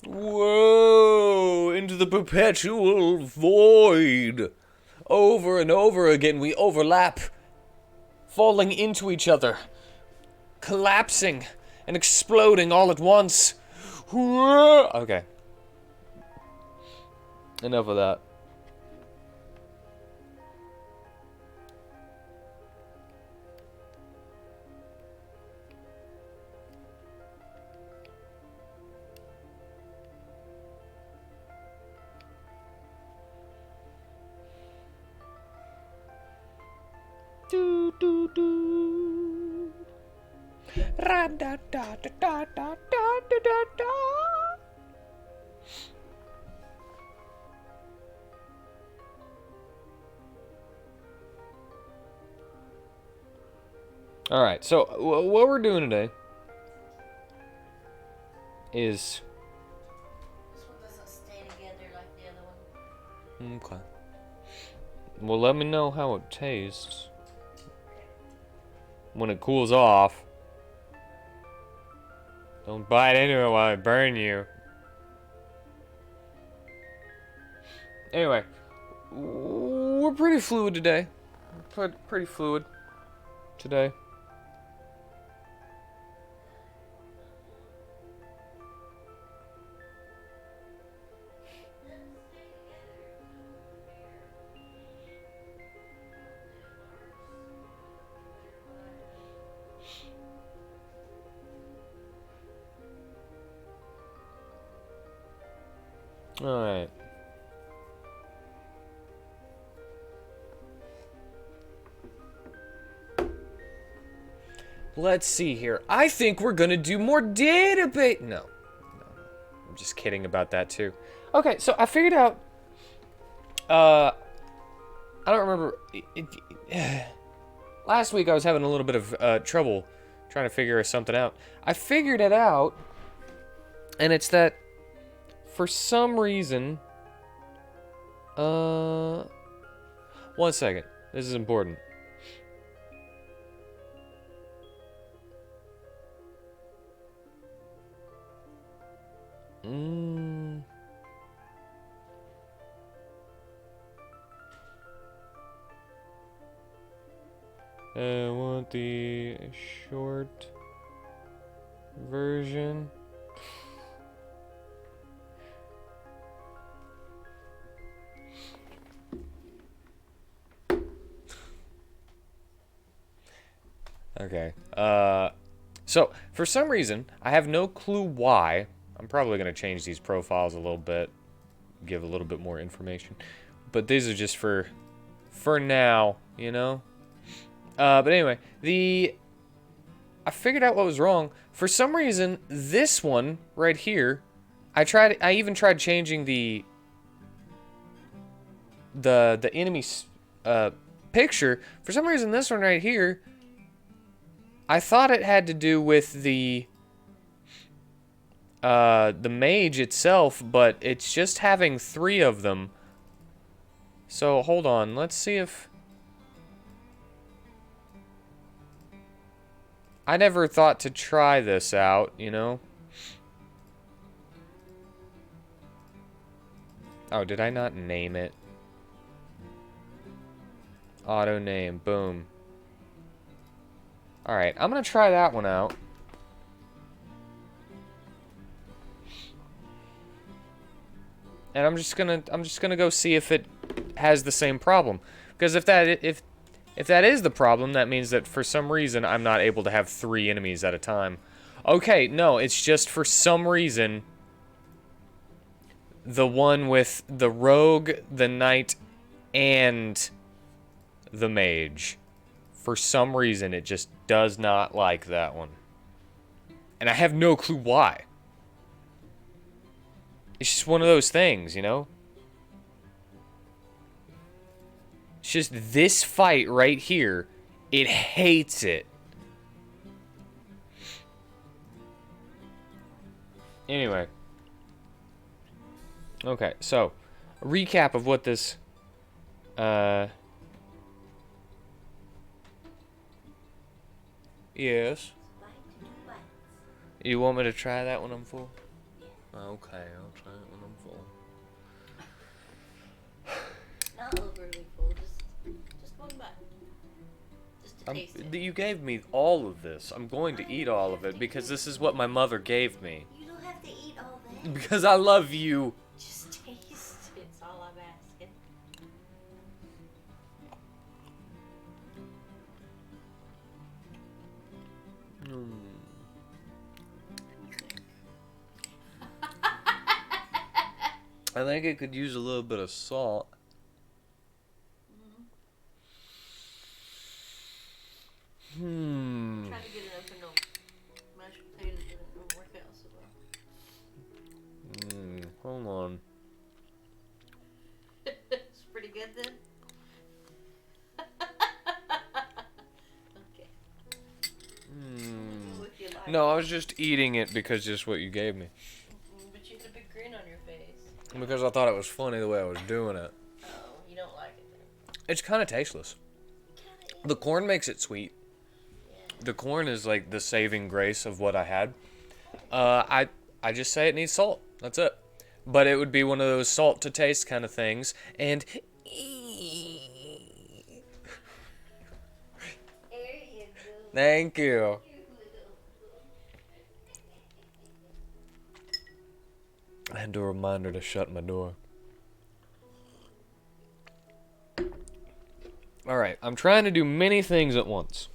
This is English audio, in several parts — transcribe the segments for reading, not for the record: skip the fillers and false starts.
Whoa! Into the perpetual void. Over and over again, we overlap, falling into each other, collapsing and exploding all at once. Okay. Enough of that. Do do do. Ra da da da da da da da da. All right. So what we're doing today is. This one doesn't stay together like the other one. Okay. Well, let me know how it tastes when it cools off. Don't bite into it while I burn you. Anyway, we're pretty fluid today. Pretty fluid today. Alright. Let's see here. I think we're gonna do more database. No. I'm just kidding about that too. Okay, so I figured out. I don't remember. Last week I was having a little bit of trouble trying to figure something out. I figured it out, and it's that for some reason. One second. This is important. I want the short version. Okay. So for some reason, I have no clue why. I'm probably going to change these profiles a little bit, give a little bit more information. But these are just for now, you know? But anyway, I figured out what was wrong. For some reason, this one right here, I even tried changing the enemy's picture. For some reason, this one right here, I thought it had to do with the mage itself, but it's just having 3 of them. So hold on, let's see if I never thought to try this out, you know? Oh, did I not name it? Auto name, boom. Alright, I'm gonna try that one out. And I'm just gonna go see if it has the same problem. Because if that is the problem, that means that for some reason I'm not able to have 3 enemies at a time. Okay, no, it's just for some reason the one with the rogue, the knight, and the mage. For some reason it just does not like that one. And I have no clue why. It's just one of those things, you know? It's just this fight right here. It hates it. Anyway. Okay, so, a recap of what this, Yes? You want me to try that when I'm full? Okay, I'll try it when I'm full. Not overly full, just one bite. Just to taste it. You gave me all of this. I'm going to eat all of it because this is what my mother gave me. You don't have to eat all that. Because I love you. Just taste it. It's all I'm asking. I think it could use a little bit of salt. Trying to get enough for no mashed potatoes, but it don't work out so well. Hold on. It's pretty good then. Okay. If you like. No, I was just eating it because just what you gave me. But you had a big grin on your face. Because I thought it was funny the way I was doing it. Oh, you don't like it then. It's kind of tasteless. The corn makes it sweet. The corn is like the saving grace of what I had. I just say it needs salt. That's it. But it would be one of those salt to taste kind of things. And There you go. thank you. I had to remind her to shut my door. Alright, I'm trying to do many things at once.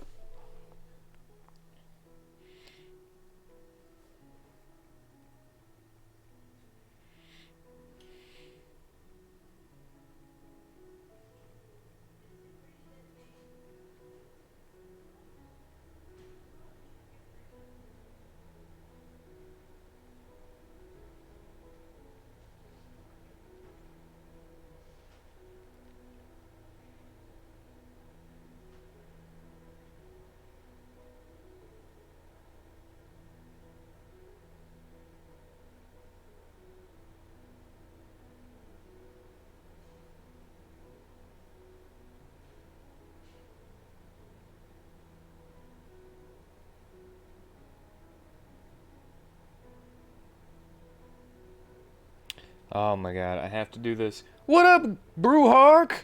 Oh my god, I have to do this. What up, Brewhark?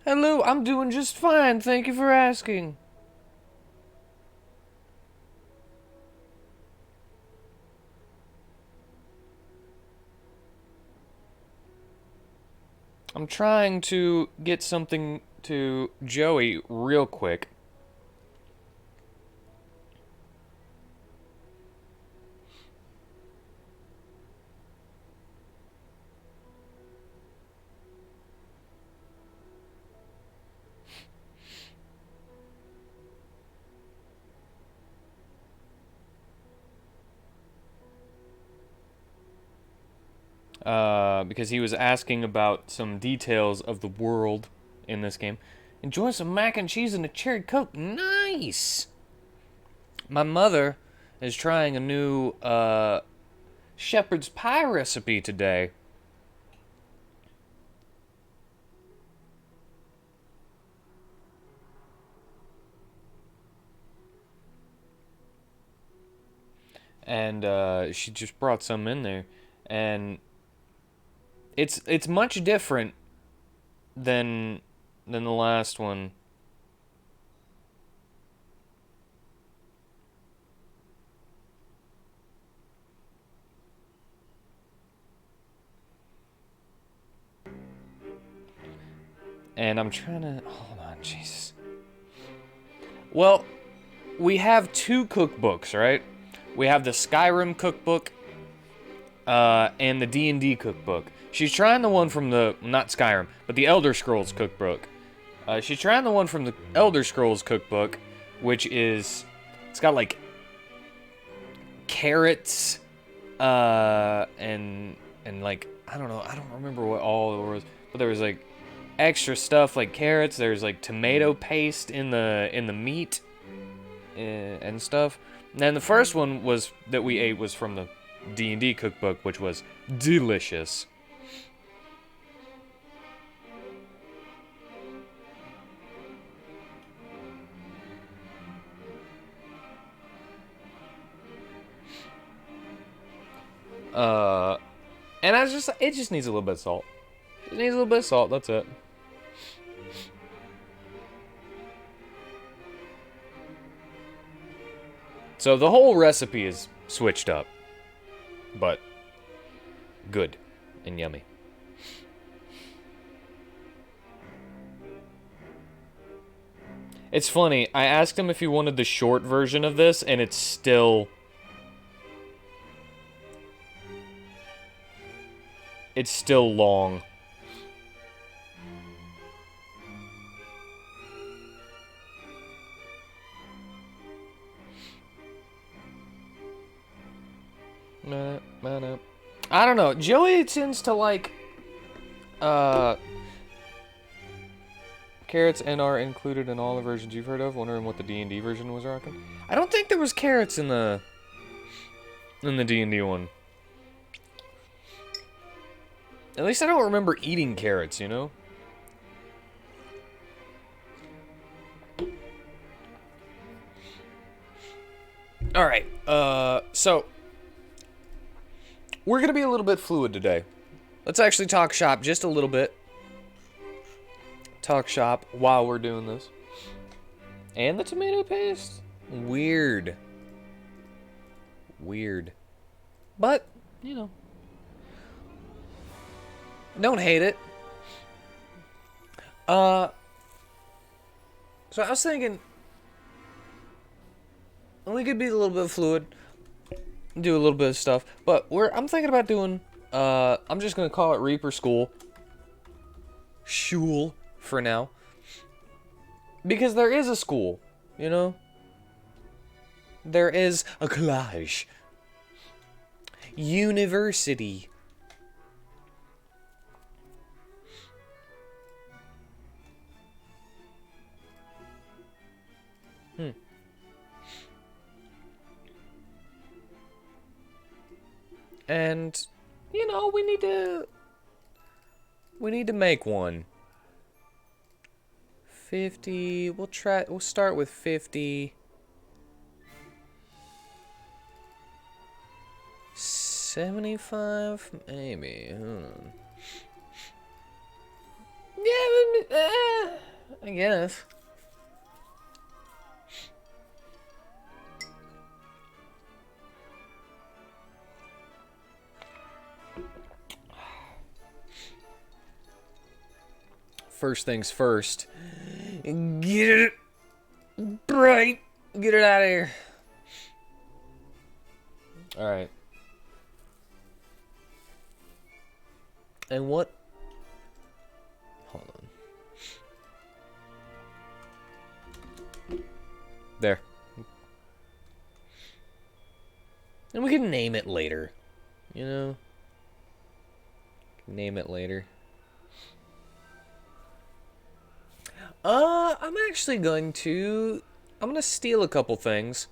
Hello, I'm doing just fine. Thank you for asking. I'm trying to get something to Joey real quick. Because he was asking about some details of the world in this game. Enjoy some mac and cheese and a cherry coke. Nice! My mother is trying a new shepherd's pie recipe today. And she just brought some in there. And it's much different than the last one. And I'm trying to hold on, Jesus. Well, we have two cookbooks, right? We have the Skyrim cookbook and the D&D cookbook. She's trying the one from the, not Skyrim, but the Elder Scrolls cookbook. She's trying the one from the Elder Scrolls cookbook, which is, it's got like carrots, and like, I don't know, I don't remember what all it was, but there was like extra stuff like carrots. There's like tomato paste in the meat and stuff. And then the first one was that we ate was from the D&D cookbook, which was delicious. And it just needs a little bit of salt. It needs a little bit of salt, that's it. So the whole recipe is switched up, but good and yummy. It's funny, I asked him if he wanted the short version of this, and it's still long. I don't know. Joey tends to like carrots and are included in all the versions you've heard of. Wondering what the D&D version was rocking. I don't think there was carrots in the D&D one. At least I don't remember eating carrots, you know? Alright, so we're gonna be a little bit fluid today. Let's actually talk shop just a little bit. Talk shop while we're doing this. And the tomato paste? Weird. But, you know. Don't hate it. So I was thinking we could be a little bit fluid, do a little bit of stuff, but I'm thinking about doing I'm just gonna call it Reaper School for now, because there is a school, you know, there is a collage university. And, you know, we need to make one. 50, we'll start with 50. 75, maybe, hold on. Yeah, I guess. First things first. Get it bright. Get it out of here. Alright. And what? Hold on. There. And we can name it later. You know? Name it later. I'm actually going to steal a couple things.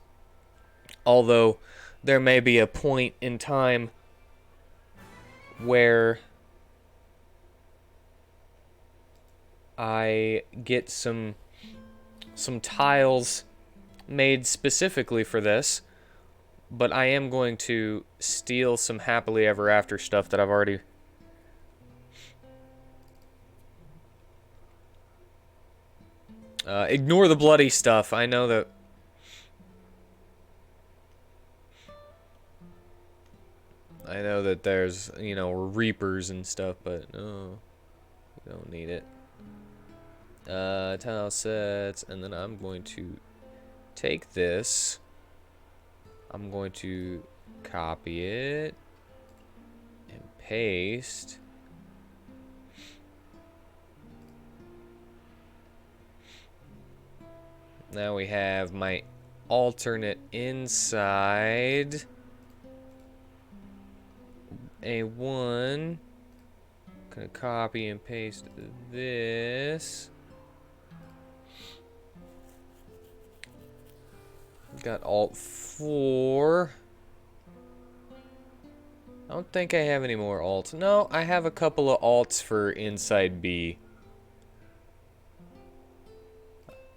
Although, there may be a point in time where I get some tiles made specifically for this. But I am going to steal some happily ever after stuff that I've already... ignore the bloody stuff. I know that... there's, you know, reapers and stuff, but no, we don't need it. Tile sets, and then I'm going to take this. I'm going to copy it and paste. Now we have my alternate inside. A1. Gonna copy and paste this. Got Alt 4. I don't think I have any more alts. No, I have a couple of alts for inside B.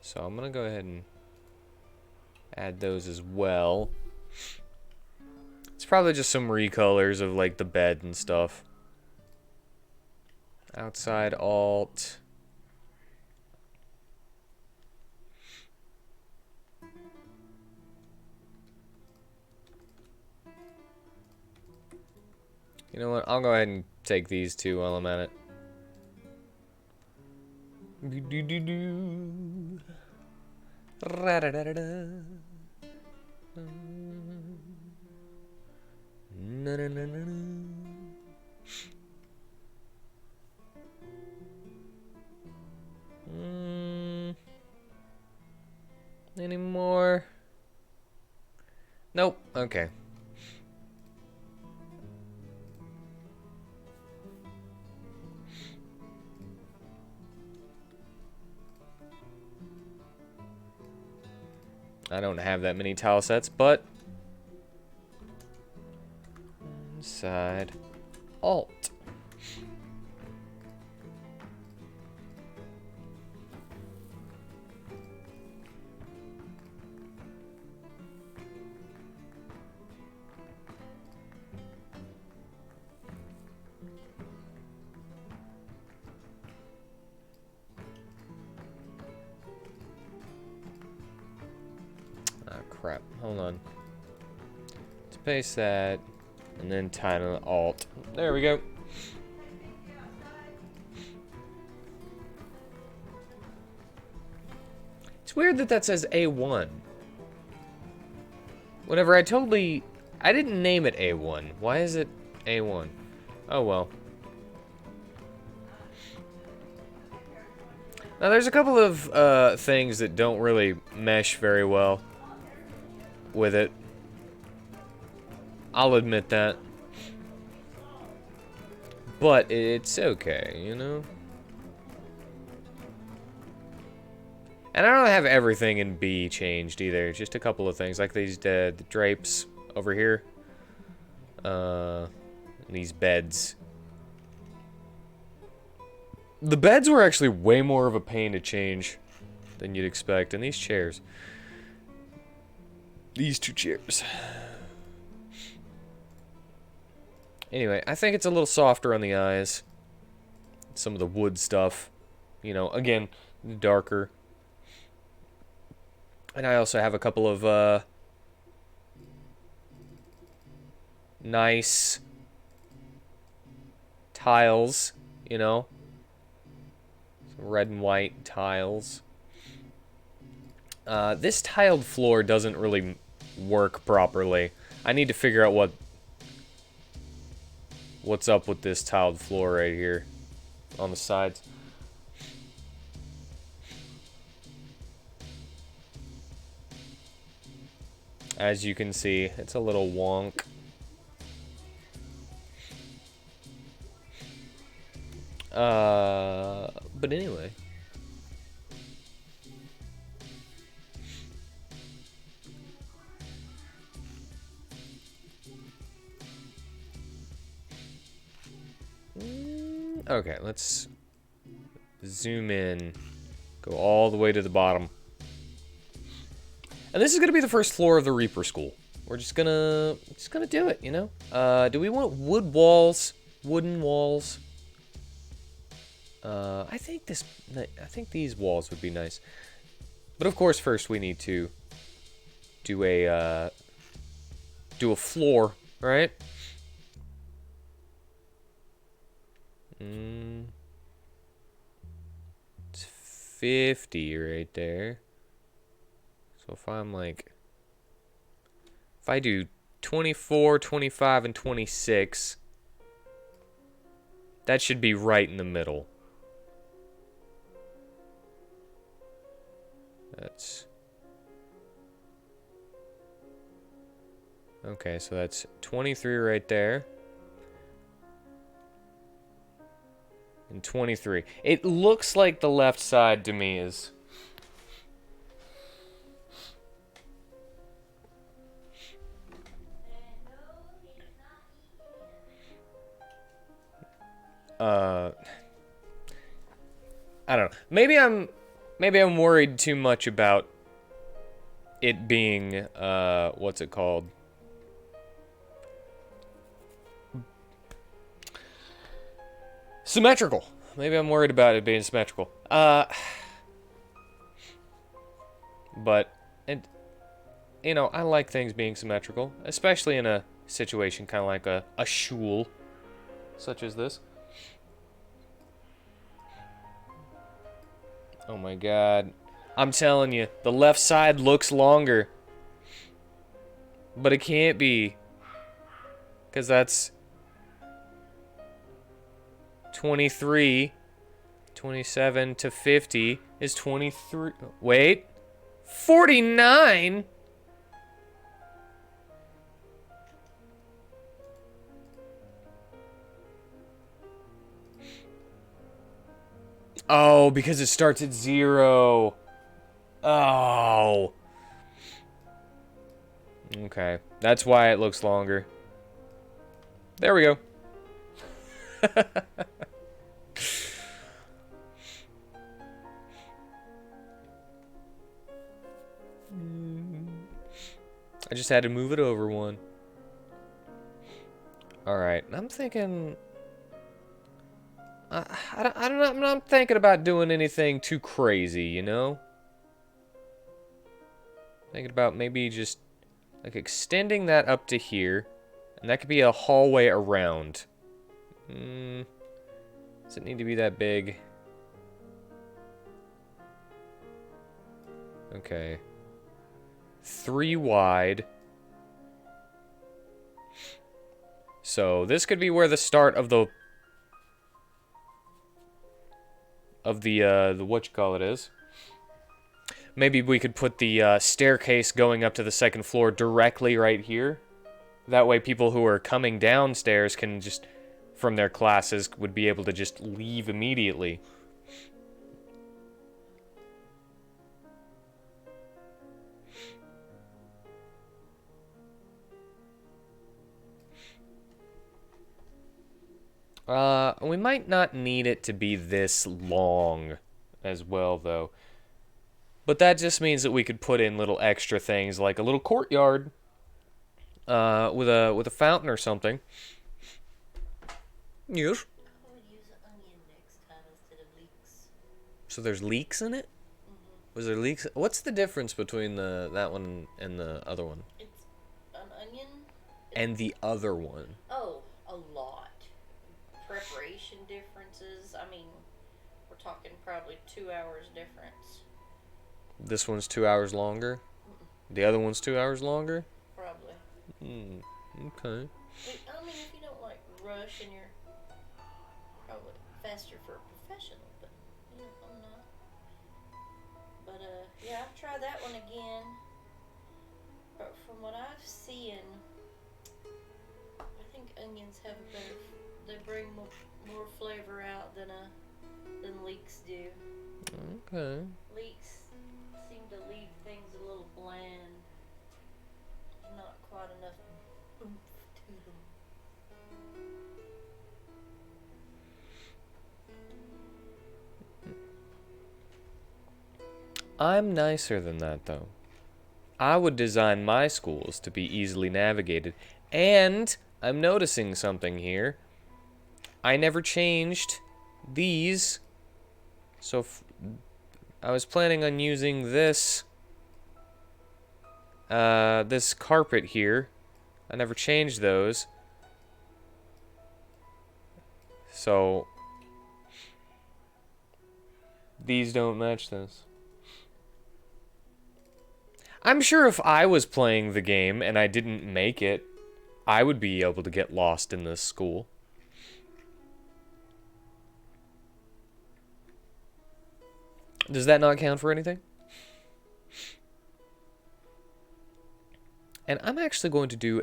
So I'm gonna go ahead and add those as well. It's probably just some recolors of like the bed and stuff. Outside alt. You know what? I'll go ahead and take these two while I'm at it. Any more? Nope. Okay. I don't have that many tile sets, but inside alt. Ah, crap. Hold on. Let's paste that, and then title alt. There we go. It's weird that that says A1. Whenever I didn't name it A1. Why is it A1? Oh well. Now there's a couple of things that don't really mesh very well with it. I'll admit that. But it's okay, you know? And I don't have everything in B changed either. Just a couple of things, like these the drapes over here. These beds. The beds were actually way more of a pain to change than you'd expect. And these chairs. These two chairs. Anyway, I think it's a little softer on the eyes. Some of the wood stuff. You know, again, darker. And I also have a couple of nice tiles, you know. Some red and white tiles. This tiled floor doesn't really work properly. I need to figure out what's up with this tiled floor right here on the sides. As you can see, it's a little wonk. But anyway. Okay, let's zoom in. Go all the way to the bottom. And this is gonna be the first floor of the Reaper School. We're just gonna do it, you know? Do we want wood walls? Wooden walls? I think these walls would be nice. But of course, first we need to do a floor, right? It's 50 right there. So if I'm like, if I do 24, 25, and 26, that should be right in the middle. That's... Okay, so that's 23 right there. And 23. It looks like the left side to me is... I don't know. Maybe I'm worried too much about it being what's it called? Symmetrical. Maybe I'm worried about it being symmetrical. But, and you know, I like things being symmetrical, especially in a situation kind of like a shul, such as this. Oh my god. I'm telling you, the left side looks longer. But it can't be. Because that's 23. 27 to 50 is 23. Wait. 49? Oh, because it starts at 0. Oh. Okay. That's why it looks longer. There we go. I just had to move it over one. Alright, I'm thinking... I don't know, I'm not thinking about doing anything too crazy, you know? Thinking about maybe just, like, extending that up to here. And that could be a hallway around. Does it need to be that big? Okay. 3 wide. So this could be where the start of the whatchamacallit is. Maybe we could put the staircase going up to the second floor directly right here. That way people who are coming downstairs can just, from their classes, would be able to just leave immediately. We might not need it to be this long as well, though. But that just means that we could put in little extra things, like a little courtyard with a fountain or something. Yes. I would use an onion next time instead of leeks. So there's leeks in it? Was there leeks? What's the difference between that one and the other one? It's an onion. And the other one? Oh, a lot. Preparation differences. I mean, we're talking probably 2 hours difference. This one's 2 hours longer? The other one's 2 hours longer? Probably. Okay. I mean, if you don't like rush and you're probably faster for a professional, but you know, I'm not. But yeah, I've tried that one again. But from what I've seen, I think onions have a better. They bring more flavor out than leeks do. Okay. Leeks seem to leave things a little bland. There's not quite enough oomph to them. I'm nicer than that, though. I would design my schools to be easily navigated. And I'm noticing something here. I never changed these. So I was planning on using this this carpet here. I never changed those. So these don't match this. I'm sure if I was playing the game and I didn't make it, I would be able to get lost in this school. Does that not count for anything? And I'm actually going to do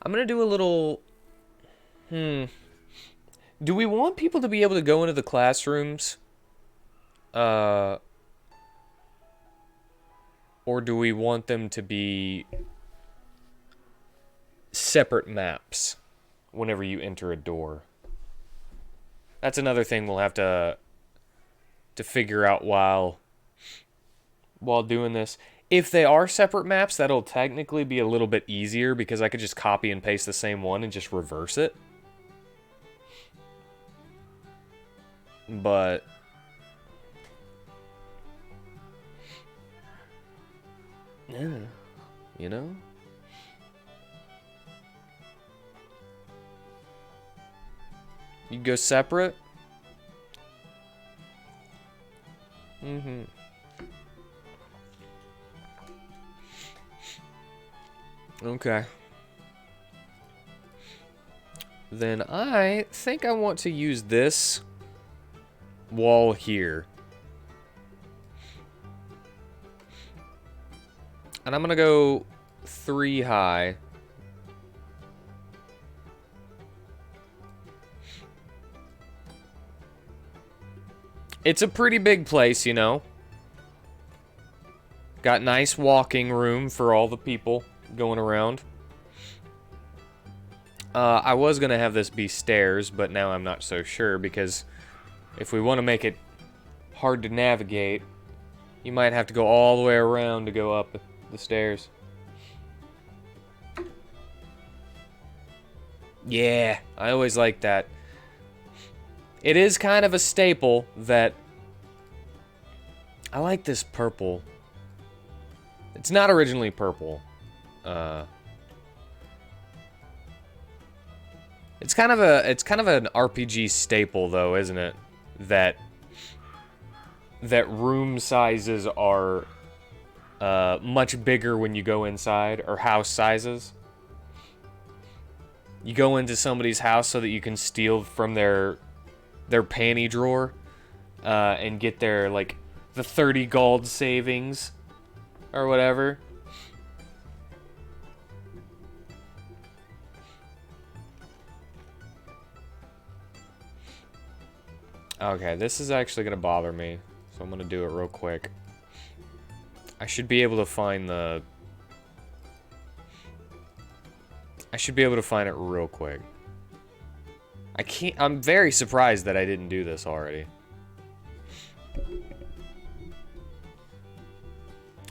I'm going to do a little... Do we want people to be able to go into the classrooms? Or do we want them to be separate maps whenever you enter a door? That's another thing we'll have to figure out while doing this. If they are separate maps, that'll technically be a little bit easier because I could just copy and paste the same one and just reverse it. But yeah, you know? You go separate? Mm-hmm. Okay. Then I think I want to use this wall here. And I'm gonna go 3 high. It's a pretty big place, you know. Got nice walking room for all the people going around. I was gonna have this be stairs, but now I'm not so sure because if we want to make it hard to navigate, you might have to go all the way around to go up the stairs. Yeah, I always like that. It is kind of a staple that... I like this purple. It's not originally purple. It's kind of an RPG staple though, isn't it? That room sizes are much bigger when you go inside, or house sizes. You go into somebody's house so that you can steal from their panty drawer and get their, like, the 30 gold savings or whatever. Okay, this is actually gonna bother me, so I'm gonna do it real quick. I should be able to find the... I should be able to find it real quick. I can't... I'm very surprised that I didn't do this already.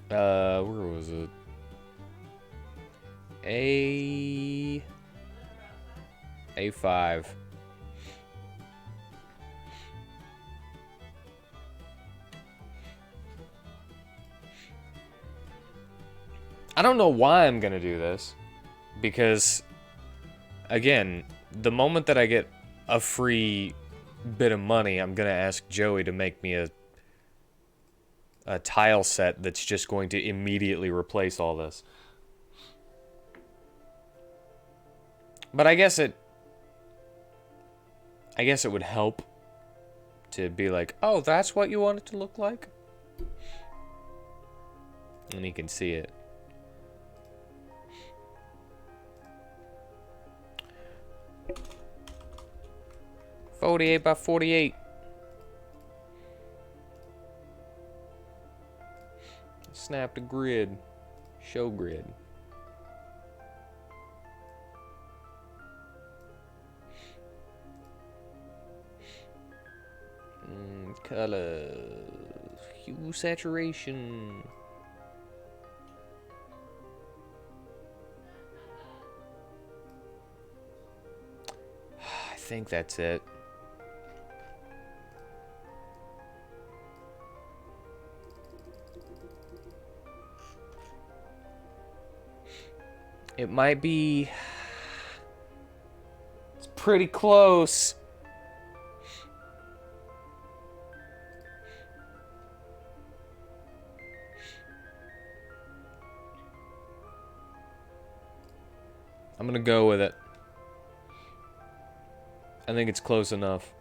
Where was it? A5. I don't know why I'm gonna do this, because, again, the moment that I get a free bit of money, I'm gonna ask Joey to make me a tile set that's just going to immediately replace all this. But I guess it would help to be like, oh, that's what you want it to look like? And he can see it. $48 by $48. Snap the grid. Show grid. Color. Hue saturation. I think that's it. It might be... It's pretty close. I'm gonna go with it. I think it's close enough.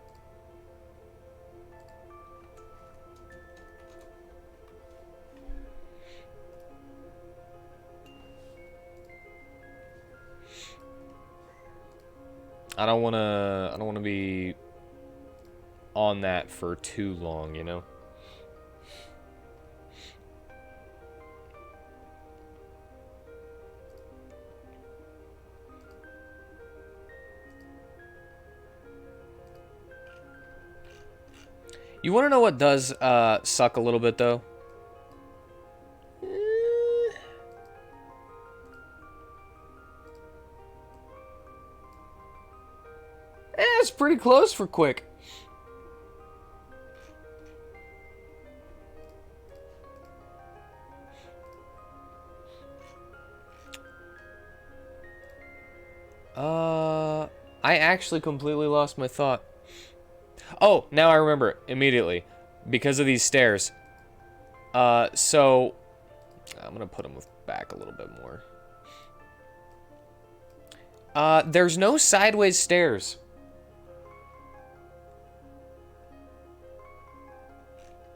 I don't wanna be on that for too long, you know? You wanna know what does suck a little bit though? it's pretty close for quick. I actually completely lost my thought. Oh, now I remember immediately. Because of these stairs. So I'm gonna put them back a little bit more. There's no sideways stairs.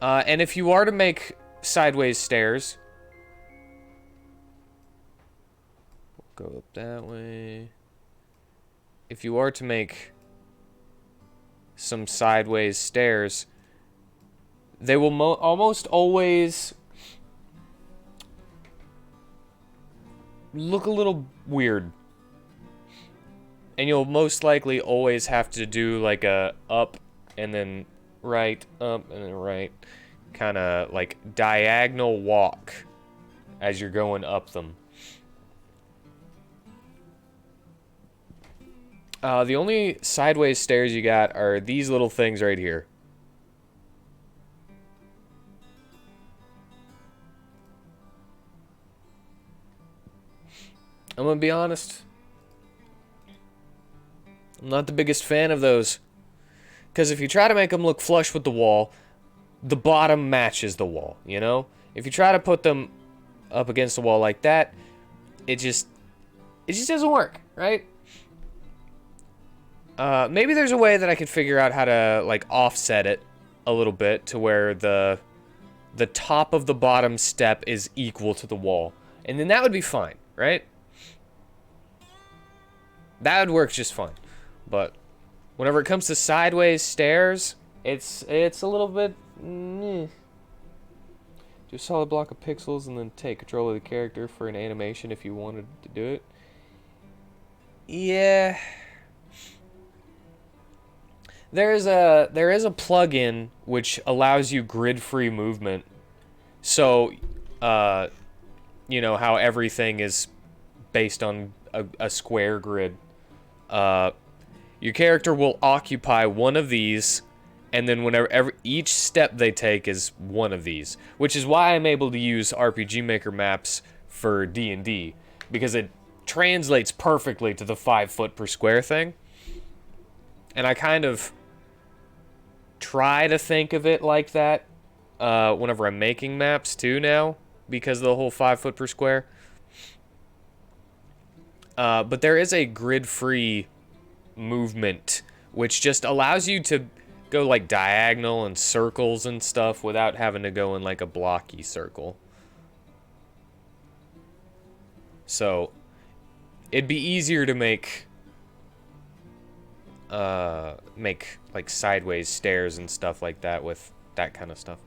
And if you are to make sideways stairs, we'll go up that way. If you are to make some sideways stairs, they will almost always look a little weird. And you'll most likely always have to do like a up and then right, up and then right. Kind of like diagonal walk as you're going up them. The only sideways stairs you got are these little things right here. I'm gonna be honest. I'm not the biggest fan of those. Because if you try to make them look flush with the wall, the bottom matches the wall, you know? If you try to put them up against the wall like that, it just doesn't work, right? Maybe there's a way that I could figure out how to, like, offset it a little bit to where the top of the bottom step is equal to the wall. And then that would be fine, right? That would work just fine. But whenever it comes to sideways stairs, it's a little bit... Do a solid block of pixels and then take control of the character for an animation if you wanted to do it. Yeah... There is a plugin which allows you grid-free movement. So, you know how everything is based on a square grid. Your character will occupy one of these, and then whenever each step they take is one of these, which is why I'm able to use RPG Maker maps for D&D, because it translates perfectly to the 5 foot per square thing. And I kind of try to think of it like that whenever I'm making maps too now, because of the whole 5 foot per square. But there is a grid-free movement, which just allows you to go like diagonal and circles and stuff without having to go in like a blocky circle. So it'd be easier to make like sideways stairs and stuff like that with that kind of stuff.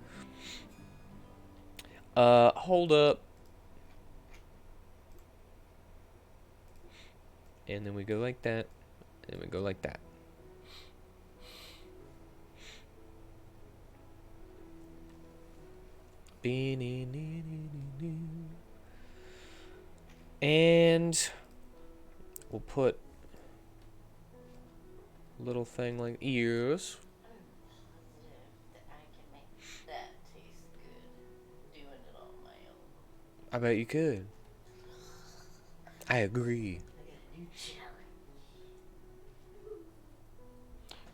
Hold up. And then we go like that. And we go like that. And we'll put a little thing like ears. I bet you could. I agree.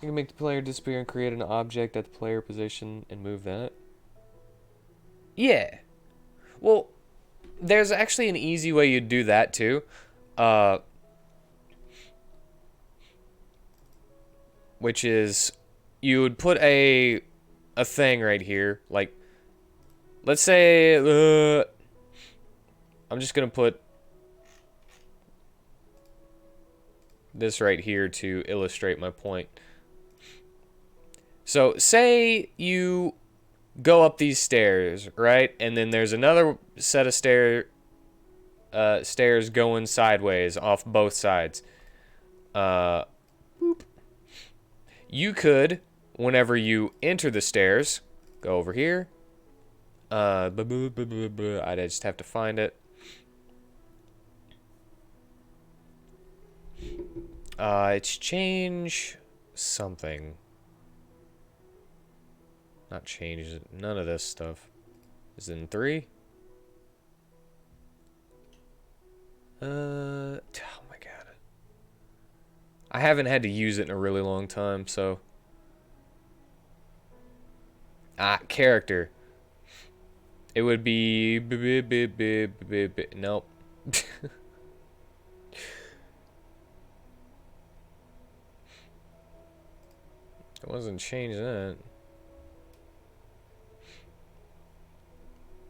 You can make the player disappear and create an object at the player position and move that. Yeah. Well, there's actually an easy way you'd do that too. Which is you would put a thing right here, like let's say I'm just gonna put this right here to illustrate my point. So say you go up these stairs, right? And then there's another set of stairs going sideways off both sides. Boop. You could, whenever you enter the stairs, go over here. I'd just have to find it. It's change something. Not change it. None of this stuff. Is it in 3? Oh my god. I haven't had to use it in a really long time, so. Character. It would be. Nope. It wasn't changing that.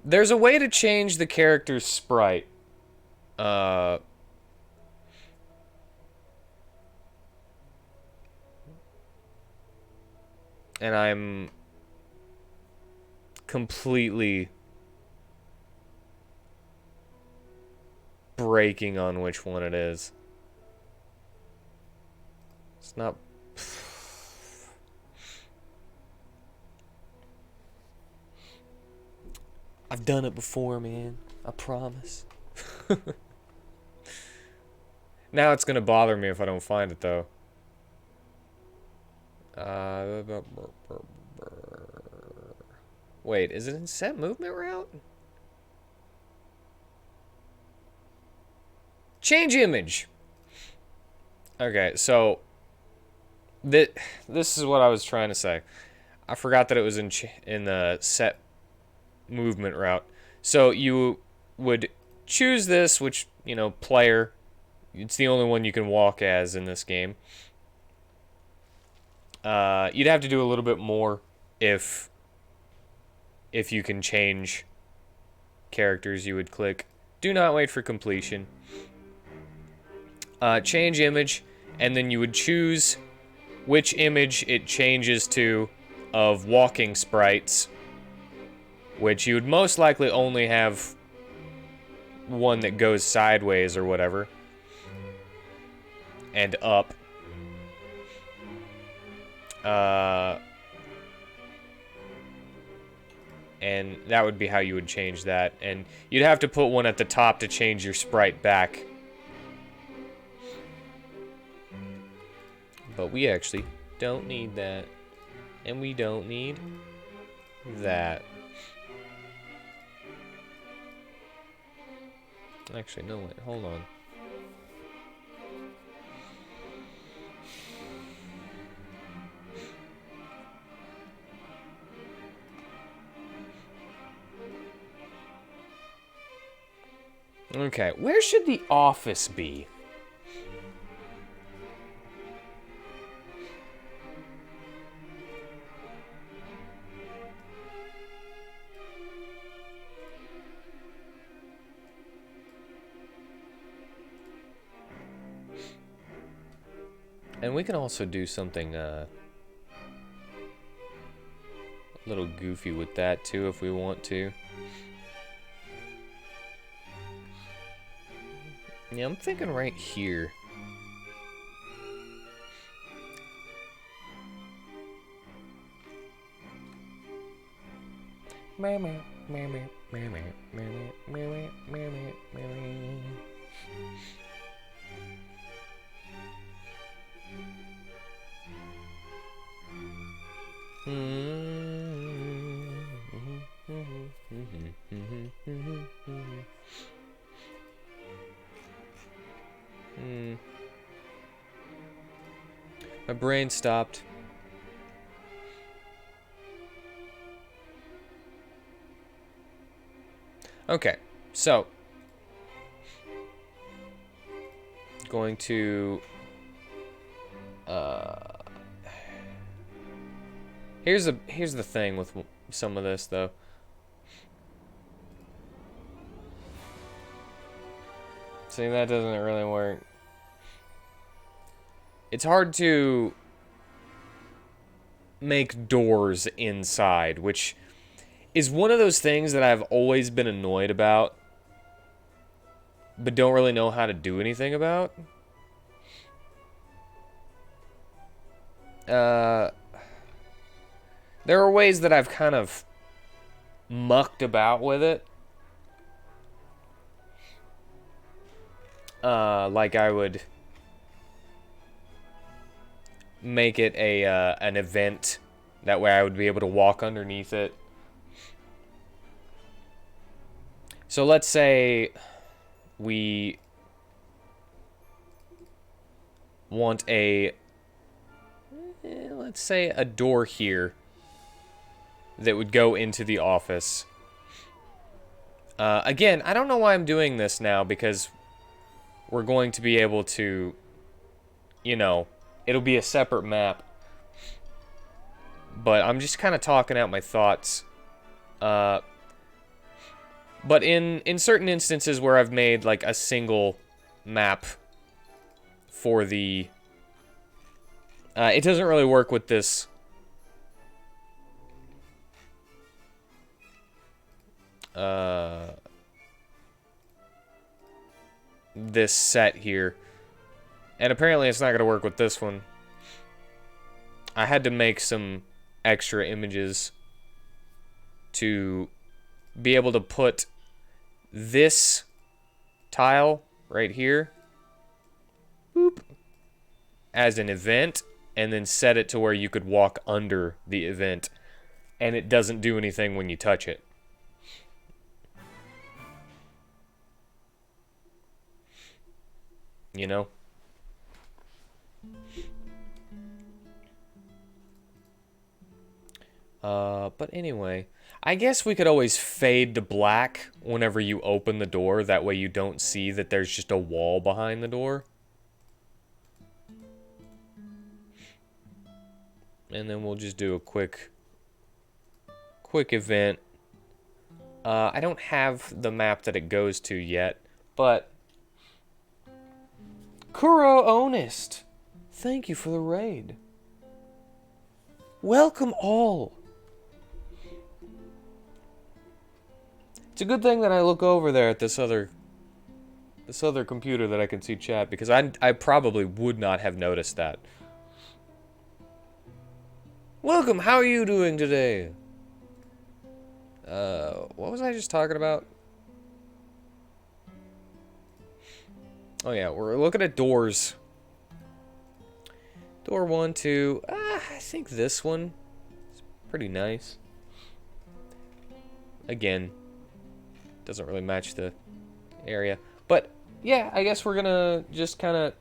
There's a way to change the character's sprite. And I'm completely breaking on which one it is. It's not. I've done it before, man. I promise. Now it's gonna bother me if I don't find it, though. Wait, is it in set movement route? Change image. Okay, so this is what I was trying to say. I forgot that it was in the set movement route. So you would choose this, which, you know, player. It's the only one you can walk as in this game. You'd have to do a little bit more if you can change characters. You would click do not wait for completion. Change image, and then you would choose which image it changes to of walking sprites, which you would most likely only have one that goes sideways or whatever, and up. And that would be how you would change that. And you'd have to put one at the top to change your sprite back. But we actually don't need that. And we don't need that. Actually, no, wait, hold on. Okay, where should the office be? And we can also do something a little goofy with that too if we want to. Yeah, I'm thinking right here. My brain stopped. Okay, so going to here's the thing with some of this though. See, that doesn't really work. It's hard to make doors inside, which is one of those things that I've always been annoyed about, but don't really know how to do anything about. There are ways that I've kind of mucked about with it. Like I would make it a an event. That way I would be able to walk underneath it. So let's say we want let's say a door here that would go into the office. Again, I don't know why I'm doing this now, because we're going to be able to, you know, it'll be a separate map. But I'm just kind of talking out my thoughts. But in certain instances where I've made like a single map for the... it doesn't really work with this... this set here. And apparently it's not going to work with this one. I had to make some extra images to be able to put this tile right here, boop, as an event, and then set it to where you could walk under the event, and it doesn't do anything when you touch it. You know? But anyway, I guess we could always fade to black whenever you open the door. That way you don't see that there's just a wall behind the door. And then we'll just do a quick event. I don't have the map that it goes to yet, but... Kuro Onist, thank you for the raid. Welcome all. It's a good thing that I look over there at this other computer that I can see chat, because I probably would not have noticed that. Welcome, how are you doing today? What was I just talking about? Oh yeah, we're looking at doors. Door 1, 2, I think this one is pretty nice. Again, doesn't really match the area. But, yeah, I guess we're gonna just kind of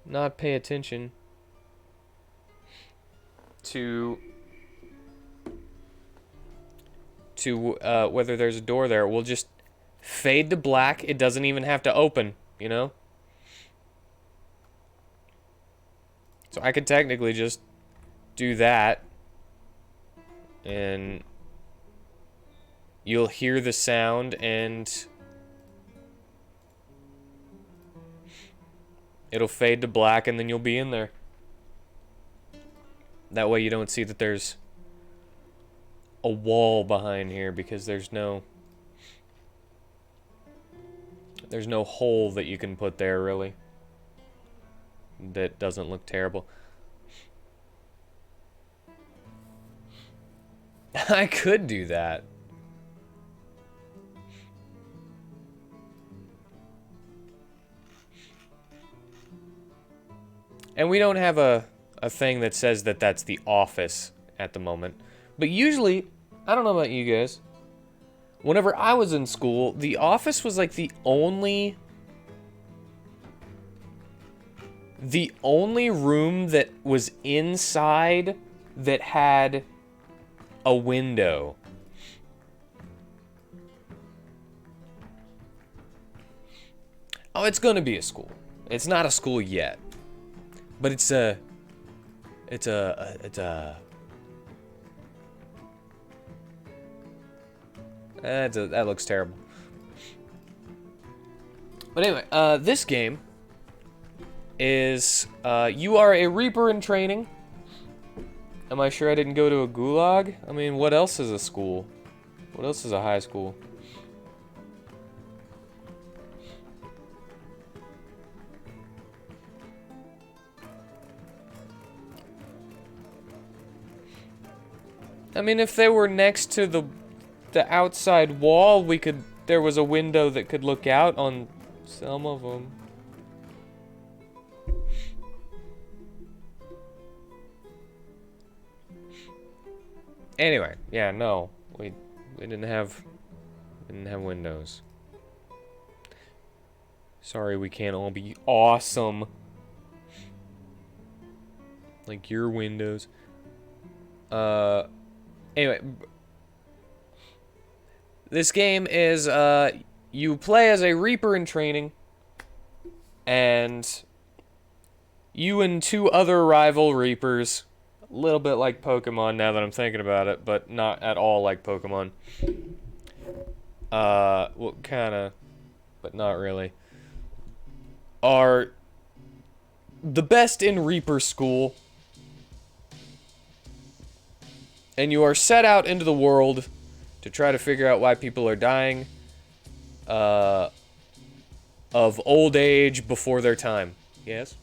not pay attention to whether there's a door there. We'll just fade to black. It doesn't even have to open, you know? So I could technically just do that, and you'll hear the sound, and it'll fade to black, and then you'll be in there. That way you don't see that there's a wall behind here, because there's no hole that you can put there, really, that doesn't look terrible. I could do that. And we don't have a thing that says that that's the office at the moment. But usually, I don't know about you guys, whenever I was in school, the office was like the only room that was inside that had a window. Oh, it's gonna be a school. It's not a school yet, but that looks terrible. But anyway, this game is, you are a Reaper in training. Am I sure I didn't go to a gulag? I mean, what else is a school? What else is a high school? I mean, if they were next to the outside wall, there was a window that could look out on some of them. Anyway, yeah, no, we didn't have Windows. Sorry, we can't all be awesome like your Windows. Anyway, this game is you play as a Reaper in training, and you and two other rival Reapers, a little bit like Pokemon now that I'm thinking about it, but not at all like Pokemon. Well, kinda, but not really. Are the best in Reaper school, and you are set out into the world to try to figure out why people are dying of old age before their time. Yes?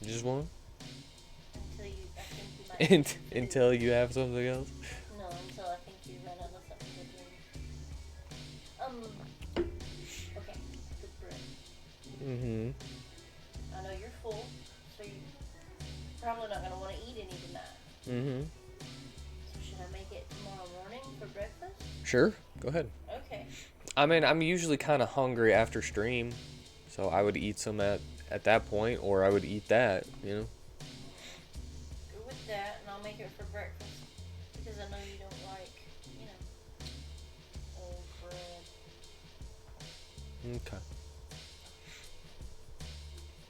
You just want? Until you, I think you might have some food. Until you have something else? No, until I think you run out of something to drink. Okay, good bread. Mm-hmm. I know you're full, so you're probably not going to want to eat any tonight. Mm-hmm. So should I make it tomorrow morning for breakfast? Sure. Go ahead. Okay. I mean, I'm usually kind of hungry after stream, so I would eat some at that point, or I would eat that, you know? Go with that, and I'll make it for breakfast. Because I know you don't like, old bread. Okay.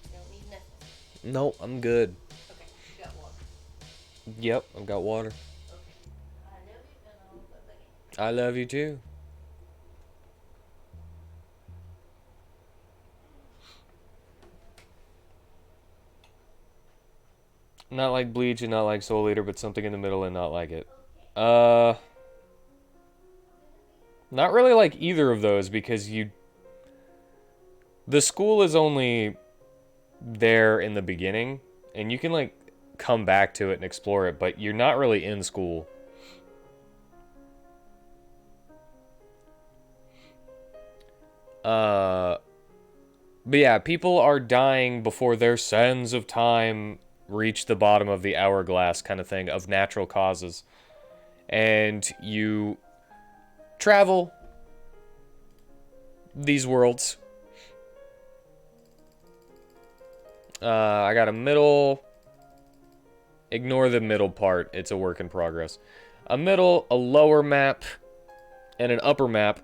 You don't need nothing. No, I'm good. Okay, you got water. Yep, I've got water. Okay. I love you, and I'll go back in. I love you too. Not like Bleach and not like Soul Eater, but something in the middle and not like it. Not really like either of those because the school is only there in the beginning and you can like come back to it and explore it, but you're not really in school. But yeah, people are dying before their sands of time reach the bottom of the hourglass kind of thing of natural causes. And you travel these worlds. I got a middle. Ignore the middle part. It's a work in progress. A middle, a lower map, and an upper map.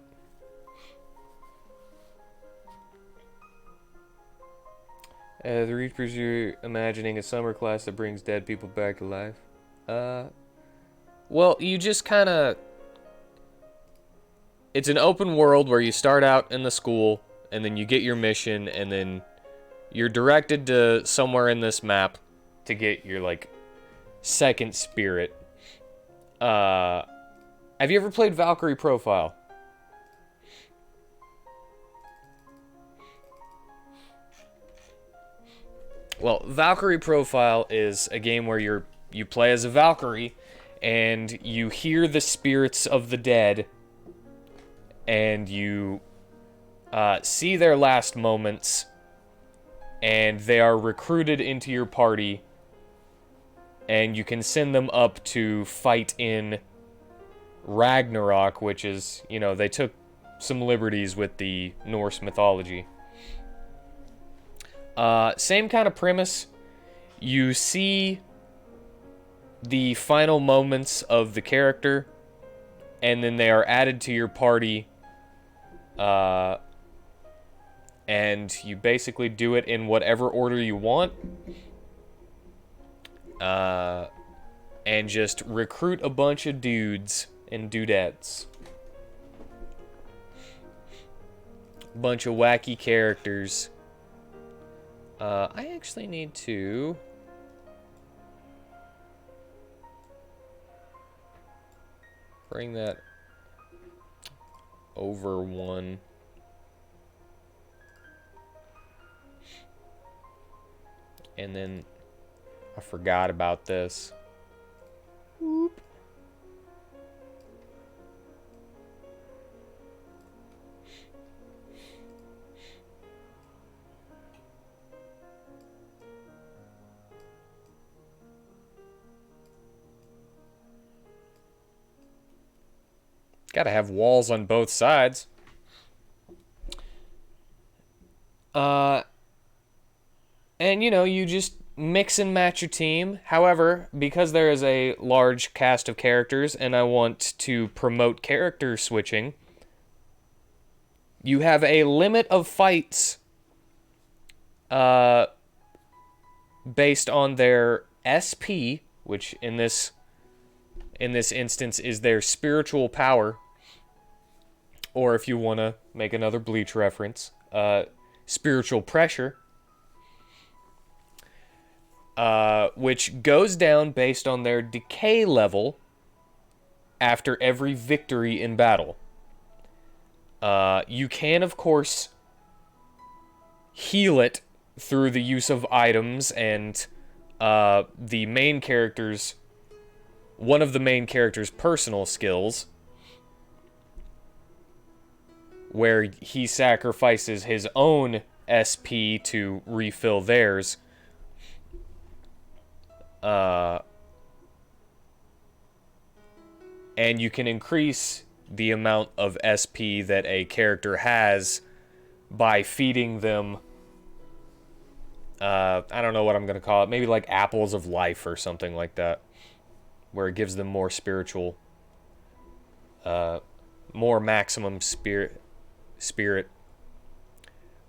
The Reapers, you're imagining a summer class that brings dead people back to life. Well, you just kind of... It's an open world where you start out in the school, and then you get your mission, and then you're directed to somewhere in this map to get your, like, second spirit. Have you ever played Valkyrie Profile? Well, Valkyrie Profile is a game where you play as a Valkyrie, and you hear the spirits of the dead, and you see their last moments, and they are recruited into your party, and you can send them up to fight in Ragnarok, which is, they took some liberties with the Norse mythology. Same kind of premise. You see the final moments of the character, and then they are added to your party, and you basically do it in whatever order you want, and just recruit a bunch of dudes and dudettes. Bunch of wacky characters. I actually need to... bring that over one. And then I forgot about this. Whoop. Gotta have walls on both sides. And, you know, you just mix and match your team. However, because there is a large cast of characters and I want to promote character switching, you have a limit of fights based on their SP, which in this instance is their spiritual power, or if you want to make another Bleach reference, spiritual pressure, which goes down based on their decay level after every victory in battle. You can, of course, heal it through the use of items and the main character's, one of the main character's personal skills, where he sacrifices his own SP to refill theirs. And you can increase the amount of SP that a character has by feeding them, I don't know what I'm going to call it, maybe like apples of life or something like that, where it gives them more spiritual, more maximum spirit.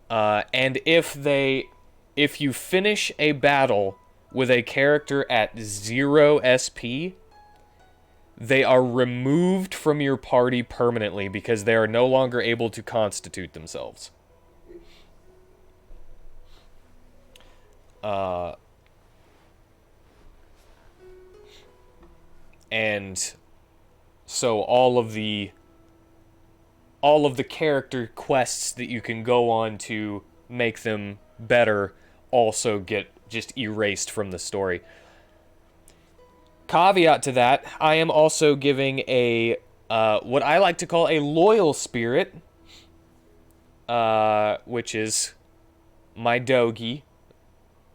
And if you finish a battle with a character at 0 SP, they are removed from your party permanently because they are no longer able to constitute themselves. And so all of the character quests that you can go on to make them better also get just erased from the story. Caveat to that, I am also giving a what I like to call a loyal spirit, which is my dogi,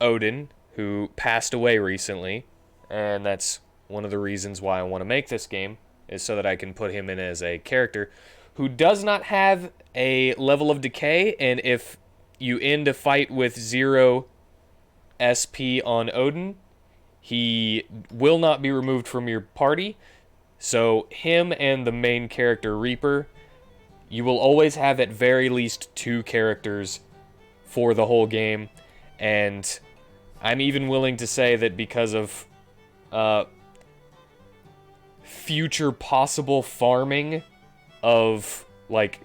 Odin, who passed away recently, and that's one of the reasons why I want to make this game, is so that I can put him in as a character who does not have a level of decay, and if you end a fight with 0 SP on Odin, he will not be removed from your party. So him and the main character Reaper, you will always have at very least 2 characters for the whole game. And I'm even willing to say that because of future possible farming of like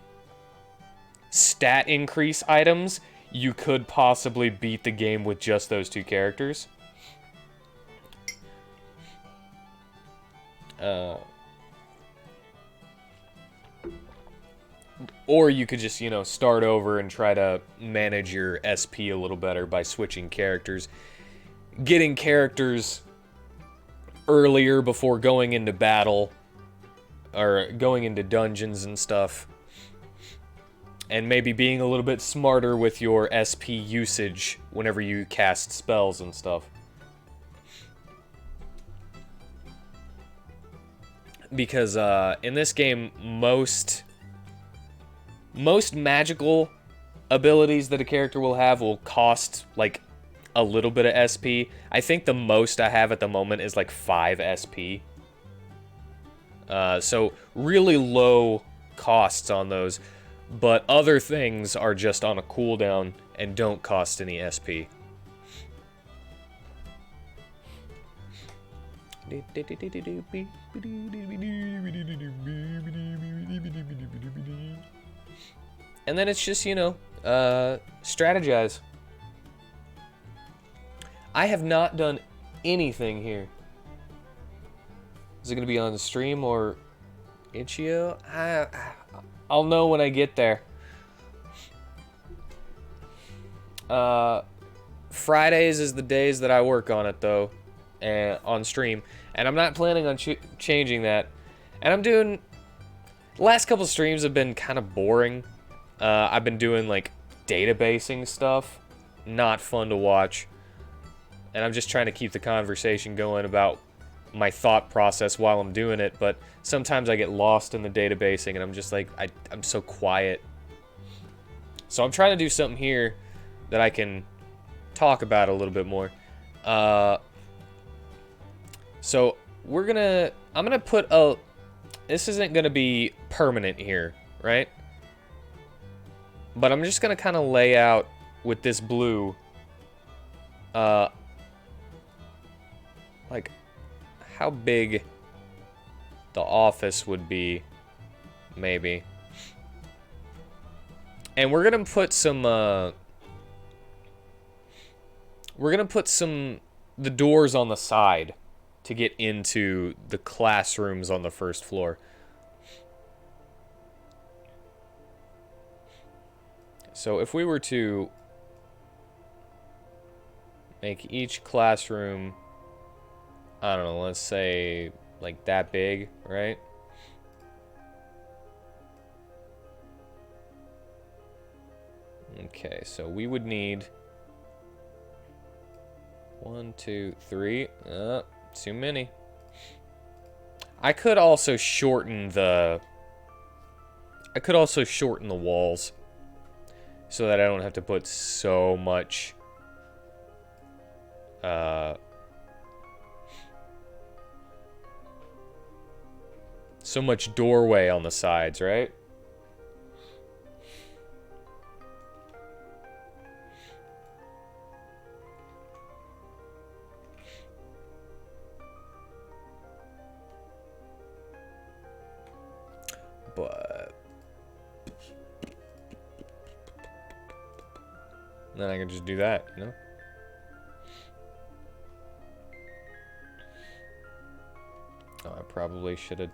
stat increase items, you could possibly beat the game with just those 2 characters. Or you could just, you know, start over and try to manage your SP a little better by switching characters. Getting characters earlier before going into battle, or going into dungeons and stuff. And maybe being a little bit smarter with your SP usage whenever you cast spells and stuff. Because in this game, most magical abilities that a character will have will cost like a little bit of SP. I think the most I have at the moment is like 5 SP. So really low costs on those, but other things are just on a cooldown and don't cost any SP. And then it's just, you know, strategize. I have not done anything here. Is it going to be on the stream or Itch.io? I'll know when I get there. Fridays is the days that I work on it, though, and on stream. And I'm not planning on changing that. And I'm doing... The last couple streams have been kind of boring. I've been doing, like, databasing stuff. Not fun to watch. And I'm just trying to keep the conversation going about my thought process while I'm doing it, but sometimes I get lost in the databasing and I'm just like, I'm so quiet. So I'm trying to do something here that I can talk about a little bit more. So I'm gonna put a, this isn't gonna be permanent here, right? But I'm just gonna kind of lay out with this blue, like how big the office would be, maybe. And we're gonna put some, the doors on the side to get into the classrooms on the first floor. So if we were to make each classroom, I don't know, let's say like that big, right? Okay, so we would need 1, 2, 3. Too many. I could also shorten the walls so that I don't have to put so much doorway on the sides, right? But then I can just do that, you know? Oh, I probably should have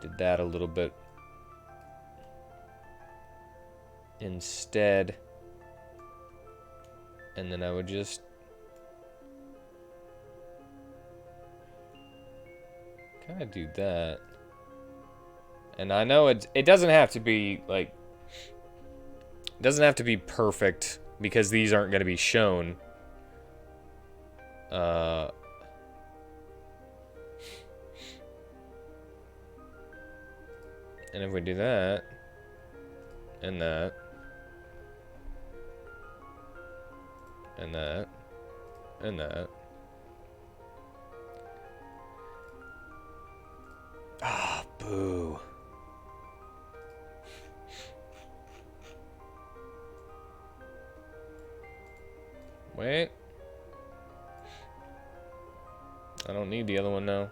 did that a little bit instead. And then I would just kind of do that. And I know it doesn't have to be like, it doesn't have to be perfect because these aren't going to be shown. And if we do that, and that, and that, and that. Ah, boo. Wait. I don't need the other one now.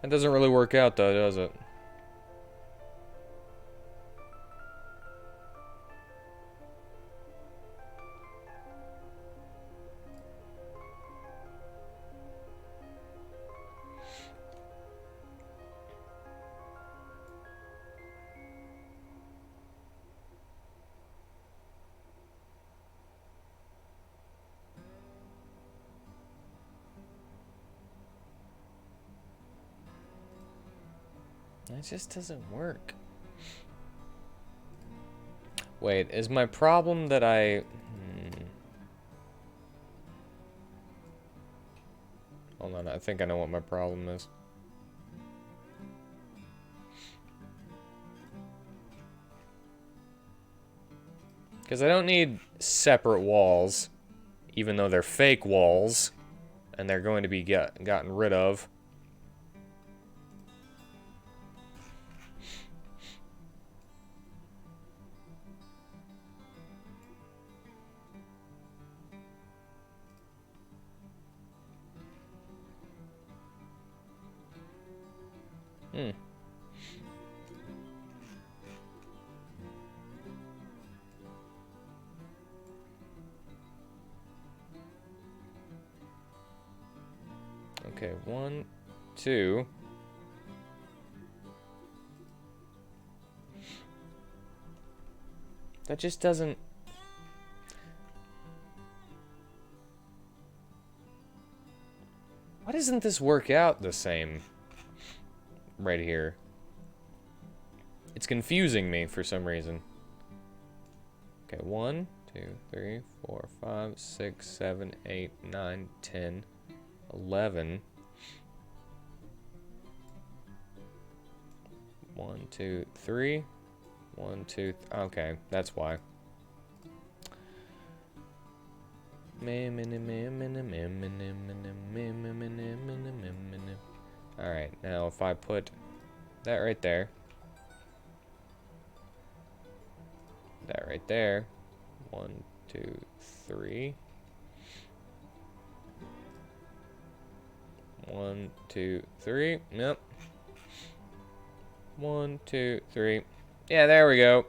That doesn't really work out though, does it? It just doesn't work. Wait, is my problem that I... Hold on, I think I know what my problem is. Because I don't need separate walls, even though they're fake walls, and they're going to be gotten rid of. Okay, 1, 2. That just doesn't... Why doesn't this work out the same right here? It's confusing me for some reason. Okay, 1, 2, 3, 4, 5, 6, 7, 8, 9, 10, 11. 1, 2, 3. 1, 2. Okay, that's why. Alright, now if I put that right there, that right there, 1, 2, 3. 1, 2, 3. Yep. 1, 2, 3. Yeah, there we go.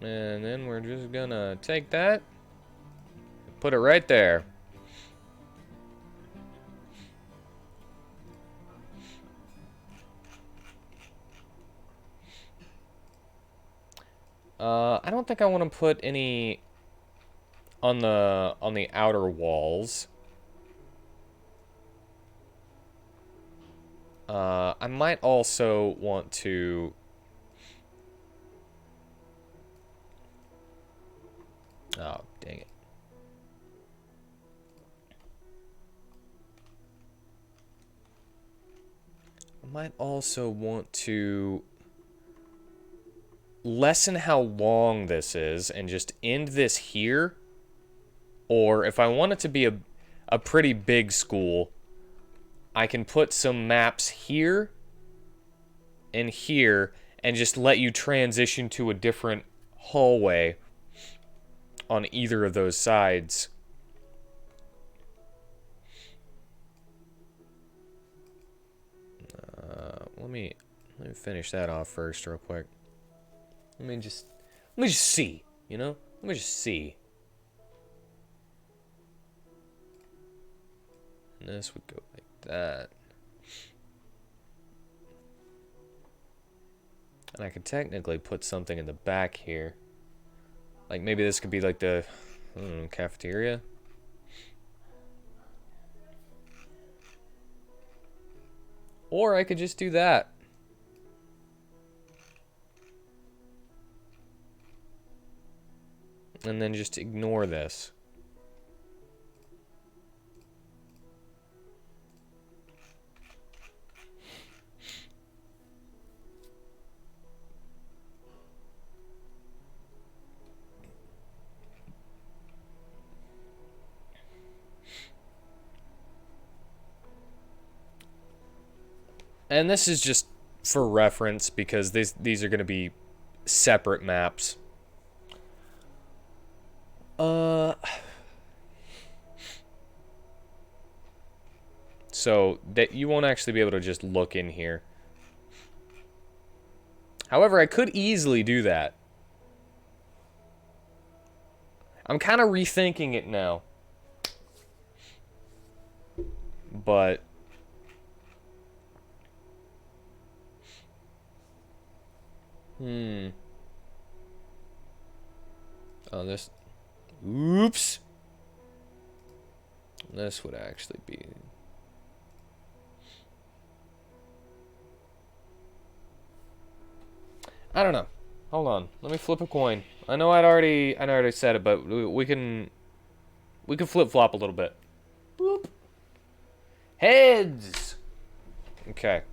And then we're just gonna take that, put it right there. I don't think I want to put any on the outer walls. I might also want to. Oh, dang it. I might also want to lessen how long this is and just end this here. Or if I want it to be a pretty big school, I can put some maps here and here and just let you transition to a different hallway on either of those sides. Let me finish that off first real quick. Let me just see, you know? Let me just see. And this would go like that. And I could technically put something in the back here. Like maybe this could be like the, I don't know, cafeteria. Or I could just do that. And then just ignore this. And this is just for reference because these are going to be separate maps. So that you won't actually be able to just look in here. However, I could easily do that. I'm kind of rethinking it now. But oh, this. Oops. This would actually be. I don't know. Hold on. Let me flip a coin. I know I already said it, but we can flip flop a little bit. Boop. Heads. Okay.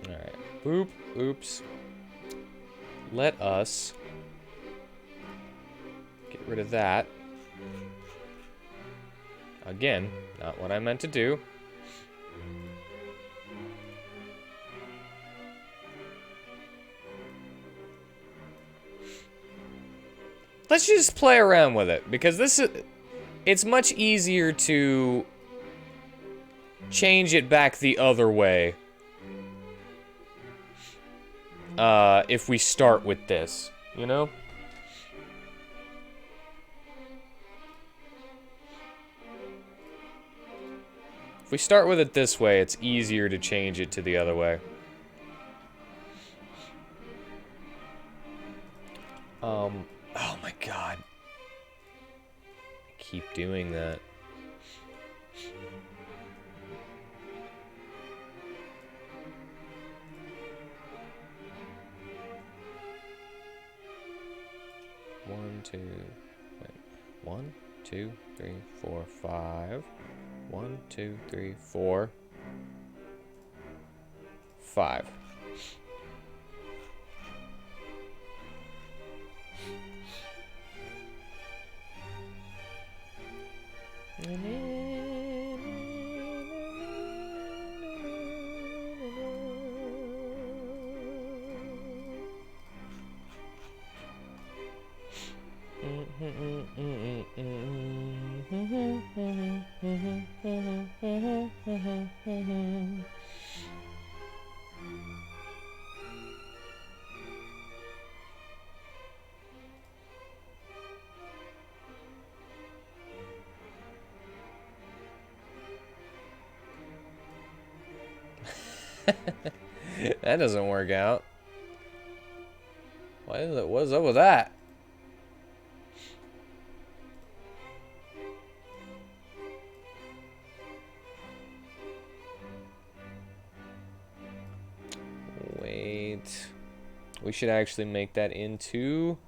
Alright. Boop. Oops. Let us rid of that. Again, not what I meant to do. Let's just play around with it, because it's much easier to change it back the other way if we start with this, you know? If we start with it this way, it's easier to change it to the other way. Oh my god. I keep doing that. One, two, three, four, five. 1, 2, 3, 4, 5. That doesn't work out. What's up with that? Wait. We should actually make that into...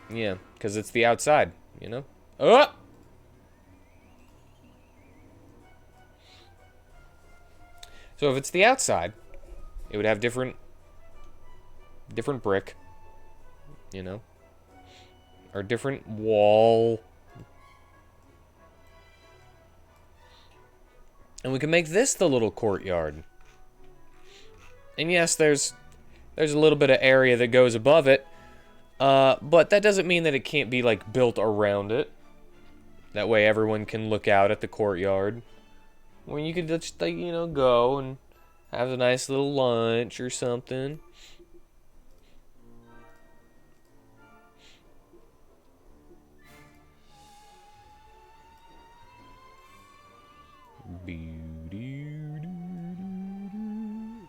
Yeah, because it's the outside, you know? Oh! So if it's the outside, it would have different brick, you know? Or different wall. And we can make this the little courtyard. And yes, there's a little bit of area that goes above it. But that doesn't mean that it can't be, like, built around it. That way everyone can look out at the courtyard. When you could just, like, you know, go and have a nice little lunch or something.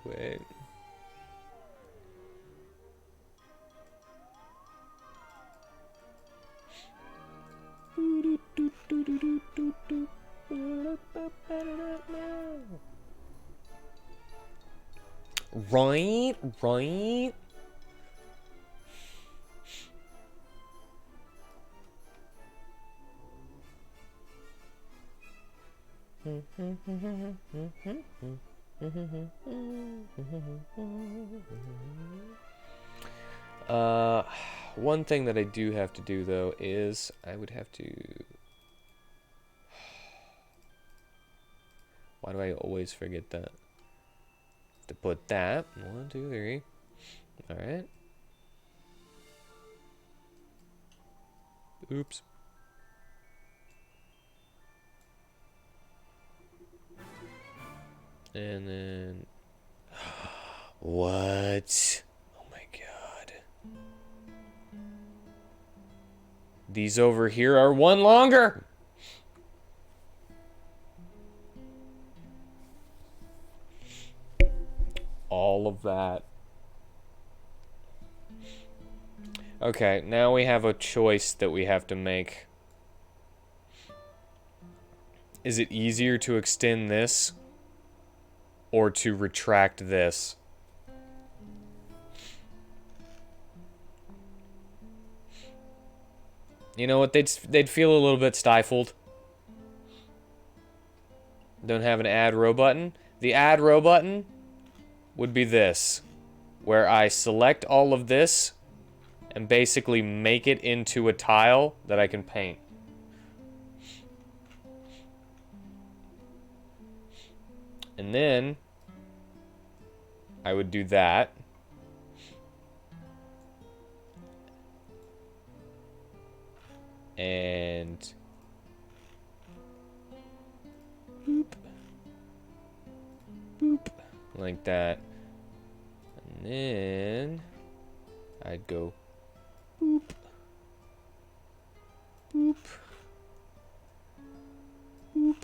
Wait. Right, right. One thing that I do have to do though is I would have to... Why do I always forget that? To put that. 1, 2, 3. Alright. Oops. And then... What? Oh my god. These over here are one longer! All of that. Okay, now we have a choice that we have to make. Is it easier to extend this or to retract this? You know what? They'd feel a little bit stifled. Don't have an add row button. The add row button would be this, where I select all of this and basically make it into a tile that I can paint. And then I would do that. And boop. Boop. Like that. And then I'd go boop. Boop. Boop.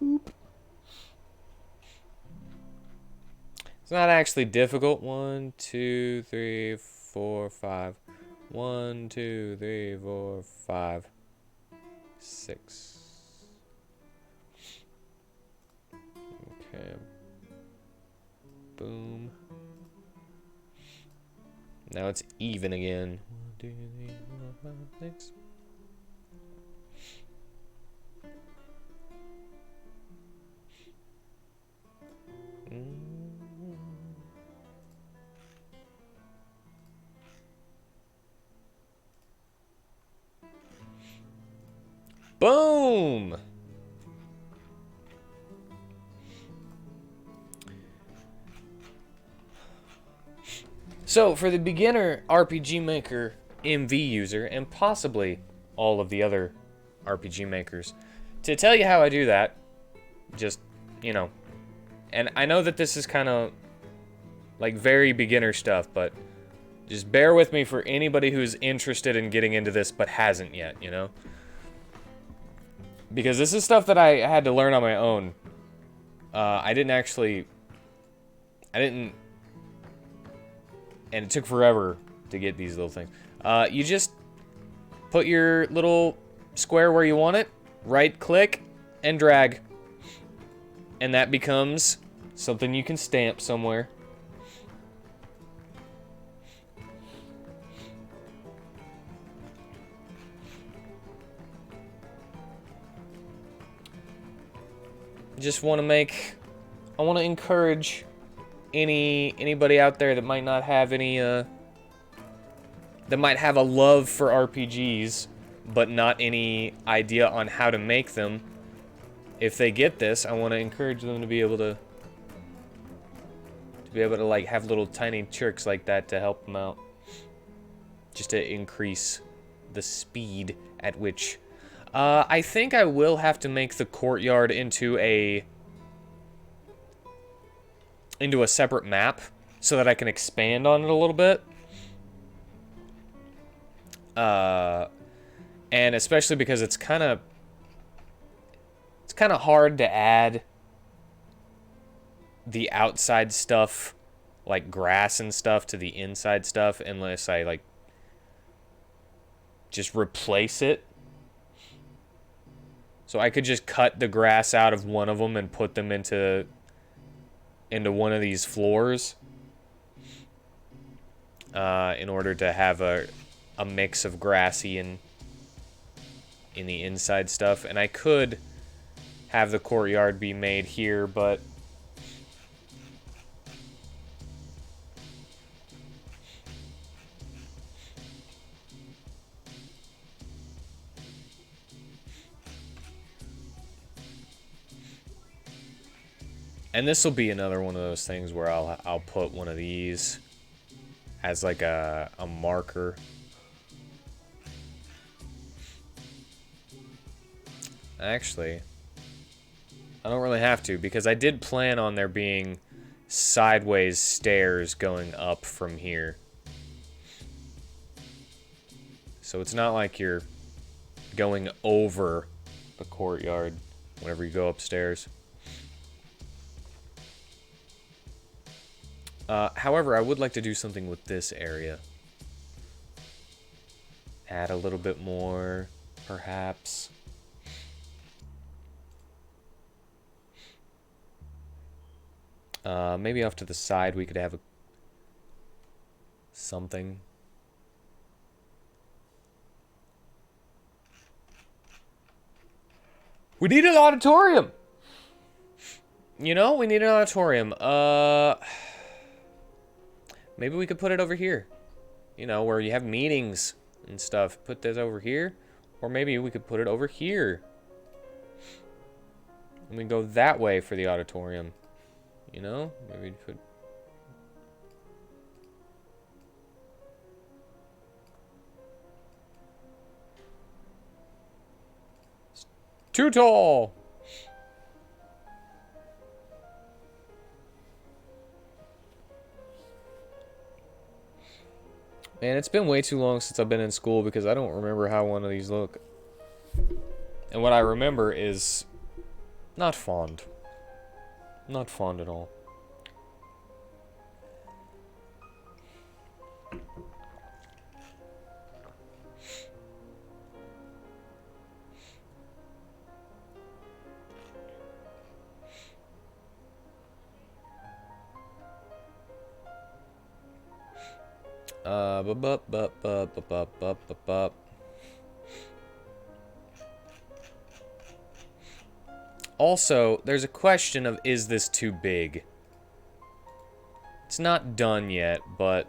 Boop. It's not actually difficult. 1, 2, 3, 4, 5. 1, 2, 3, 4, 5, 6. Okay. Boom. Now it's even again. 1, 2, 3, 4, 5, 6. Boom! So, for the beginner RPG Maker MV user, and possibly all of the other RPG makers, to tell you how I do that, just, you know, and I know that this is kind of like very beginner stuff, but just bear with me for anybody who's interested in getting into this but hasn't yet, you know? Because this is stuff that I had to learn on my own. I didn't, and it took forever to get these little things. You just put your little square where you want it, right click, and drag. And that becomes something you can stamp somewhere. Just want to I want to encourage anybody out there that might not have any that might have a love for RPGs but not any idea on how to make them. If they get this, I want to encourage them to be able to like have little tiny tricks like that to help them out, just to increase the speed at which I think I will have to make the courtyard into a separate map so that I can expand on it a little bit. And especially because it's kind of hard to add the outside stuff, like grass and stuff, to the inside stuff unless I like just replace it. So I could just cut the grass out of one of them and put them into one of these floors in order to have a mix of grassy and in the inside stuff. And I could have the courtyard be made here, but and this will be another one of those things where I'll put one of these as like a marker. Actually, I don't really have to, because I did plan on there being sideways stairs going up from here. So it's not like you're going over the courtyard whenever you go upstairs. However, I would like to do something with this area. Add a little bit more, perhaps. Maybe off to the side we could have something. We need an auditorium! You know, we need an auditorium. Maybe we could put it over here. You know, where you have meetings and stuff. Put this over here. Or maybe we could put it over here. And we go that way for the auditorium. You know? Maybe put... It's too tall! Man, it's been way too long since I've been in school because I don't remember how one of these look. And what I remember is not fond. Not fond at all. Also, there's a question of, is this too big? It's not done yet, but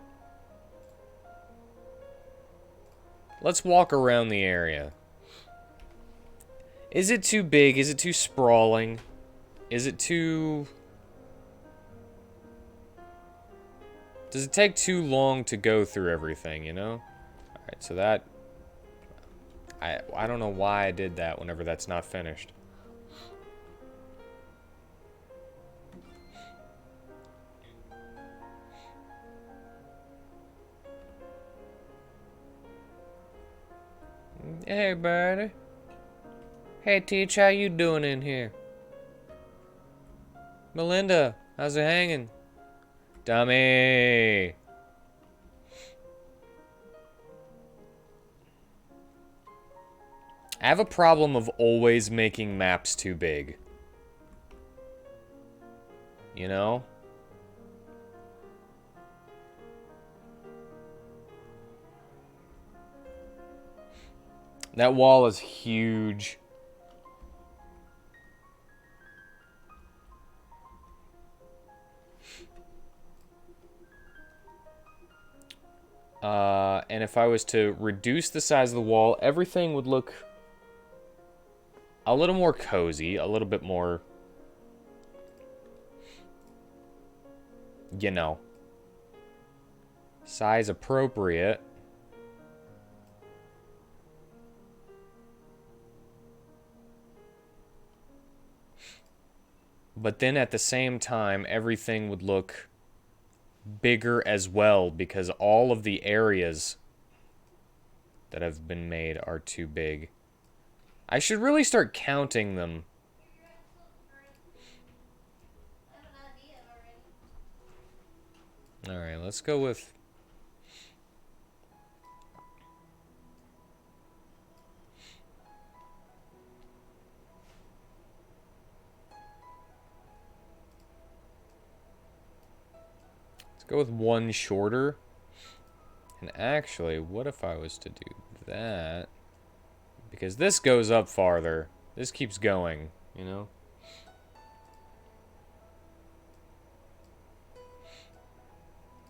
let's walk around the area. Is it too big? Is it too sprawling? Is it too... Does it take too long to go through everything, you know? Alright, so that... I don't know why I did that whenever that's not finished. Hey, buddy. Hey, Teach, how you doing in here? Melinda, how's it hanging? Dummy. I have a problem of always making maps too big. You know? That wall is huge. And if I was to reduce the size of the wall, everything would look a little more cozy, a little bit more, you know, size appropriate. But then at the same time, everything would look bigger as well because all of the areas that have been made are too big. I should really start counting them. Alright, let's go with... Let's go with one shorter. And actually, what if I was to do that? Because this goes up farther. This keeps going, you know?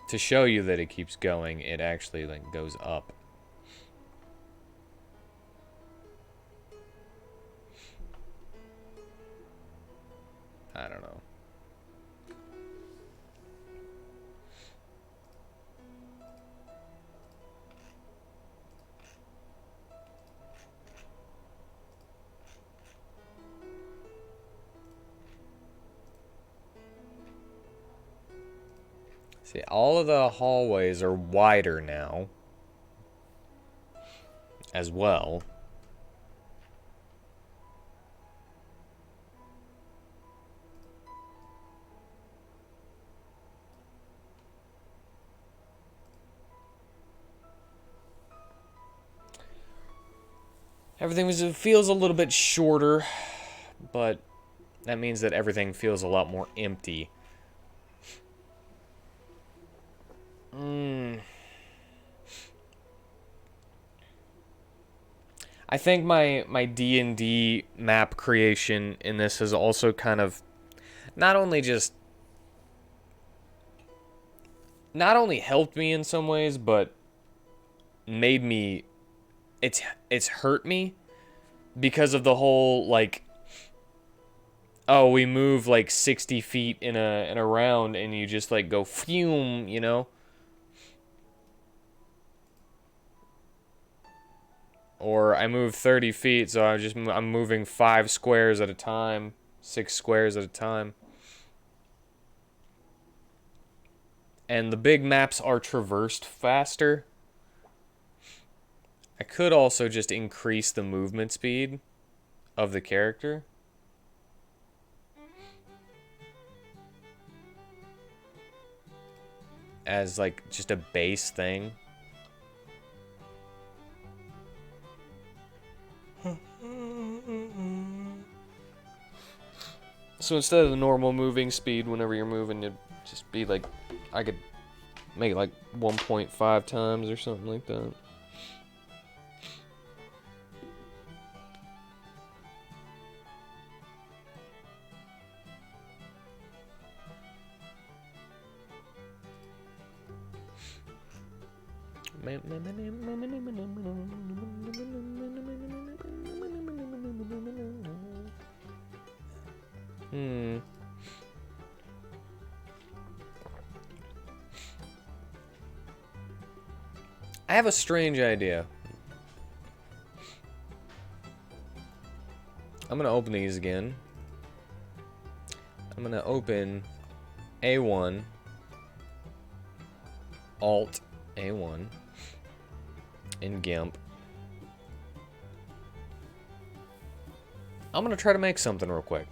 To show you that it keeps going, it actually like goes up. I don't know. See, all of the hallways are wider now. As well. Everything feels a little bit shorter, but that means that everything feels a lot more empty. I think my D&D map creation in this has also kind of not only just not only helped me in some ways, but made me it's hurt me because of the whole like, oh, we move like 60 feet in a round and you just like go fume, you know? Or I move 30 feet, so I'm moving 5 squares at a time, 6 squares at a time. And the big maps are traversed faster. I could also just increase the movement speed of the character. As like just a base thing. So instead of the normal moving speed, whenever you're moving, it'd just be like, I could make it like 1.5 times or something like that. I have a strange idea. I'm gonna open these again. I'm gonna open A1, Alt A1 in GIMP. I'm gonna try to make something real quick.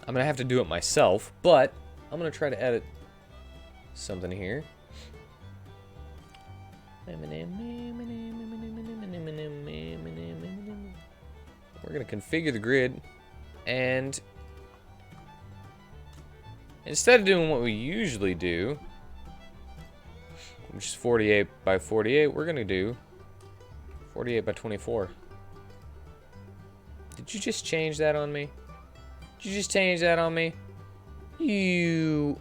I'm gonna have to do it myself, but I'm gonna try to edit something here. We're gonna configure the grid, and instead of doing what we usually do, which is 48 by 48, we're gonna do 48 by 24. Did you just change that on me? Did you just change that on me? You...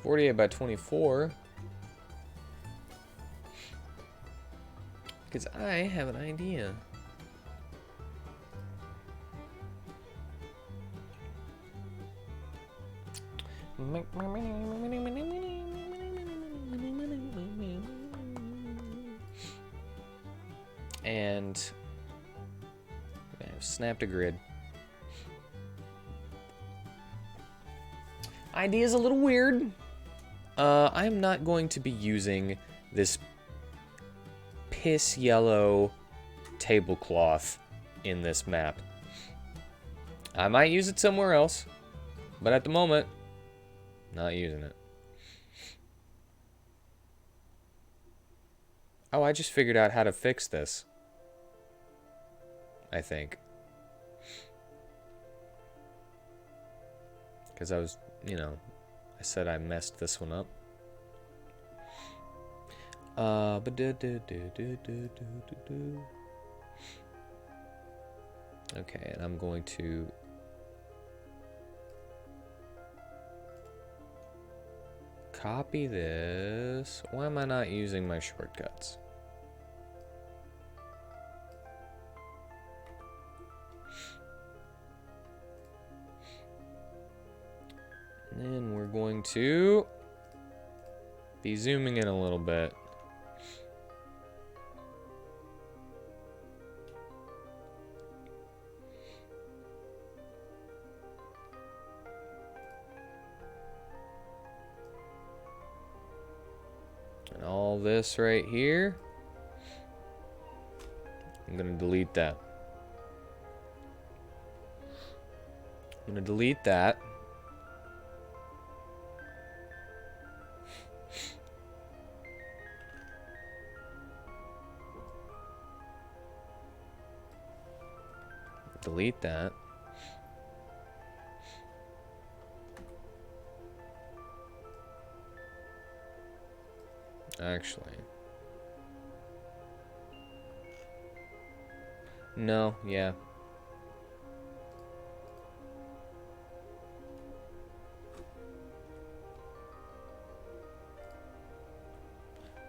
.48 by 24. Because I have an idea. And snap to grid. Idea's a little weird. I'm not going to be using this piss yellow tablecloth in this map. I might use it somewhere else, but at the moment, not using it. Oh, I just figured out how to fix this. I think. Because I was, you know, I said I messed this one up. Okay, and I'm going to copy this. Why am I not using my shortcuts? And then we're going to be zooming in a little bit. And all this right here, I'm going to delete that. I'm going to delete that. delete that. Actually. No, yeah.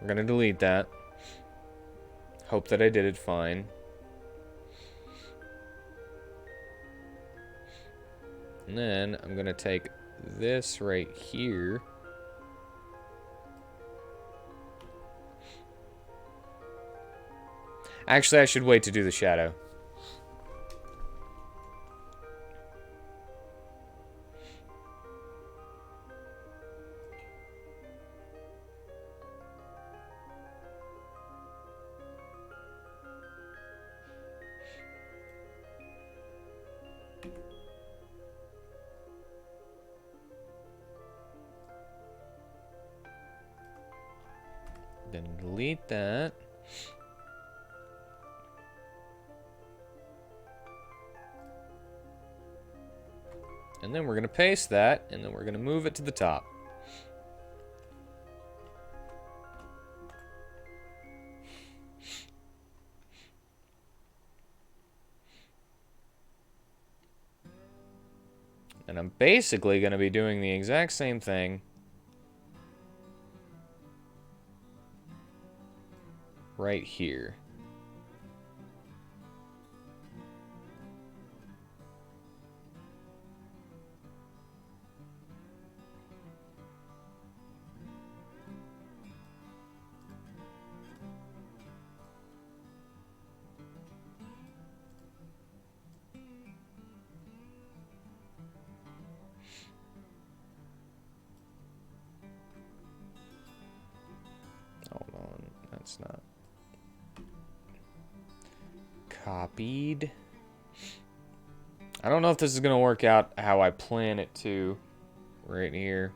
We're gonna delete that. Hope that I did it fine. And then I'm gonna take this right here. Actually, I should wait to do the shadow. Then delete that. And then we're going to paste that, and then we're going to move it to the top. And I'm basically going to be doing the exact same thing right here. Hold on, that's not copied. I don't know if this is going to work out how I plan it to right here.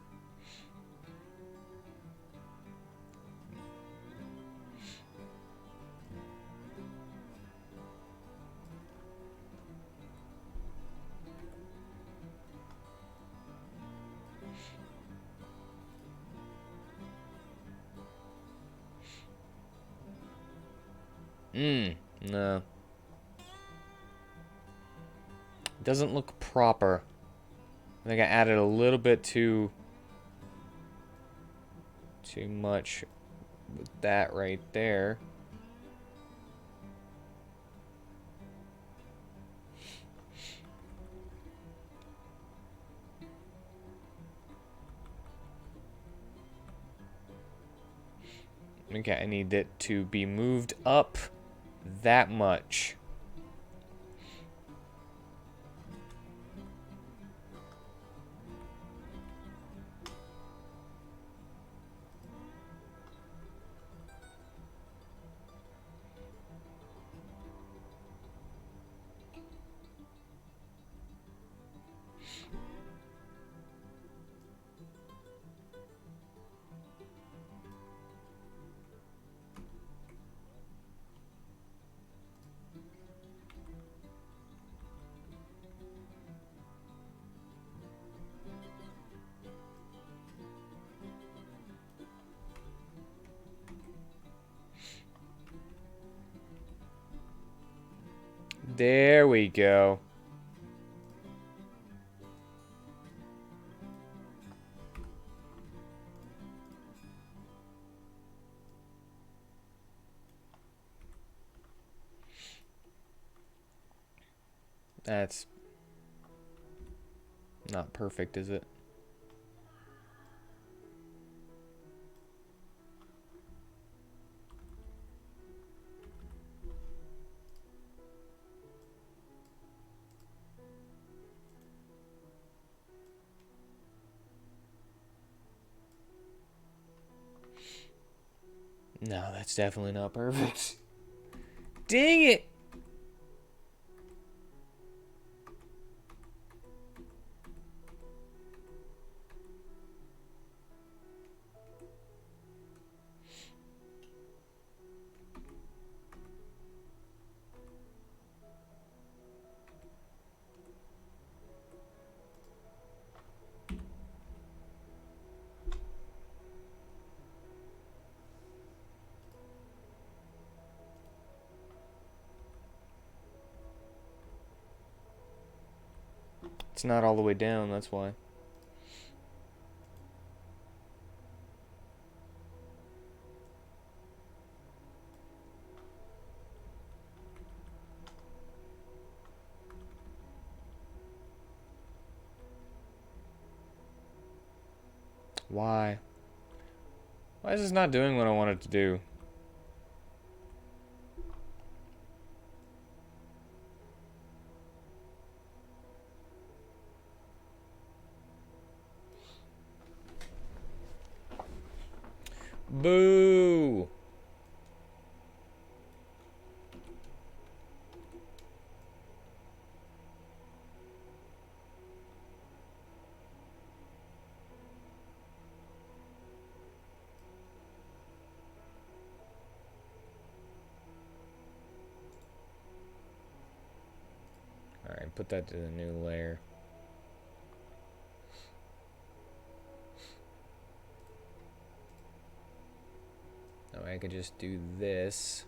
No. It doesn't look proper. I think I added a little bit too much with that right there. Okay, I need it to be moved up that much. There we go. That's not perfect, is it? No, that's definitely not perfect. Dang it! It's not all the way down, that's why. Why? Why is this not doing what I want it to do? Boo! Alright, put that to the new layer. Now I could just do this.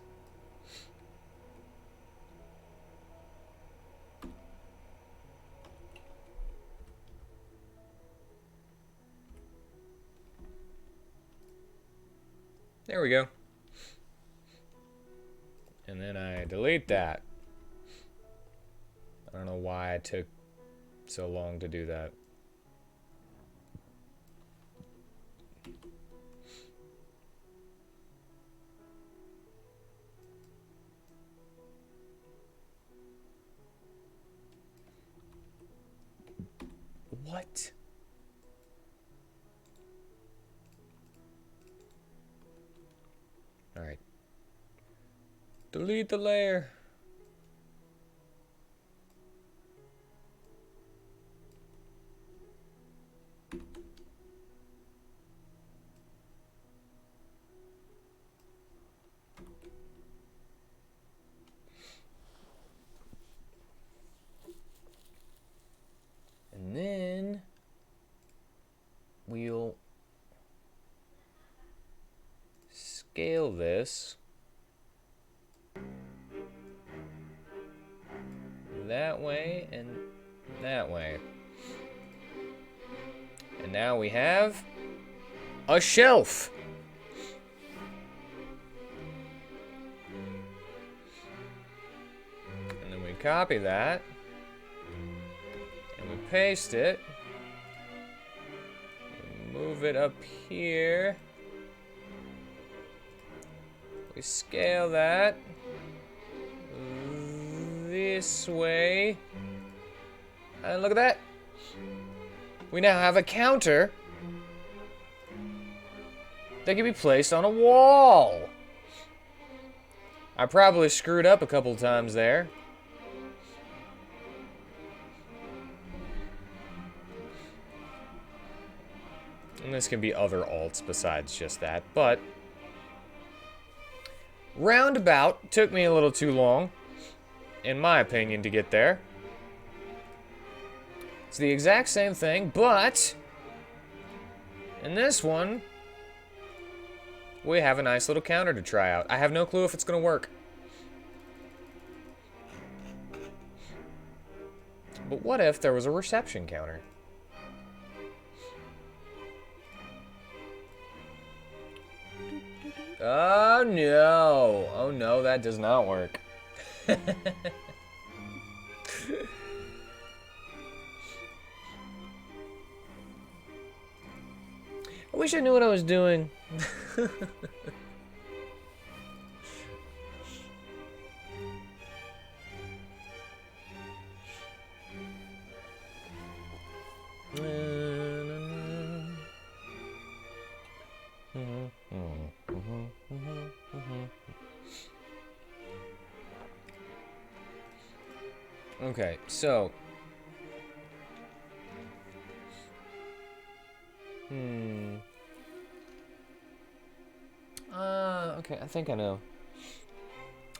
There we go. And then I delete that. I don't know why it took so long to do that. What? All right. Delete the layer. And then we'll scale this that way and that way. And now we have a shelf. And then we copy that. And we paste it. Move it up here. We scale that this way. And look at that. We now have a counter that can be placed on a wall. I probably screwed up a couple times there. And this can be other alts besides just that, but roundabout took me a little too long, in my opinion, to get there. It's the exact same thing, but in this one, we have a nice little counter to try out. I have no clue if it's going to work. But what if there was a reception counter? Oh no! Oh no, that does not work. I wish I knew what I was doing. Okay, so okay, I think I know.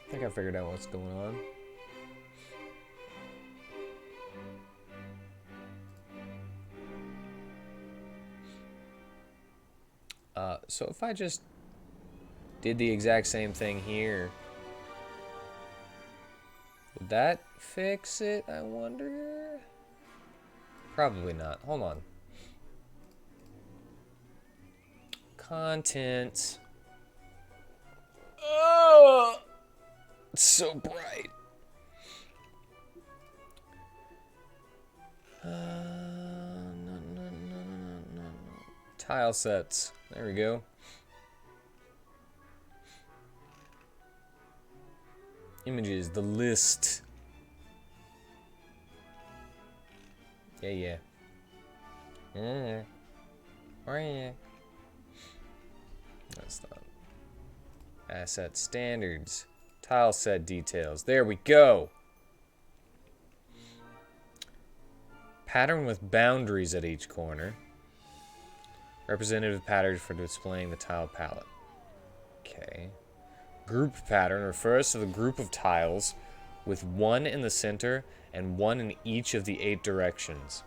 I think I figured out what's going on. So if I just did the exact same thing here, would that fix it, I wonder? Probably not. Hold on. Content. Oh, it's so bright. No. Tile sets. There we go. Images. The list. Yeah. That's not. Asset standards. Tile set details. There we go. Pattern with boundaries at each corner. Representative patterns for displaying the tile palette. Okay. Group pattern refers to the group of tiles with one in the center and one in each of the 8 directions.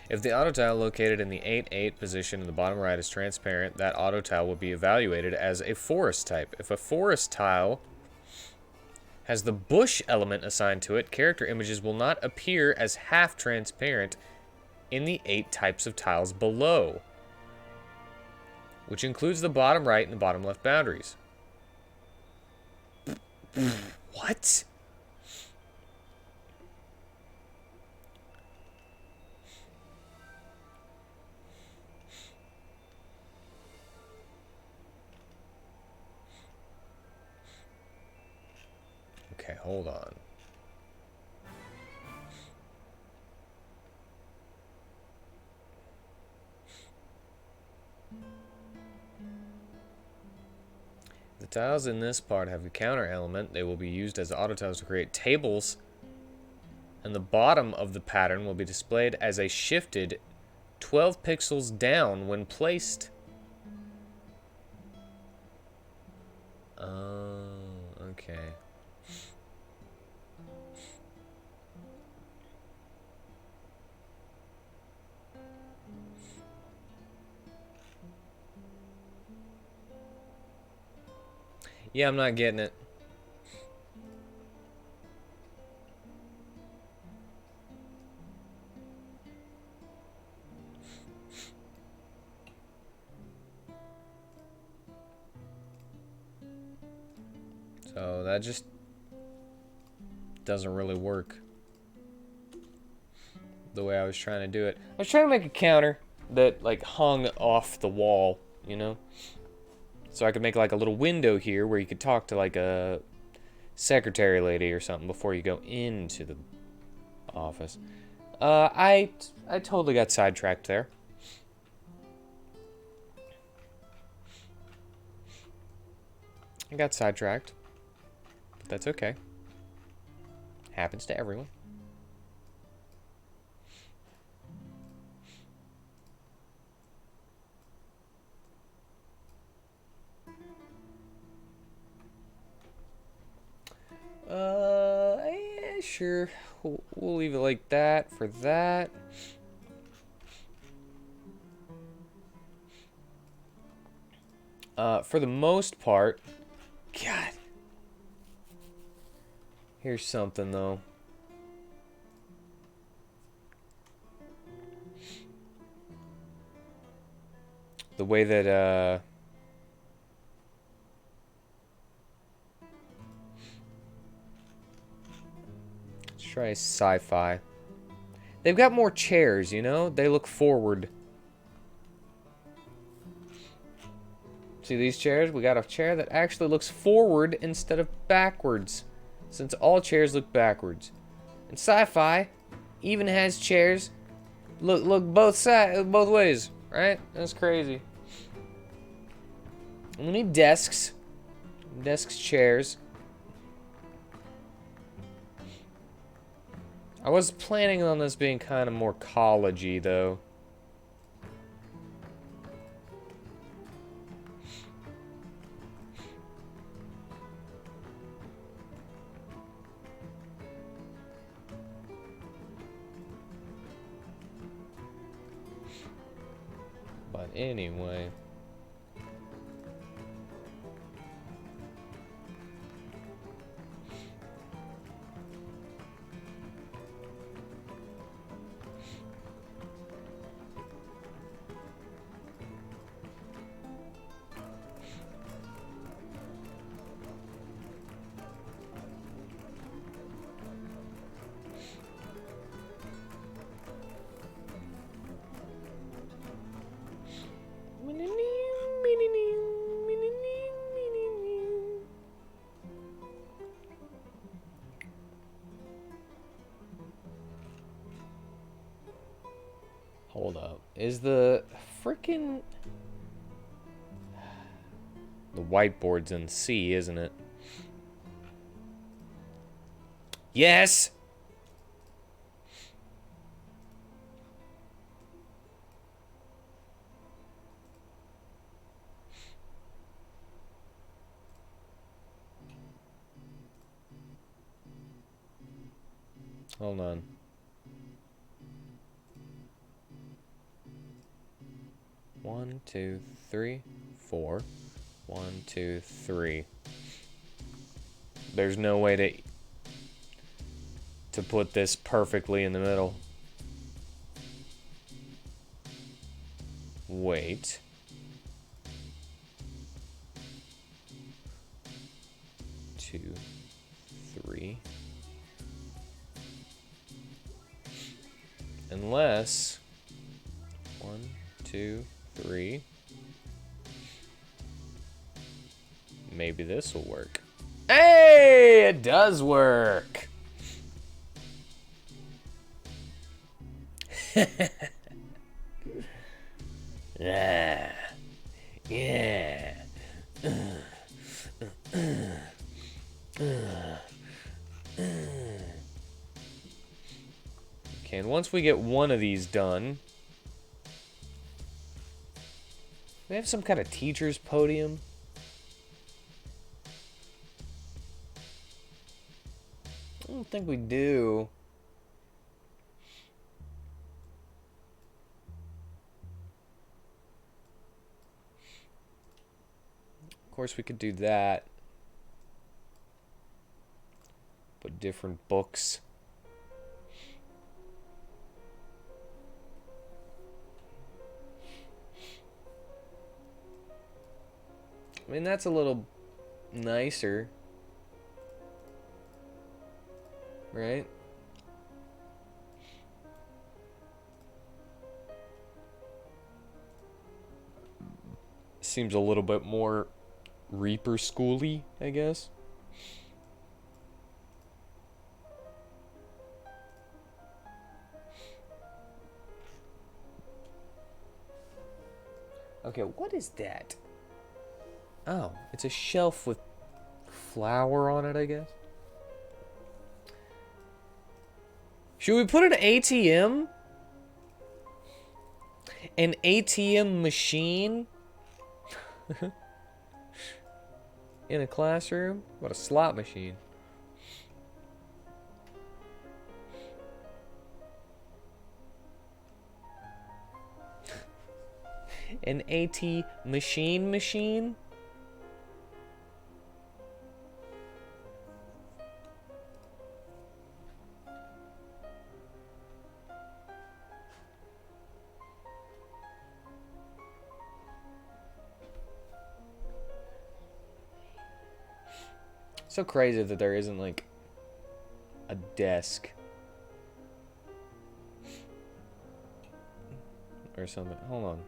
If the auto tile located in the 8-8 position in the bottom right is transparent, that auto tile will be evaluated as a forest type. If a forest tile has the bush element assigned to it, character images will not appear as half transparent in the 8 types of tiles below, which includes the bottom right and the bottom left boundaries. What? Okay, hold on. The tiles in this part have a counter element. They will be used as auto tiles to create tables, and the bottom of the pattern will be displayed as a shifted 12 pixels down when placed. Oh, okay. Yeah, I'm not getting it. So that just doesn't really work the way I was trying to do it. I was trying to make a counter that like hung off the wall, you know? So I could make like a little window here where you could talk to like a secretary lady or something before you go into the office. I totally got sidetracked there. I got sidetracked. But that's okay. Happens to everyone. Yeah, sure. We'll leave it like that for that. For the most part, God. Here's something though. The way that let's try sci-fi. They've got more chairs, you know? They look forward. See these chairs? We got a chair that actually looks forward instead of backwards, since all chairs look backwards. And sci-fi even has chairs look both ways, right? That's crazy. And we need desks. Desks, chairs. I was planning on this being kind of more college-y, though. But anyway. Hold up. Is the freaking... The whiteboard's in C, isn't it? Yes! Hold on. One, two, three, four. 1, 2, 3. There's no way to put this perfectly in the middle. Wait. Two, 3. Unless 1, 2, 3. Maybe this will work. Hey, it does work. Yeah. Yeah. Okay, and once we get one of these done, we have some kind of teacher's podium. I don't think we do. Of course, we could do that. But different books. I mean, that's a little nicer. Right? Seems a little bit more Reaper schooly, I guess. Okay, what is that? Oh, it's a shelf with flour on it, I guess. Should we put an ATM? An ATM machine? In a classroom? What, a slot machine? An AT machine? So crazy that there isn't like a desk or something. Hold on.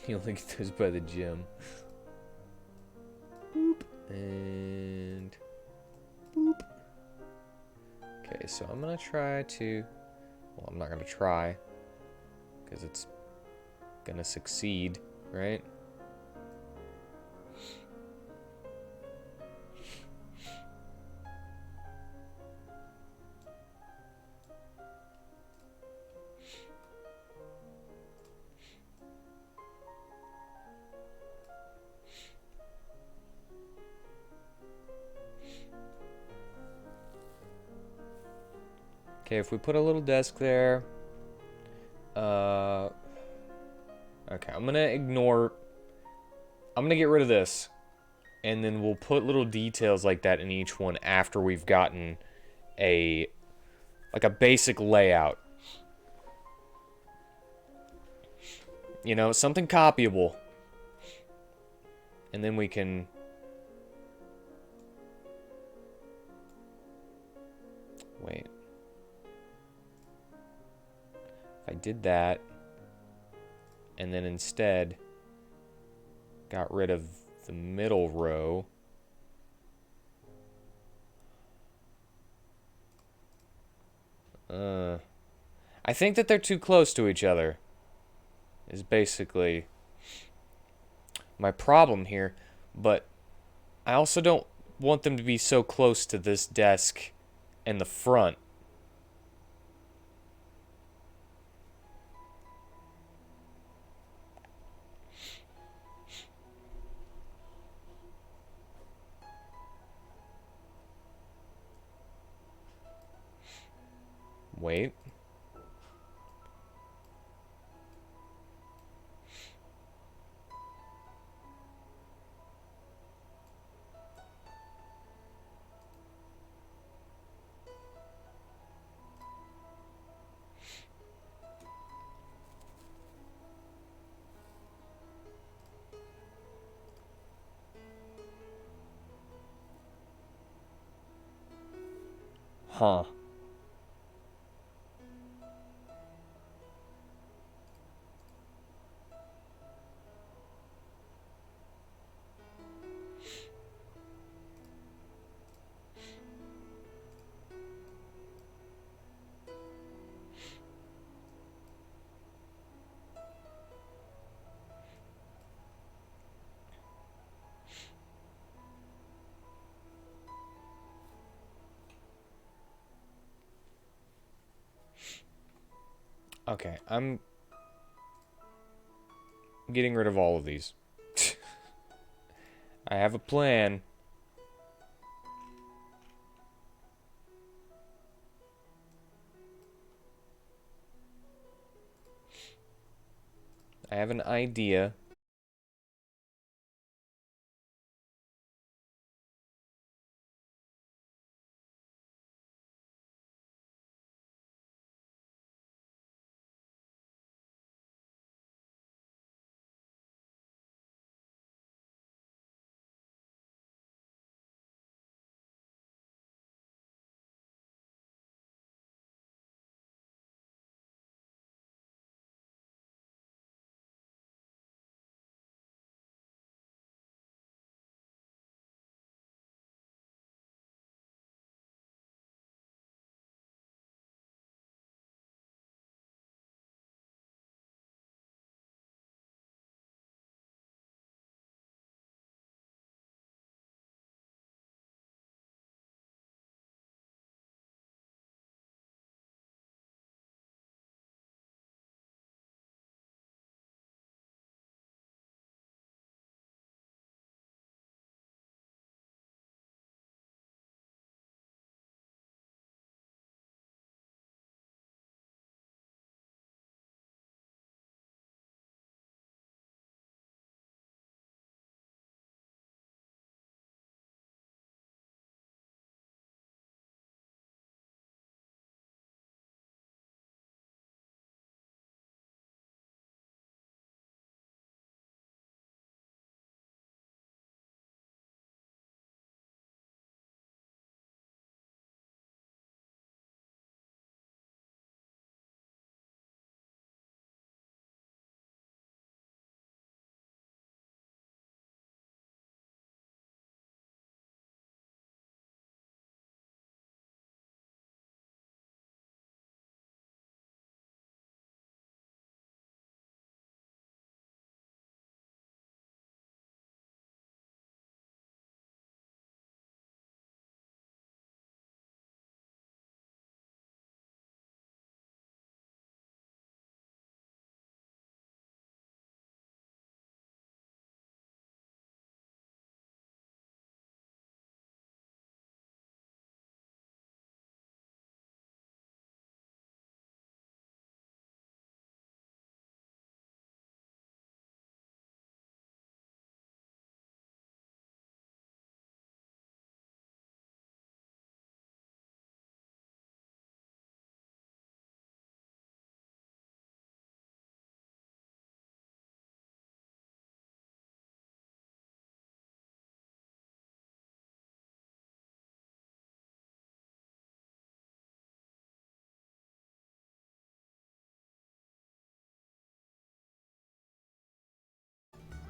You only get those by the gym. Boop. And boop. Okay, so I'm gonna try to... Well, I'm not gonna try. Because it's gonna succeed, right? Okay, if we put a little desk there, okay, I'm gonna get rid of this, and then we'll put little details like that in each one after we've gotten like a basic layout. You know, something copyable. And then we can... Wait. If I did that, and then instead got rid of the middle row, I think that they're too close to each other. Is basically my problem here, but I also don't want them to be so close to this desk in the front. Wait. Huh. Okay, I'm getting rid of all of these. I have a plan. I have an idea.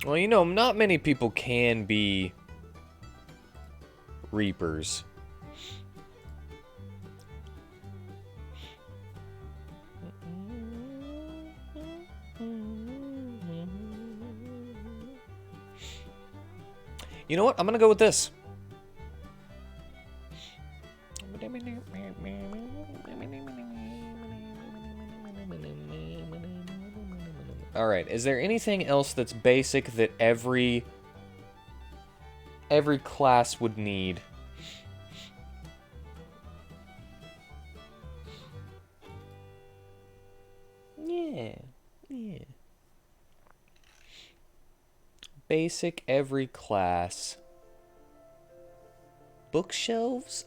Well, you know, not many people can be Reapers. You know what? I'm gonna go with this. Alright, is there anything else that's basic that every class would need? Yeah. Basic every class. Bookshelves?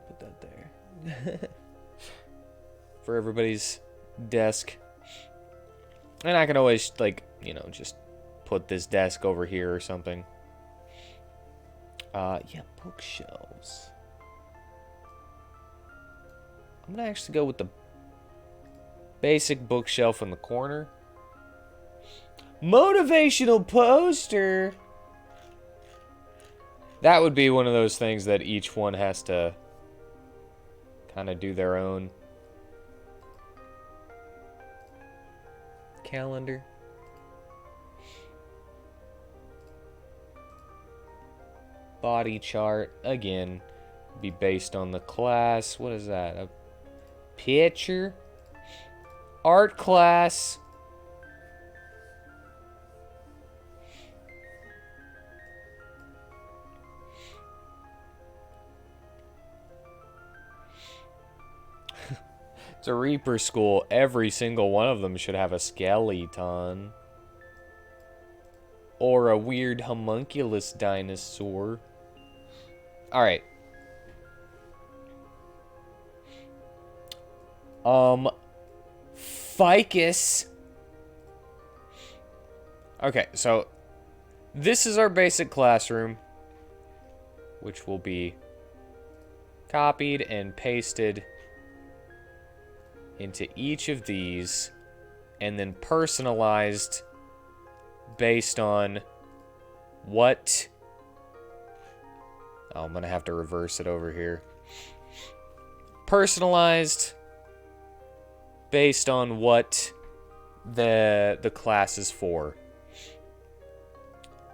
Put that there. For everybody's desk. And I can always, like, you know, just put this desk over here or something. Yeah, bookshelves. I'm gonna actually go with the basic bookshelf in the corner. Motivational poster! That would be one of those things that each one has to kind of do their own. Calendar. Body chart, again, be based on the class. What is that? A picture? Art class. It's a Reaper school. Every single one of them should have a skeleton. Or a weird homunculus dinosaur. Alright. Ficus. Okay, so this is our basic classroom, which will be copied and pasted into each of these and then personalized based on what... Oh, I'm gonna have to reverse it over here. Personalized based on what the class is for.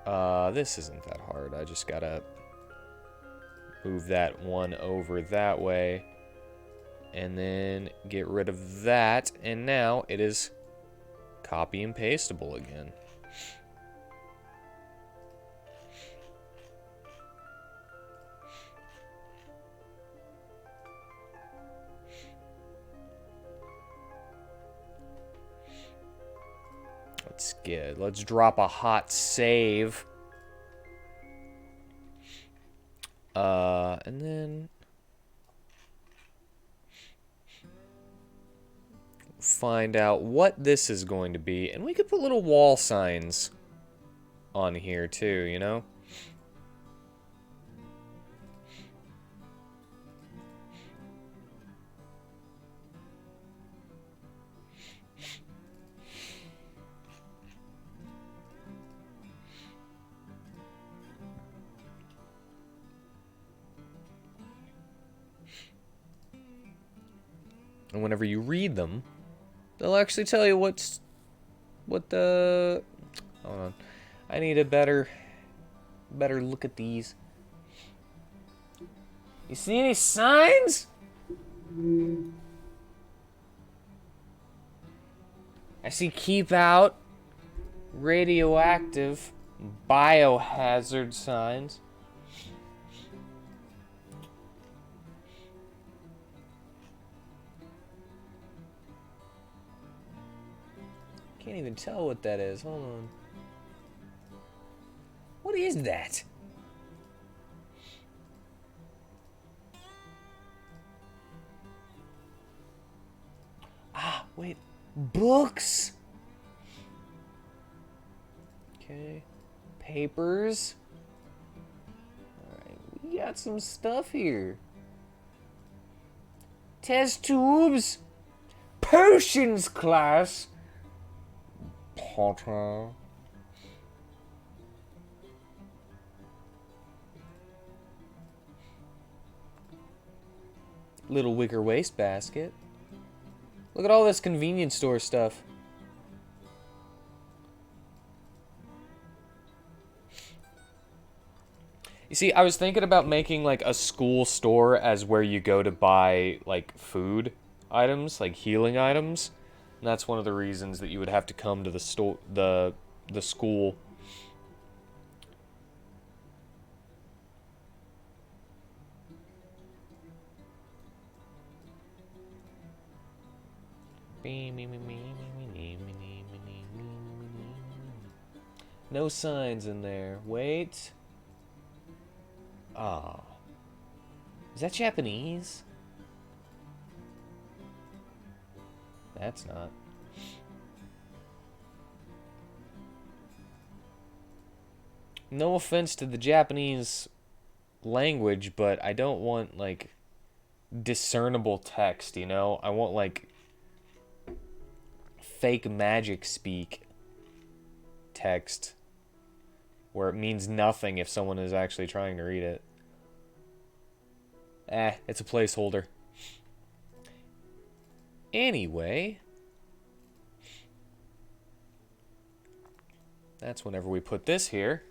This isn't that hard. I just gotta move that one over that way and then get rid of that, and now it is copy and pasteable again. Let's drop a hot save. And then find out what this is going to be. And we could put little wall signs on here too, you know? And whenever you read them, they'll actually tell you what the... Hold on. I need a better look at these. You see any signs? I see keep out, radioactive, biohazard signs. Can't even tell what that is. Hold on. What is that? Ah, wait. Books? Okay. Papers. Alright, we got some stuff here. Test tubes. Potions class. Potter. little wicker wastebasket. Look at all this convenience store stuff. You see, I was thinking about making like a school store as where you go to buy like food items, like healing items. And that's one of the reasons that you would have to come to the store, the school. No signs in there. Wait. Ah. Oh. Is that Japanese? That's not. No offense to the Japanese language, but I don't want, like, discernible text, you know? I want, like, fake magic speak text where it means nothing if someone is actually trying to read it. It's a placeholder. Anyway, that's whenever we put this here.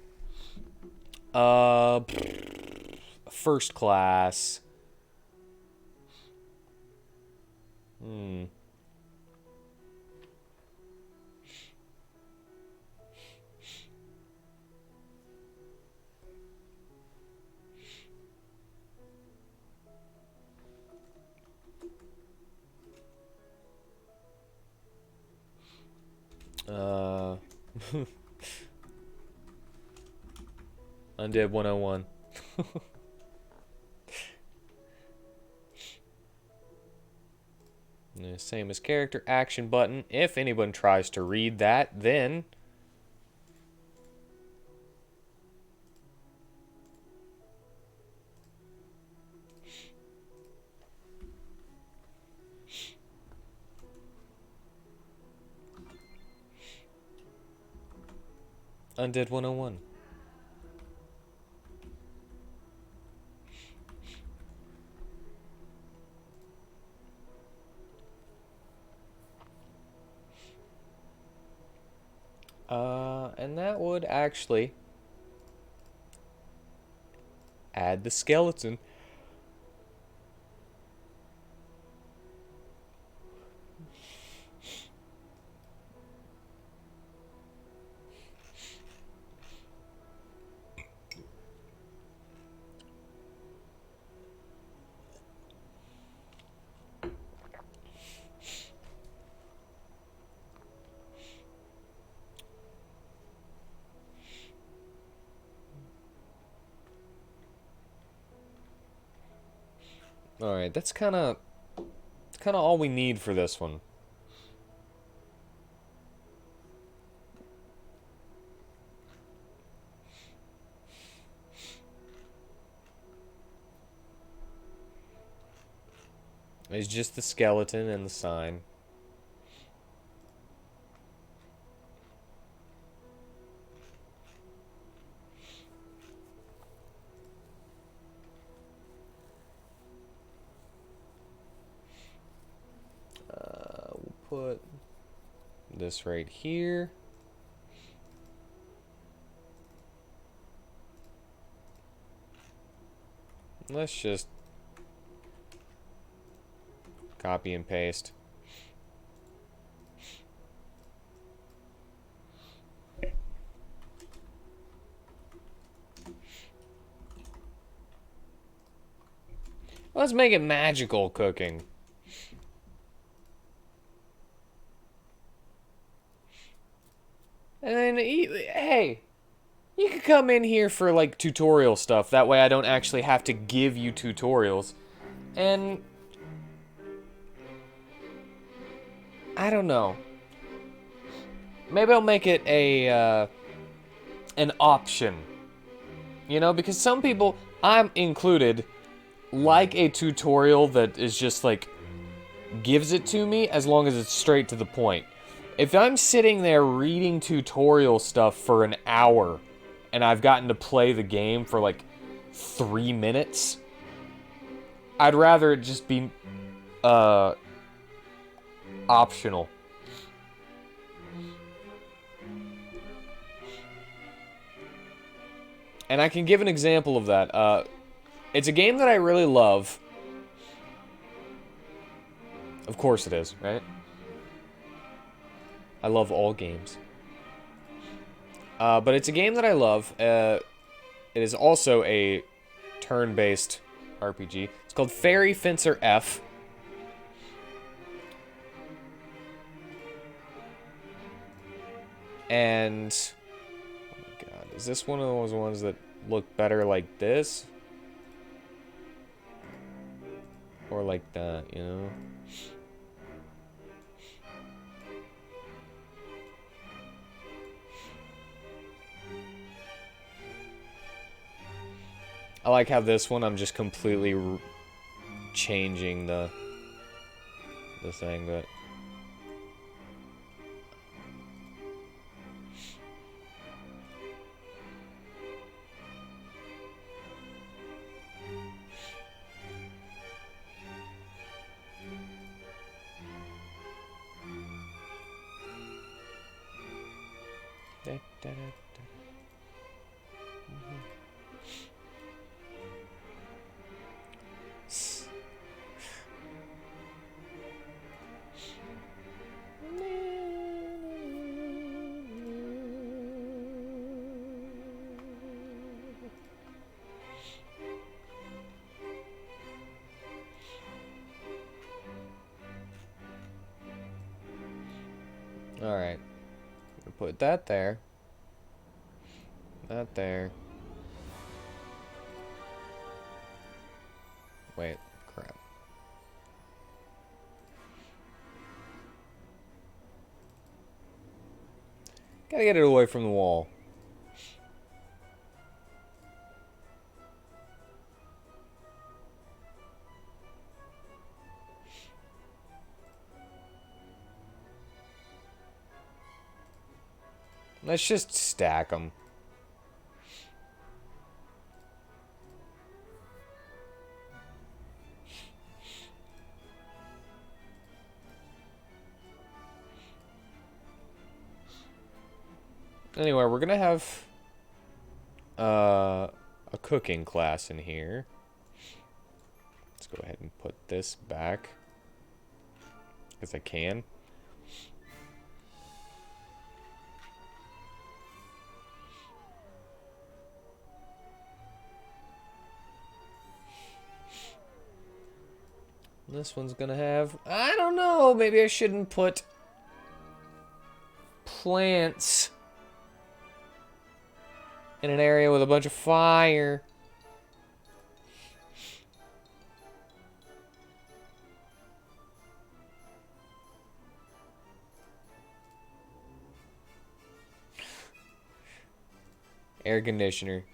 First class. Undead 101. Same as character action button. If anyone tries to read that, then Undead 101. And that would actually add the skeleton. Alright, that's kind of all we need for this one. It's just the skeleton and the sign. We'll put this right here. Let's just copy and paste. Let's make it magical cooking. And then, hey, you could come in here for, like, tutorial stuff. That way I don't actually have to give you tutorials. And I don't know. Maybe I'll make it a, an option. You know, because some people, I'm included, like a tutorial that is just, like, gives it to me as long as it's straight to the point. If I'm sitting there reading tutorial stuff for an hour and I've gotten to play the game for like 3 minutes, I'd rather it just be optional. And I can give an example of that. It's a game that I really love. Of course it is, right? I love all games. But it's a game that I love. It is also a turn-based RPG. It's called Fairy Fencer F. And oh my god, is this one of those ones that look better like this? Or like that, you know? I like how this one I'm just completely changing the thing, but alright. Put that there. That there. Wait, crap. Gotta get it away from the wall. Let's just stack them. Anyway, we're gonna have a cooking class in here. Let's go ahead and put this back. Because I can. This one's gonna have... I don't know, maybe I shouldn't put plants in an area with a bunch of fire. Air conditioner.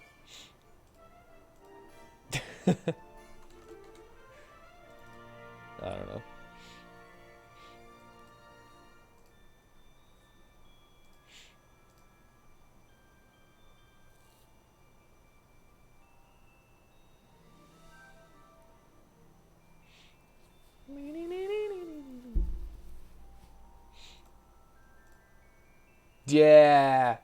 I don't know. Yeah.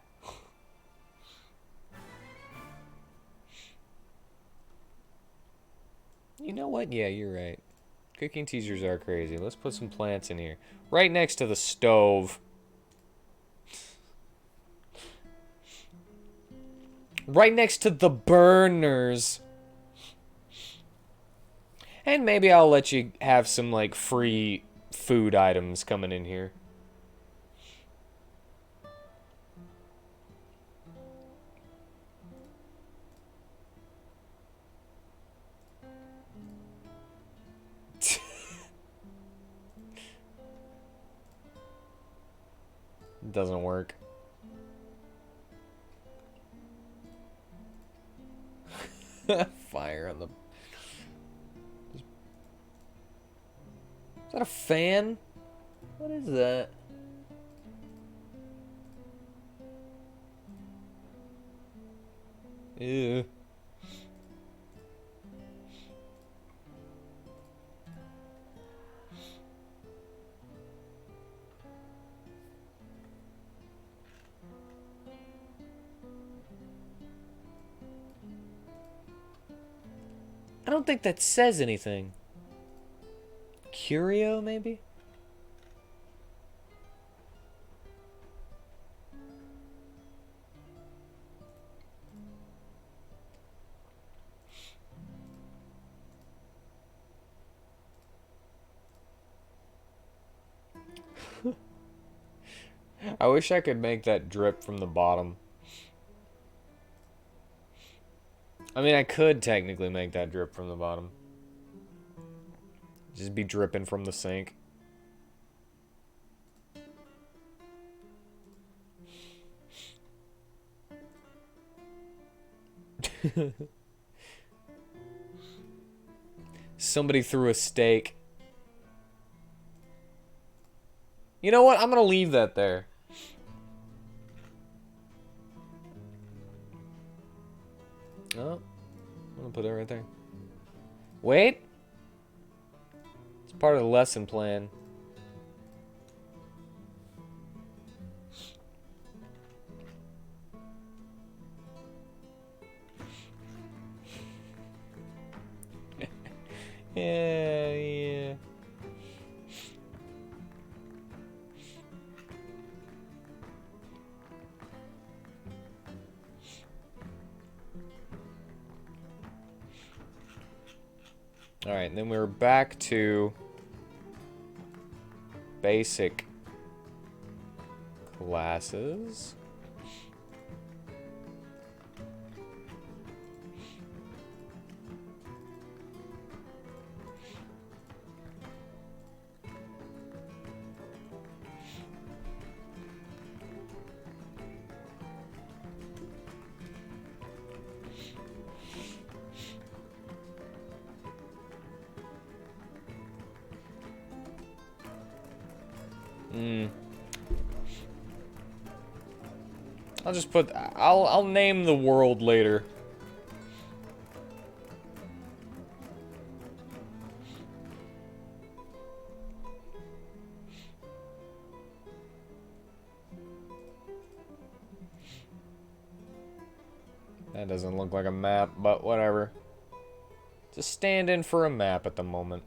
You know what? Yeah, you're right. Cooking teasers are crazy. Let's put some plants in here. Right next to the stove. Right next to the burners. And maybe I'll let you have some, like, free food items coming in here. Doesn't work. Fire on the... Is that a fan? What is that? Ew. don't think that says anything. Curio, maybe? I wish I could make that drip from the bottom. I mean, I could technically make that drip from the bottom. Just be dripping from the sink. Somebody threw a steak. You know what? I'm gonna leave that there. Oh, I'm gonna put it right there. Wait. It's part of the lesson plan. Yeah. Alright, and then we're back to basic classes. I'll just put I'll name the world later. That doesn't look like a map, but whatever. Just stand in for a map at the moment.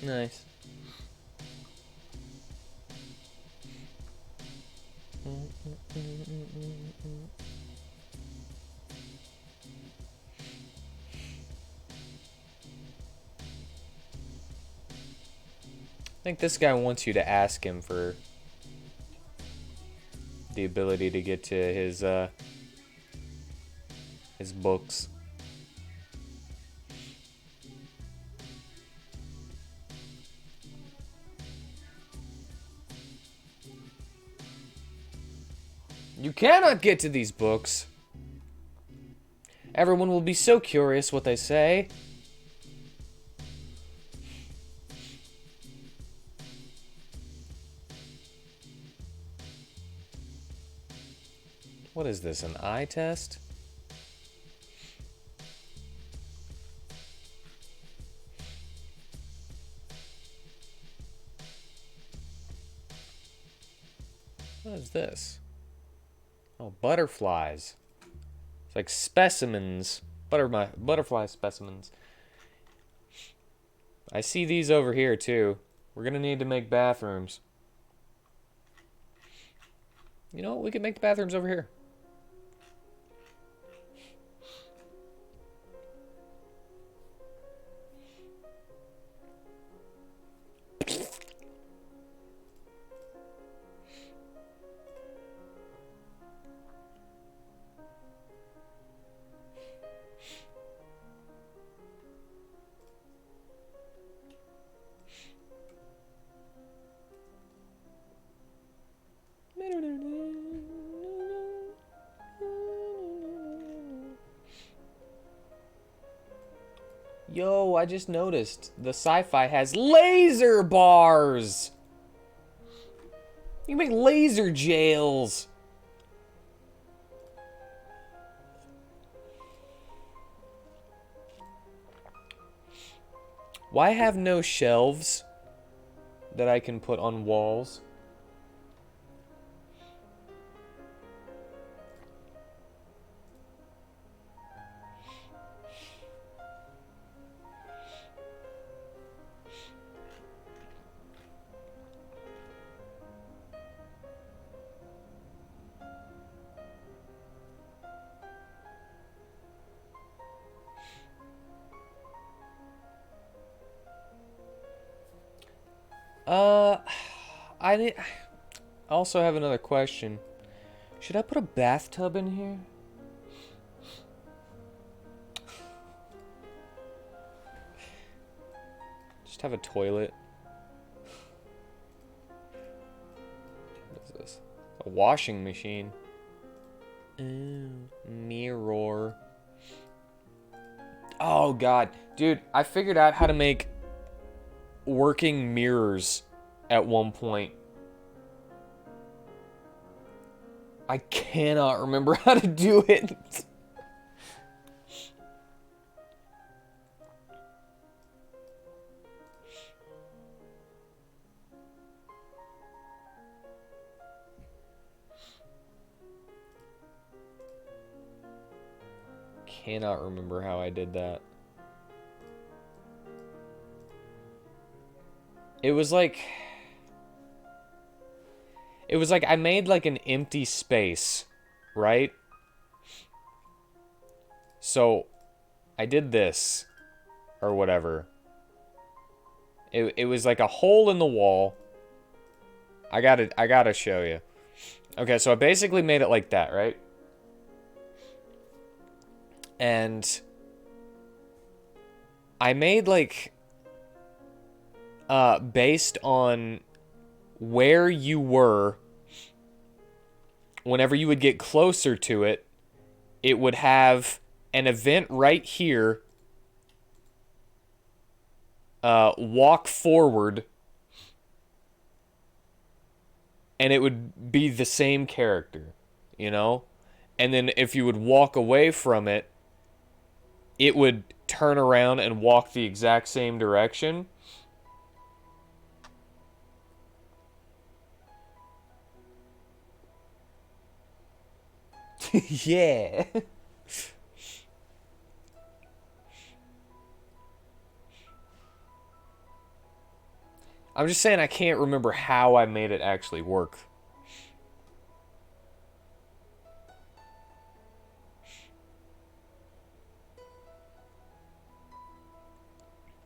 Nice. I think this guy wants you to ask him for the ability to get to his books. You cannot get to these books. Everyone will be so curious what they say. What is this, an eye test? What is this? Oh, butterflies. It's like specimens. Butterfly specimens. I see these over here too. We're gonna need to make bathrooms. You know what? We can make the bathrooms over here. Yo, I just noticed the sci-fi has laser bars. You can make laser jails. Why have no shelves that I can put on walls? Uh, I also have another question. Should I put a bathtub in here? Just have a toilet. What is this? A washing machine. Ooh, mirror. Oh god, dude, I figured out how to make working mirrors at one point. I cannot remember how to do it. Cannot remember how I did that. It was like I made like an empty space, right? So I did this or whatever. It was like a hole in the wall. I gotta show you. Okay, so I basically made it like that, right? And I made like based on where you were whenever you would get closer to it, it would have an event right here. Walk forward, and it would be the same character, you know? And then if you would walk away from it, it would turn around and walk the exact same direction. Yeah. I'm just saying I can't remember how I made it actually work.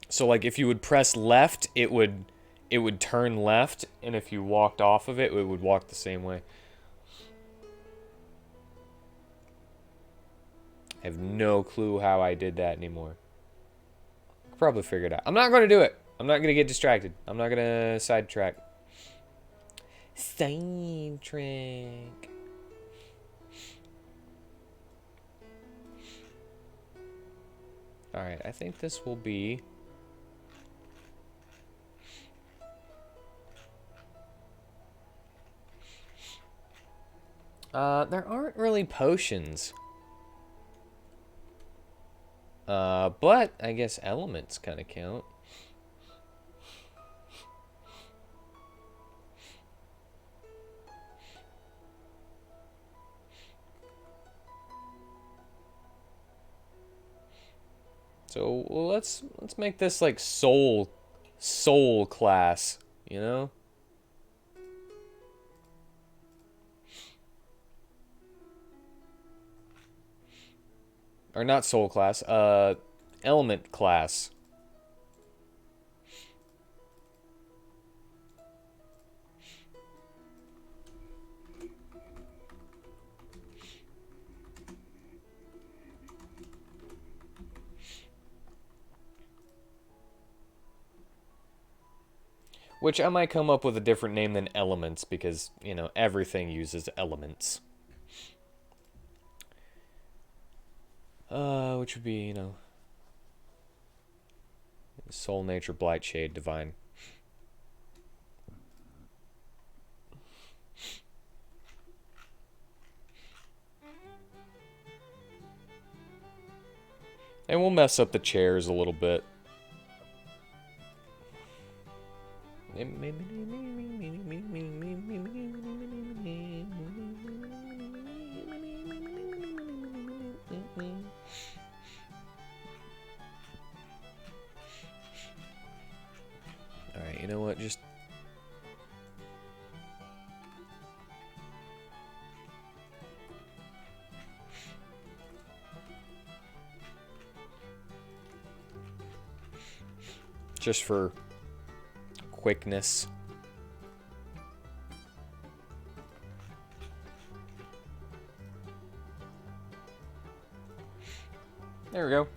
So like if you would press left, it would turn left, and if you walked off of it, it would walk the same way. I have no clue how I did that anymore. I'll probably figure it out. I'm not going to do it. I'm not going to get distracted. I'm not going to sidetrack. Sidetrack. Alright, I think this will be... there aren't really potions. But I guess elements kind of count. So well, let's make this like soul class, you know? Or not soul class, element class. Which I might come up with a different name than elements because, you know, everything uses elements. Which would be, you know... Soul, nature, blight, shade, divine. And we'll mess up the chairs a little bit. Alright, you know what? Just for quickness. There we go.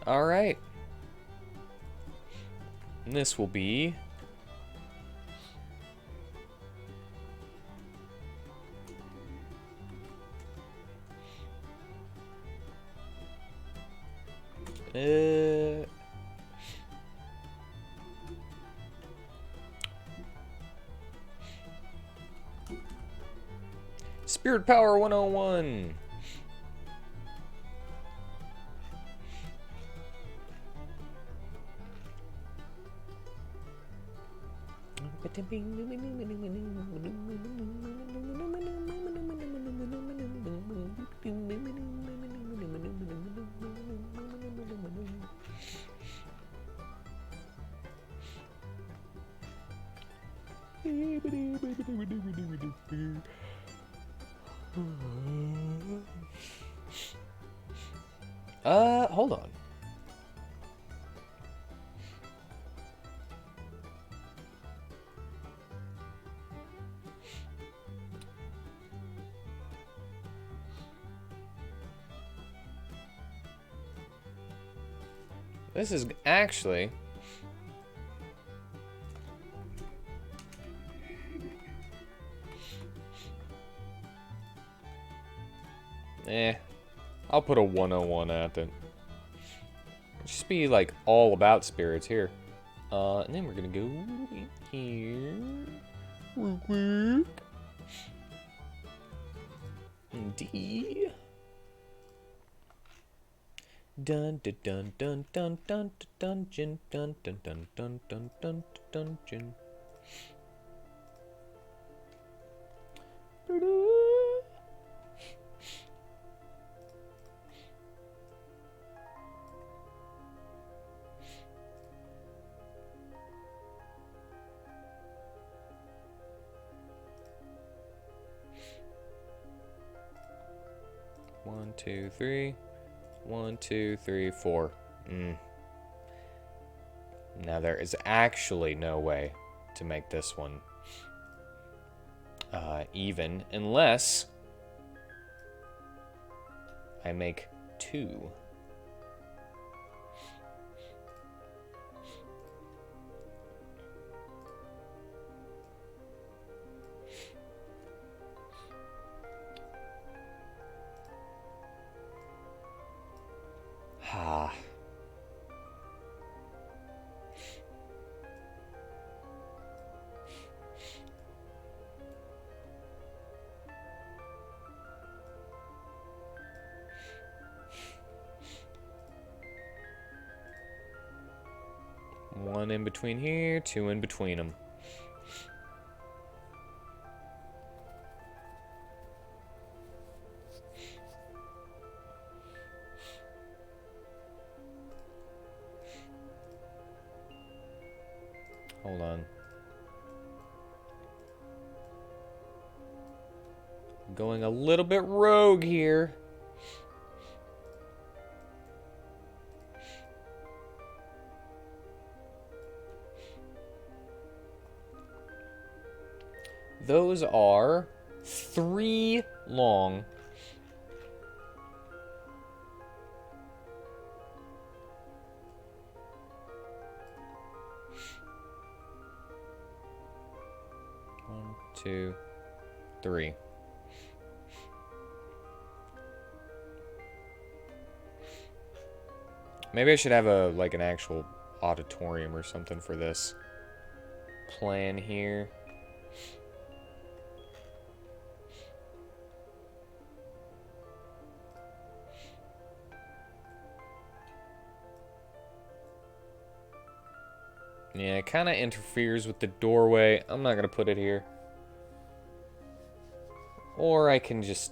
All right. And this will be Spirit Power 101. Hold on. This is actually I'll put a 101 at it. Just be like all about spirits here. And then we're gonna go in here. Real quick. D. Dun dun dun dun dun dun dungeon dun dun dun dun dun dun dungeon. 1, 2, 3. 1, 2, 3, 4. Now there is actually no way to make this one even unless I make 2. Ha. One in between here, 2 in between them. Hold on. I'm going a little bit rogue here. Those are 3 long. 1, 2, 3. Maybe I should have a like an actual auditorium or something for this plan here. Yeah, it kind of interferes with the doorway. I'm not going to put it here. Or I can just...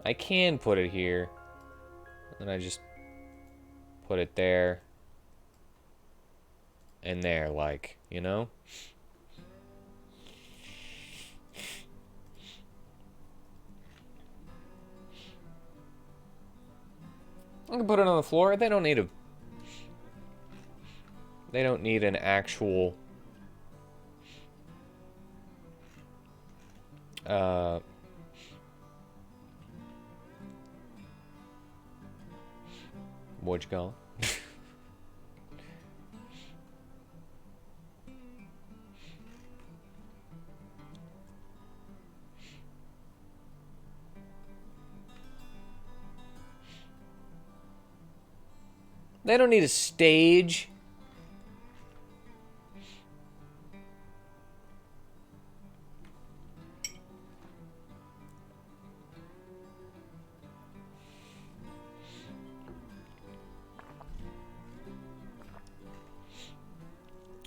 I can put it here. And I just put it there. And there, like, you know? I can put it on the floor. They don't need a... They don't need an actual... What you call it? They don't need a stage.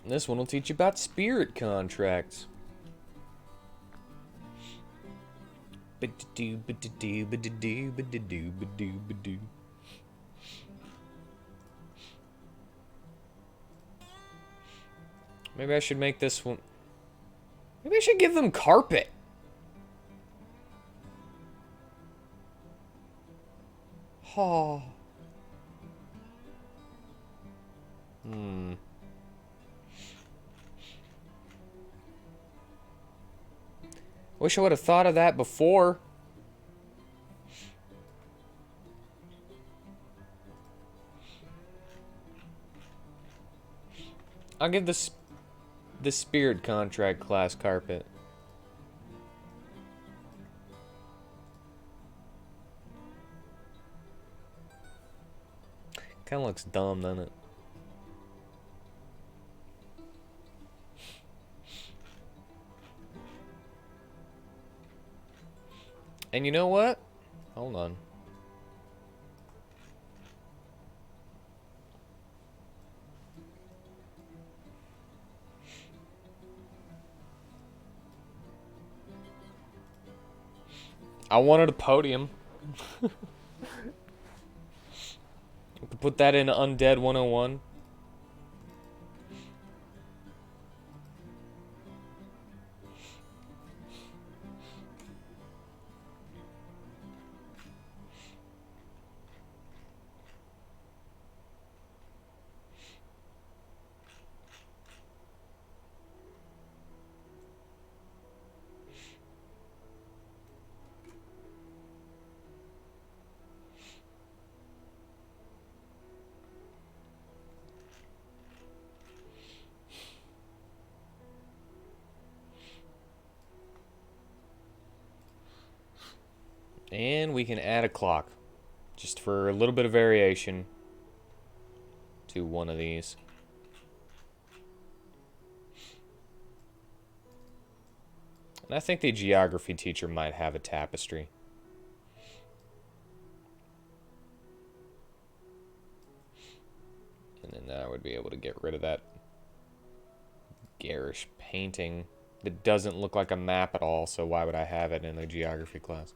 This one will teach you about spirit contracts. Maybe I should make this one... Maybe I should give them carpet. Oh. Wish I would have thought of that before. I'll give this spirit contract class carpet. Kind of looks dumb, doesn't it? And you know what? Hold on. I wanted a podium. We could put that in Undead 101. And we can add a clock. Just for a little bit of variation to one of these. And I think the geography teacher might have a tapestry. And then I would be able to get rid of that garish painting that doesn't look like a map at all, so why would I have it in a geography class?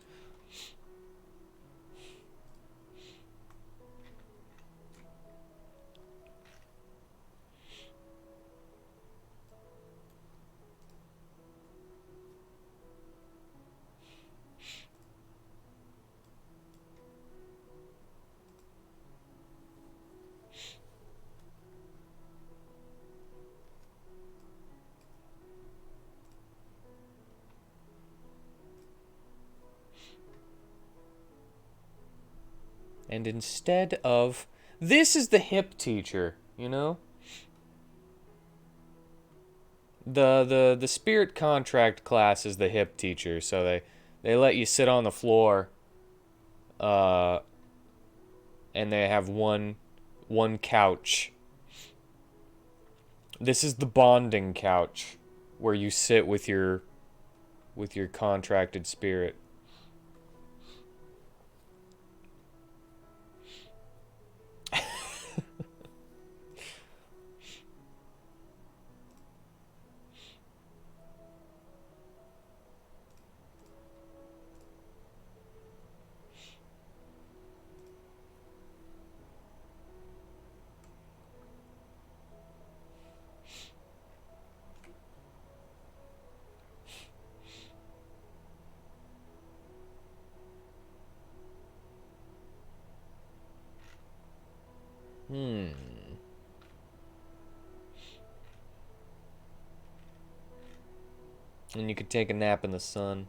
And instead of... This is the hip teacher, you know? The spirit contract class is the hip teacher, so they let you sit on the floor, uh, and they have one couch. This is the bonding couch, where you sit with your contracted spirit. Hmm. And you could take a nap in the sun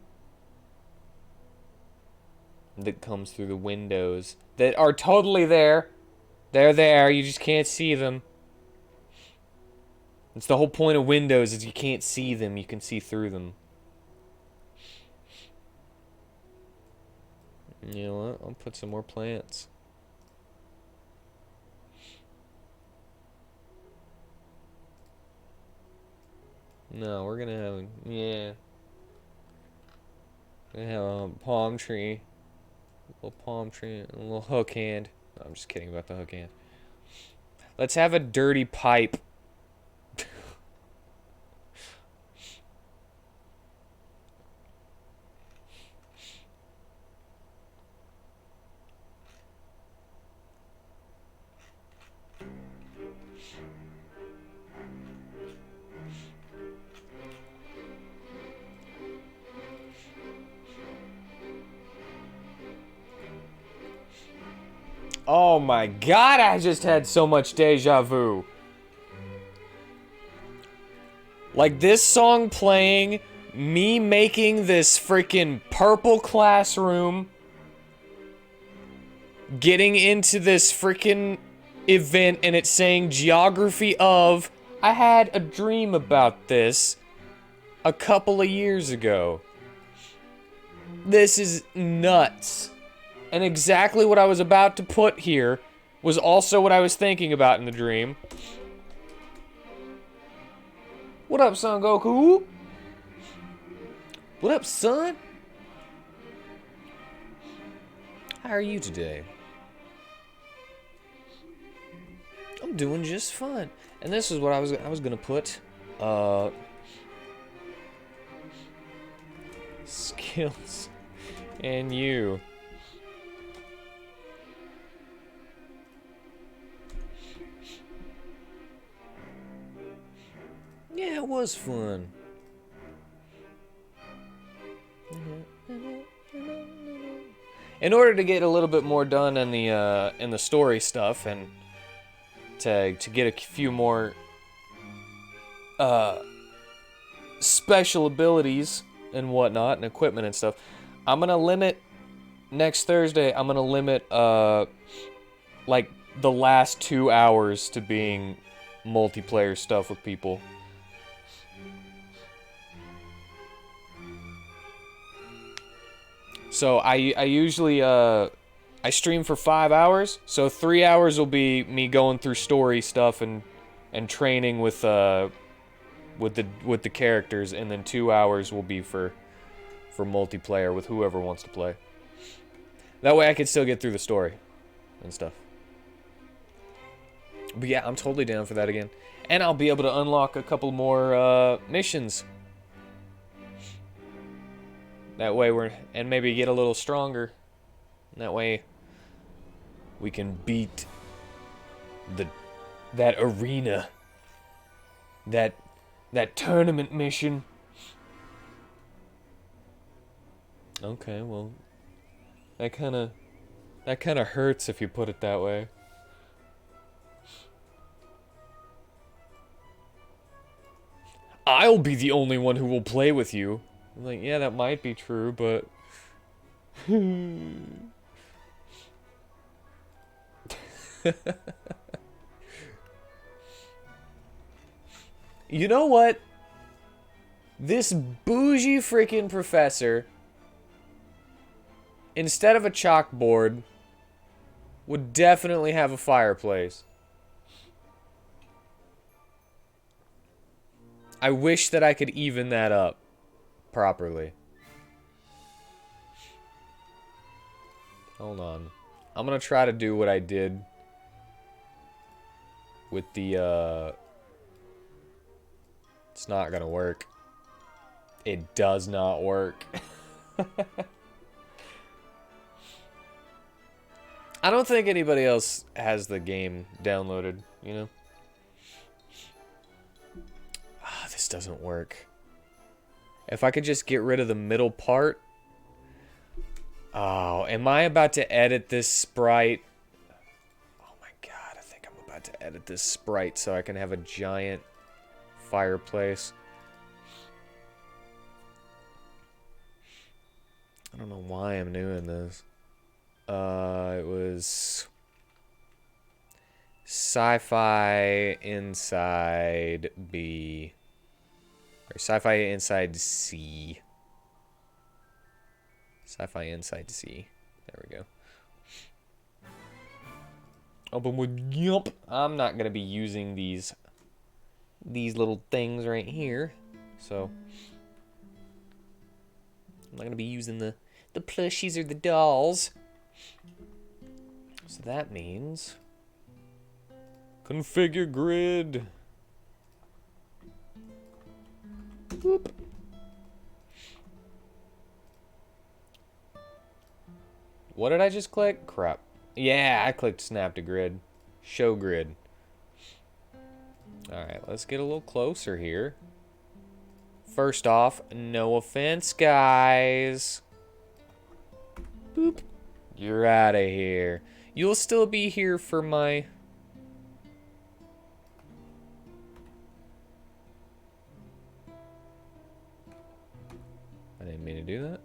that comes through the windows that are totally there. They're there, you just can't see them. It's the whole point of windows is you can't see them, you can see through them. You know what? I'll put some more plants. No, we're gonna have, yeah. We're gonna have a palm tree. A little palm tree, a little hook hand. No, I'm just kidding about the hook hand. Let's have a dirty pipe. Oh my god, I just had so much deja vu. Like this song playing, me making this freaking purple classroom, getting into this freaking event and it's saying geography of. I had a dream about this a couple of years ago. This is nuts. And exactly what I was about to put here was also what I was thinking about in the dream. What up, Son Goku? What up, son? How are you today? I'm doing just fine. And this is what I was gonna put. Skills. And you. Yeah, it was fun. In order to get a little bit more done in the story stuff and to get a few more special abilities and whatnot and equipment and stuff, I'm gonna limit next Thursday. I'm gonna limit like the last 2 hours to being multiplayer stuff with people. So I usually I stream for 5 hours. So 3 hours will be me going through story stuff and training with the characters, and then 2 hours will be for multiplayer with whoever wants to play. That way I can still get through the story and stuff. But yeah, I'm totally down for that again. And I'll be able to unlock a couple more missions. That way and maybe get a little stronger. That way we can beat that arena. That tournament mission. Okay, well, that kind of hurts if you put it that way. I'll be the only one who will play with you. I'm like, yeah, that might be true, but you know what? This bougie freaking professor, instead of a chalkboard, would definitely have a fireplace. I wish that I could even that up properly. Hold on. I'm gonna try to do what I did with the, It's not gonna work. It does not work. I don't think anybody else has the game downloaded, you know? Ah, this doesn't work. If I could just get rid of the middle part. Oh, am I about to edit this sprite? Oh my god, I think I'm about to edit this sprite so I can have a giant fireplace. I don't know why I'm doing this. It was sci-fi inside B. Or sci-fi inside C. Sci-fi inside C. There we go. Open with yup. I'm not gonna be using these little things right here. So I'm not gonna be using the plushies or the dolls. So that means configure grid. Whoop. What did I just click? Crap. Yeah, I clicked snap to grid. Show grid. Alright, let's get a little closer here. First off, no offense, guys. Boop. You're out of here. You'll still be here for my... I didn't mean to do that.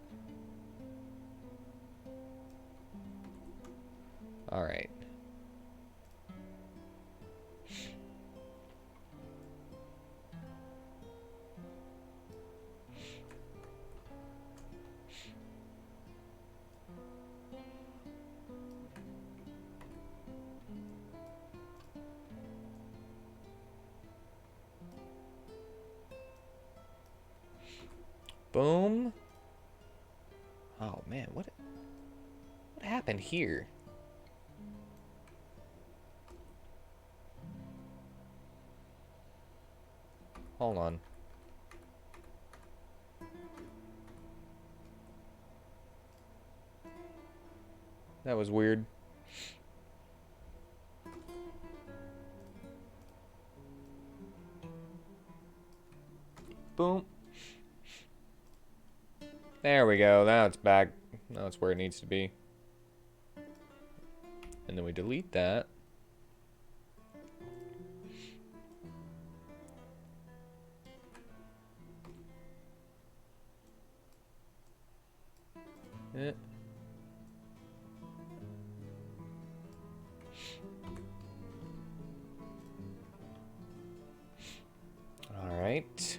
Alright. Boom. Oh man, what happened here? Hold on. That was weird. Boom. There we go. Now it's back. Now it's where it needs to be. And then we delete that. Eh. All right.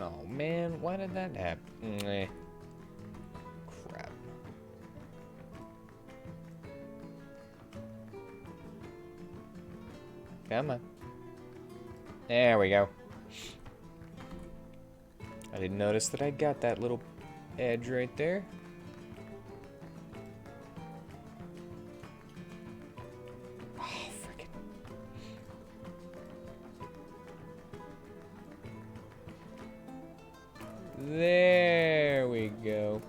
Oh man, why did that happen? Crap. Come on. There we go. I didn't notice that I got that little edge right there. Oh, freaking. There we go.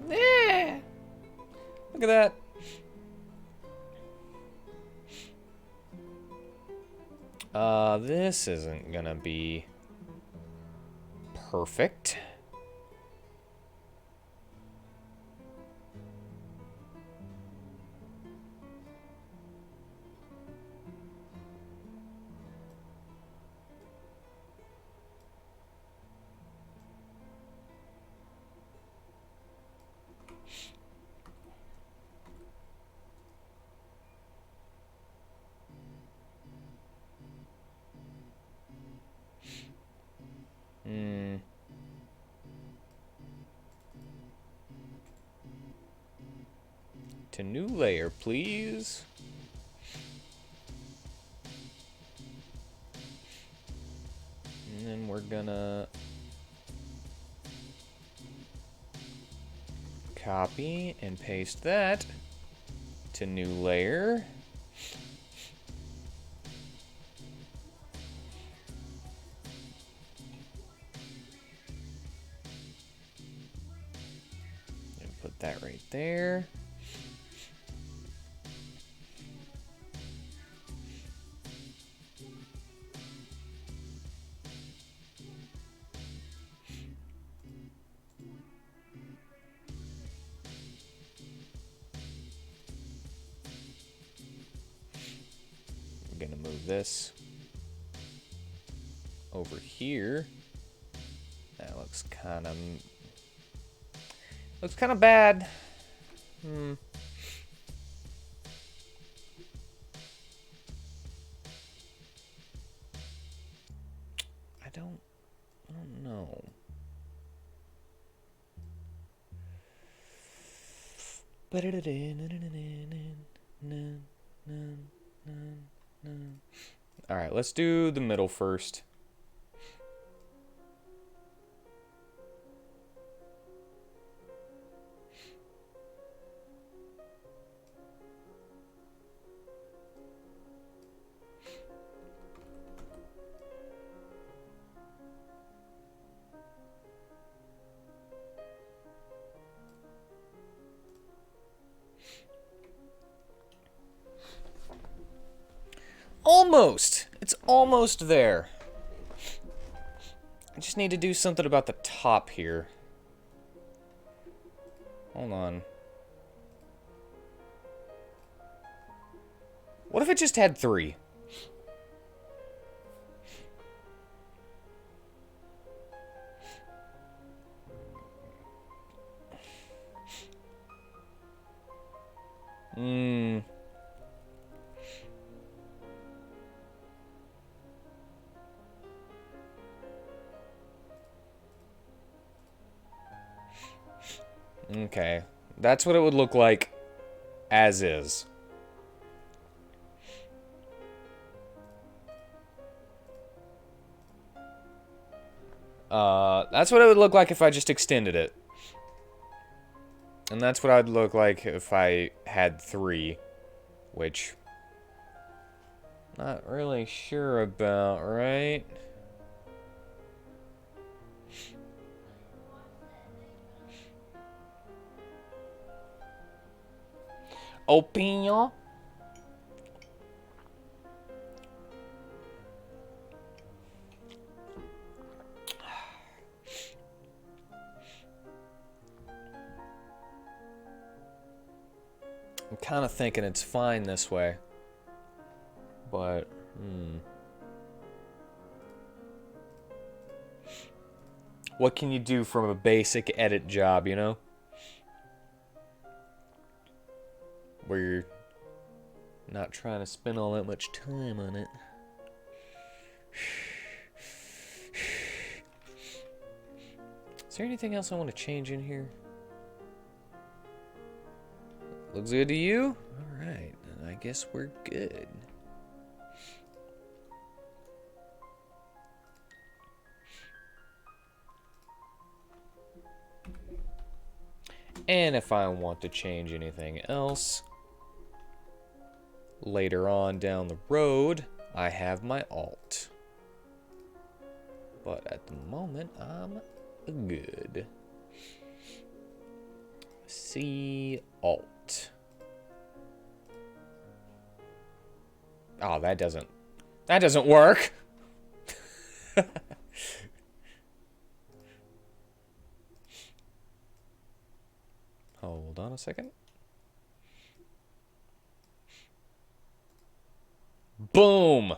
Yeah. Look at that. This isn't gonna be perfect. To new layer, please. And then we're gonna copy and paste that to new layer. And put that right there. We're gonna move this over here. That looks kind of bad. I don't know. All right, let's do the middle first. Almost! It's almost there. I just need to do something about the top here. Hold on. What if it just had 3? Okay. That's what it would look like as is. That's what it would look like if I just extended it. And that's what I'd look like if I had 3, which not really sure about, right? Opinion? I'm kind of thinking it's fine this way. But, what can you do from a basic edit job, you know? Where you're not trying to spend all that much time on it. Is there anything else I want to change in here? Looks good to you? Alright, then I guess we're good. And if I want to change anything else, later on down the road, I have my alt. But at the moment, I'm good. C alt. Oh, that doesn't That doesn't work. Hold on a second. Boom.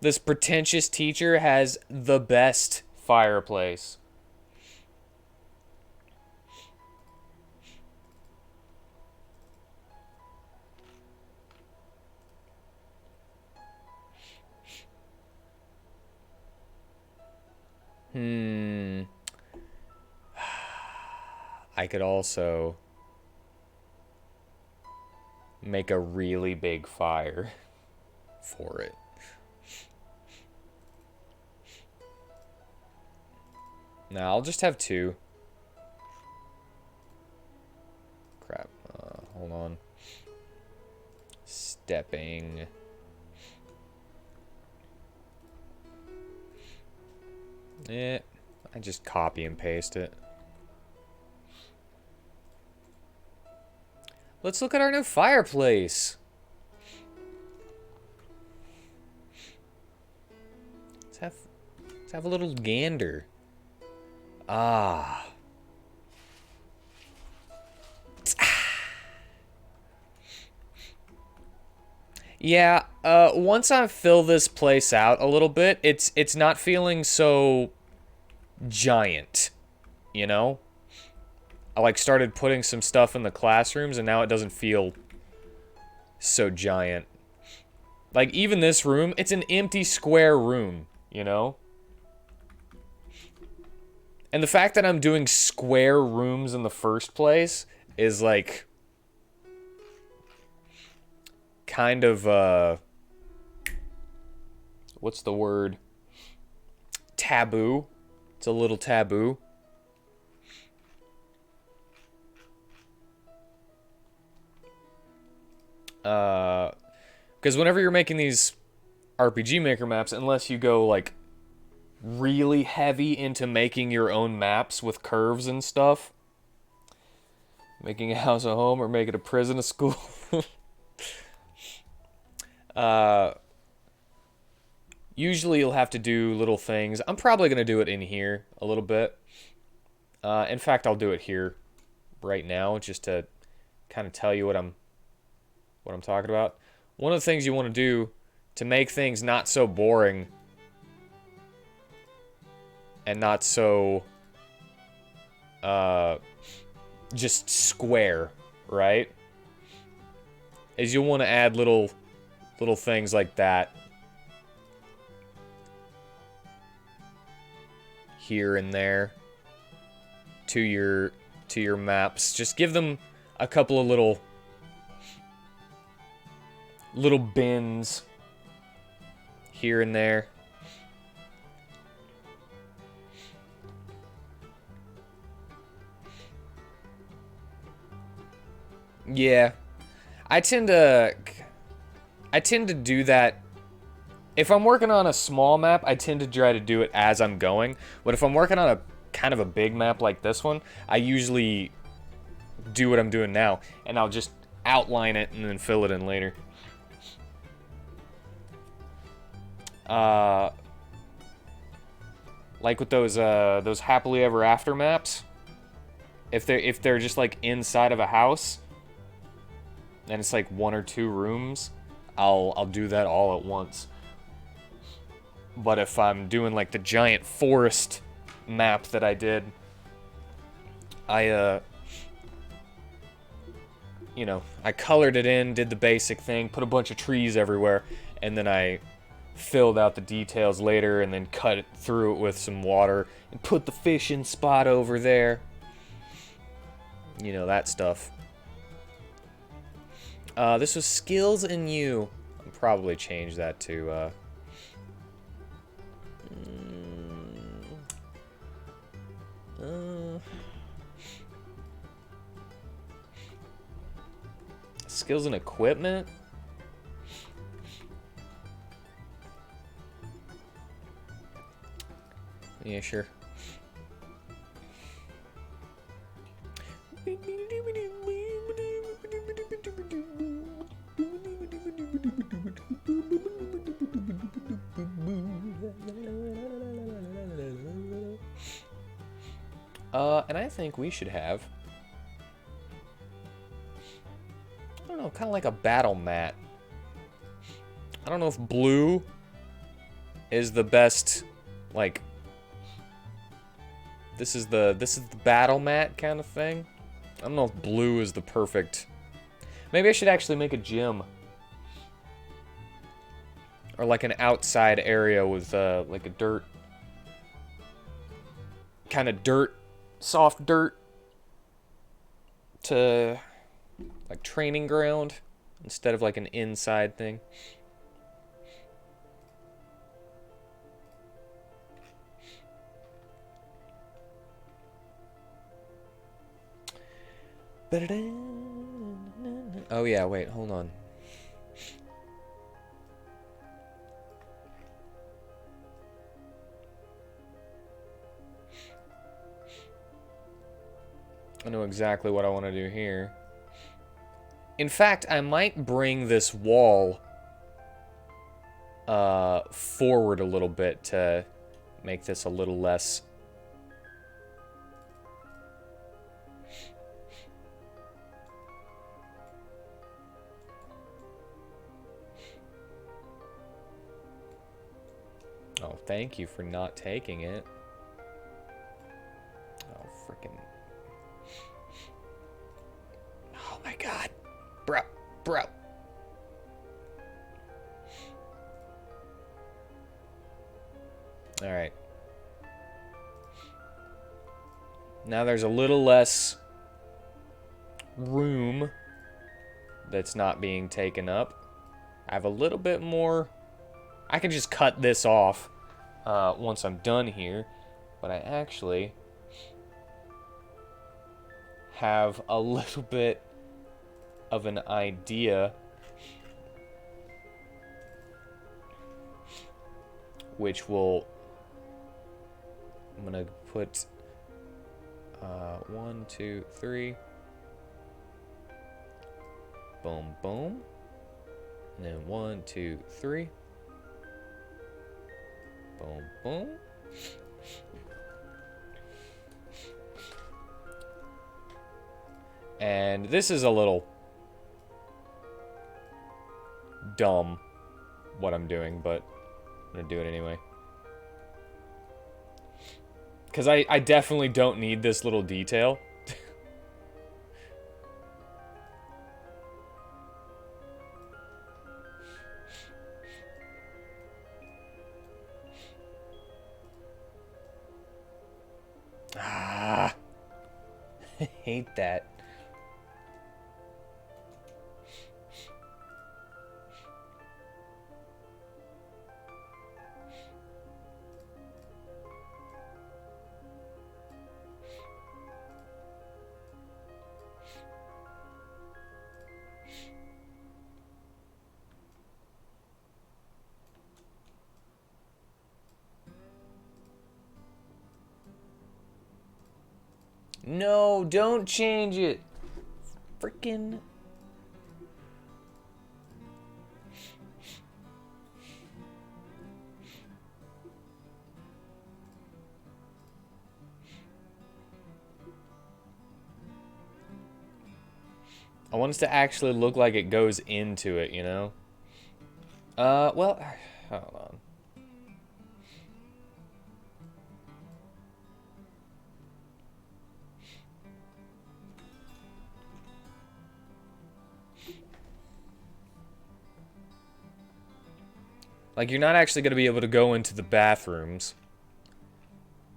This pretentious teacher has the best fireplace. I could also make a really big fire for it. Now I'll just have two. Crap. Hold on. Stepping. I just copy and paste it. Let's look at our new fireplace. Let's have a little gander. Ah. Yeah, once I fill this place out a little bit, it's not feeling so giant, you know? I like started putting some stuff in the classrooms and now it doesn't feel so giant. Like even this room, it's an empty square room, you know? And the fact that I'm doing square rooms in the first place is like kind of what's the word? Taboo. It's a little taboo. Because whenever you're making these RPG Maker maps, unless you go like really heavy into making your own maps with curves and stuff, making a house a home or making a prison a school, usually you'll have to do little things. I'm probably going to do it in here a little bit. In fact, I'll do it here right now just to kind of tell you what I'm talking about. One of the things you want to do to make things not so boring and not so just square, right? Is you'll want to add little things like that here and there to your maps. Just give them a couple of little bins here and there. Yeah. I tend to do that. If I'm working on a small map, I tend to try to do it as I'm going. But if I'm working on a kind of a big map like this one, I usually do what I'm doing now, and I'll just outline it and then fill it in later. Like with those happily ever after maps, if they're just like inside of a house and it's like 1 or 2 rooms, I'll do that all at once. But if I'm doing like the giant forest map that I did, I you know, I colored it in, did the basic thing, put a bunch of trees everywhere, and then I filled out the details later and then cut it through it with some water and put the fishing spot over there. You know, that stuff. This was skills in you. I'll probably change that to skills and equipment. Yeah, sure. And I think we should have, I don't know, kind of like a battle mat. I don't know if blue is the best, like, this is the battle mat kind of thing. I don't know if blue is the perfect. Maybe I should actually make a gym. Or like an outside area with like a dirt, kind of dirt, soft dirt, to like training ground instead of like an inside thing. Oh yeah, wait, hold on. I know exactly what I want to do here. In fact, I might bring this wall forward a little bit to make this a little less. Oh, thank you for not taking it. Oh, freaking. Oh my god. Bro. Alright. Now there's a little less room that's not being taken up. I have a little bit more. I can just cut this off once I'm done here, but I actually have a little bit of an idea, which will, I'm gonna put 1, 2, 3, boom, boom, and then 1, 2, 3, boom, boom. And this is a little dumb, what I'm doing, but I'm gonna do it anyway. Because I definitely don't need this little detail. Ah, I hate that. No, don't change it. Freaking. I want it to actually look like it goes into it, you know? Well, hold on. Like, you're not actually going to be able to go into the bathrooms.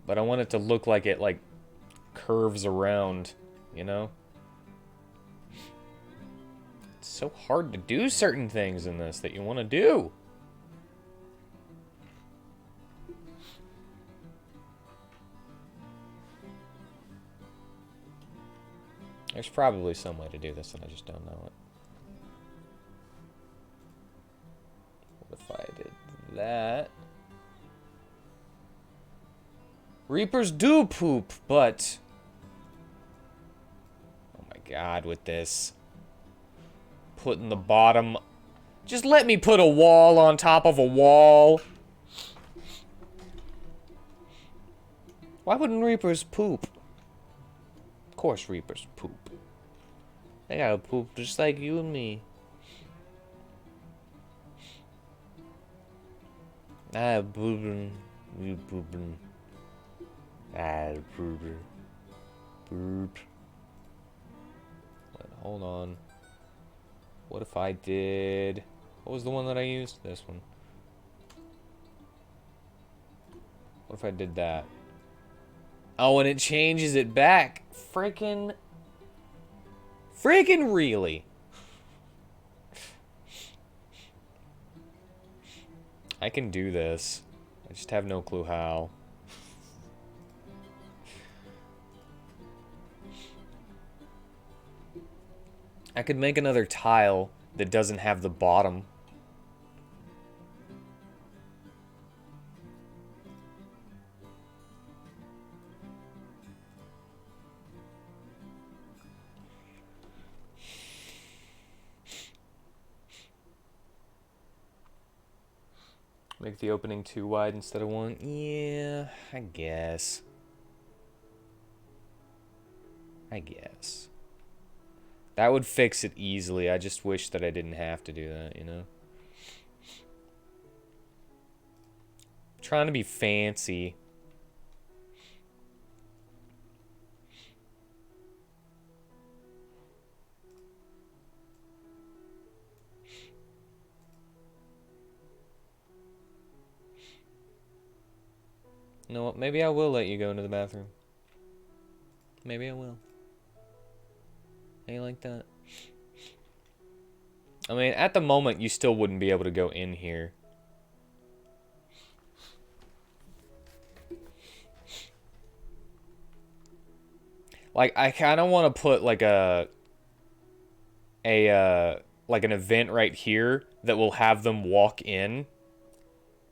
But I want it to look like it, like, curves around, you know? It's so hard to do certain things in this that you want to do. There's probably some way to do this and I just don't know it. What if I did that? Reapers do poop, but... Oh my god, with this. Putting the bottom... Just let me put a wall on top of a wall. Why wouldn't Reapers poop? course Reapers poop. They gotta poop just like you and me. I poopin', you poopin'. I poopin'. Poop. Wait, hold on. What if I did... What was the one that I used? This one. What if I did that? Oh, and it changes it back. Freaking really? I can do this. I just have no clue how. I could make another tile that doesn't have the bottom. Make the opening 2 wide instead of 1? Yeah, I guess. That would fix it easily. I just wish that I didn't have to do that, you know? Trying to be fancy. You know what? Maybe I will let you go into the bathroom. Maybe I will. How you like that? I mean, at the moment, you still wouldn't be able to go in here. Like, I kind of want to put, like, like an event right here that will have them walk in.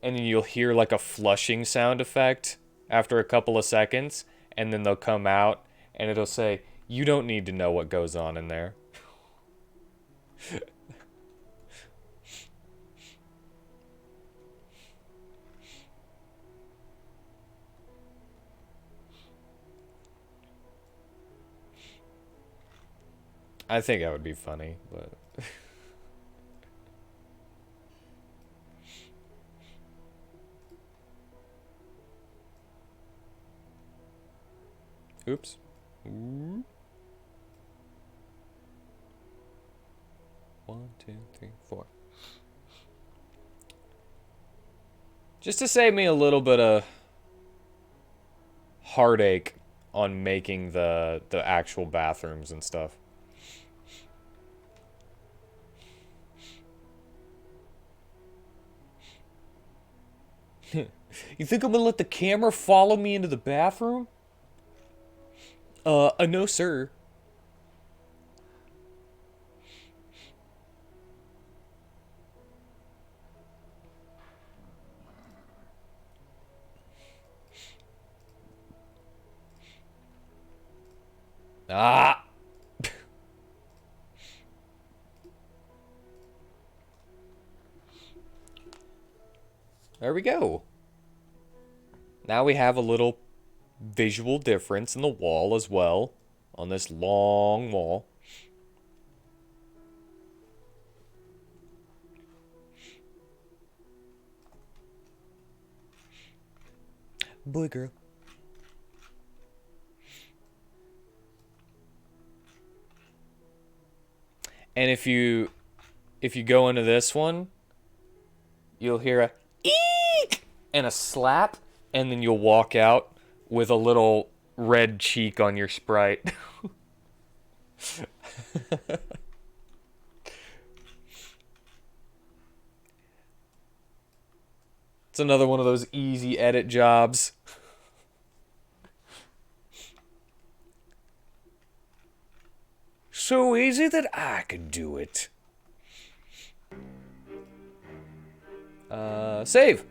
And then you'll hear, like, a flushing sound effect after a couple of seconds. And then they'll come out, and it'll say, you don't need to know what goes on in there. I think that would be funny, but... Oops. Ooh. 1, 2, 3, 4. Just to save me a little bit of heartache on making the actual bathrooms and stuff. You think I'm gonna let the camera follow me into the bathroom? No, sir. Ah! There we go. Now we have a little visual difference in the wall as well. On this long wall. Boy, girl. And if you go into this one, you'll hear a eek and a slap, and then you'll walk out with a little red cheek on your Sprite. It's another one of those easy edit jobs. So easy that I could do it. Save.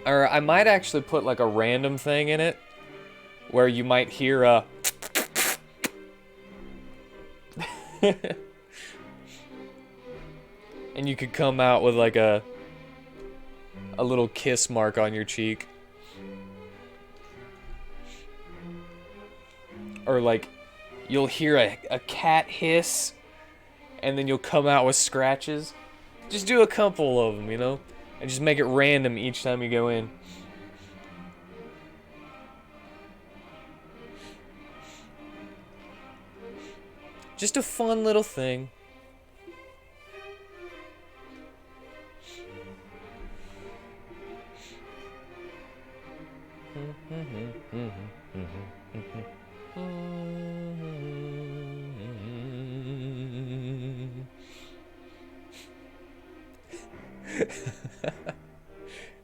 Or I might actually put like a random thing in it where you might hear a And you could come out with like a little kiss mark on your cheek. Or like you'll hear a cat hiss and then you'll come out with scratches. Just do a couple of them, you know? And just make it random each time you go in. Just a fun little thing.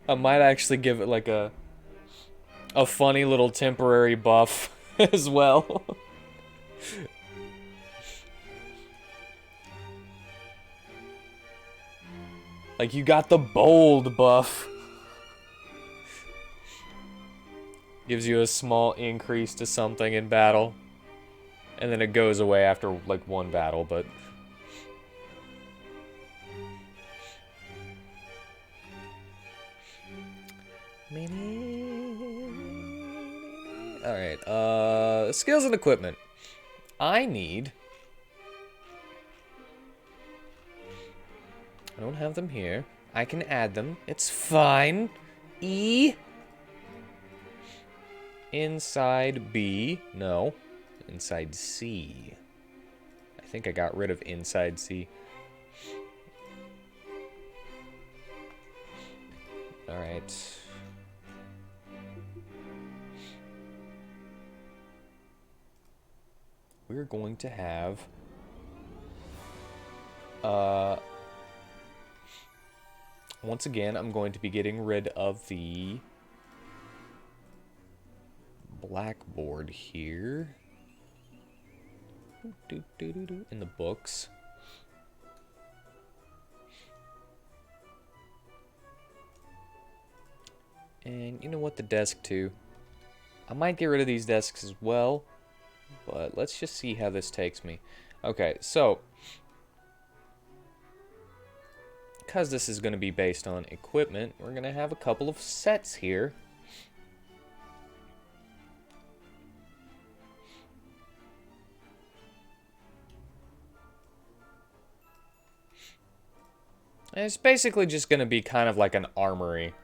I might actually give it like a funny little temporary buff as well. Like you got the bold buff. Gives you a small increase to something in battle. And then it goes away after like one battle, but alright, skills and equipment. I don't have them here. I can add them. It's fine. E. Inside B. No. Inside C. I think I got rid of inside C. Alright. We're going to have once again, I'm going to be getting rid of the blackboard here. In the books. And you know what, the desk too. I might get rid of these desks as well, but let's just see how this takes me. Okay, so because this is going to be based on equipment, we're going to have a couple of sets here. And it's basically just going to be kind of like an armory.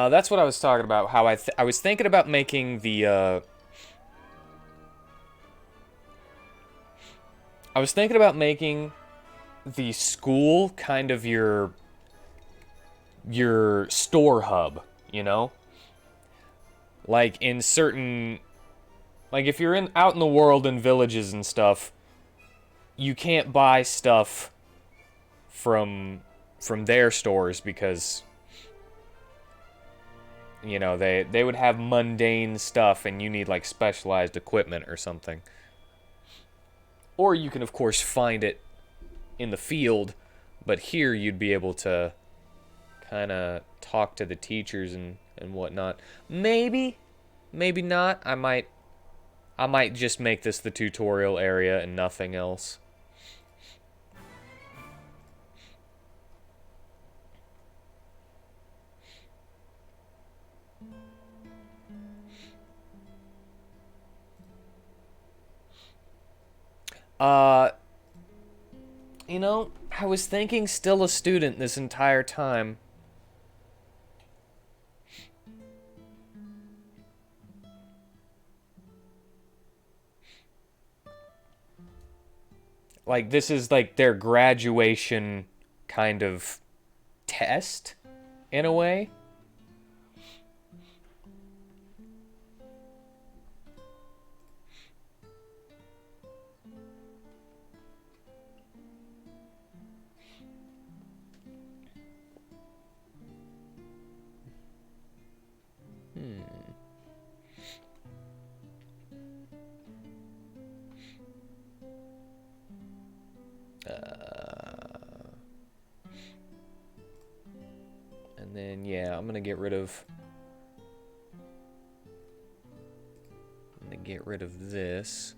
That's what I was talking about. How I was thinking about making the I was thinking about making the school kind of your store hub, you know? Like in certain, like if you're out in the world in villages and stuff, you can't buy stuff from their stores because, you know, they would have mundane stuff and you need like specialized equipment or something. Or you can of course find it in the field, but here you'd be able to kind of talk to the teachers and whatnot. Maybe not. I might just make this the tutorial area and nothing else. You know, I was thinking still a student this entire time. Like, this is like their graduation kind of test, in a way. Yeah, I'm gonna get rid of... I'm gonna get rid of this.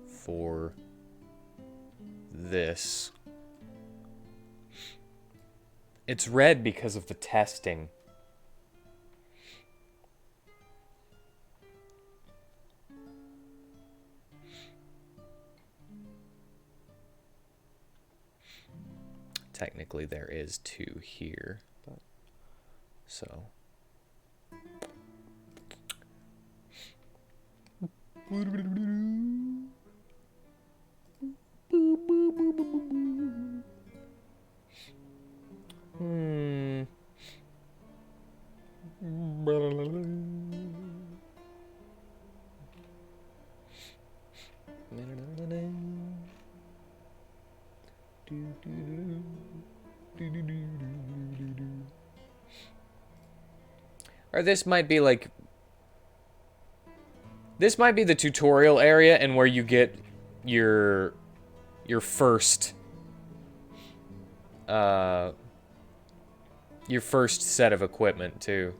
For... this. It's red because of the testing. Technically, there is 2 here, but so. Or this might be like... This might be the tutorial area and where you get your first set of equipment too.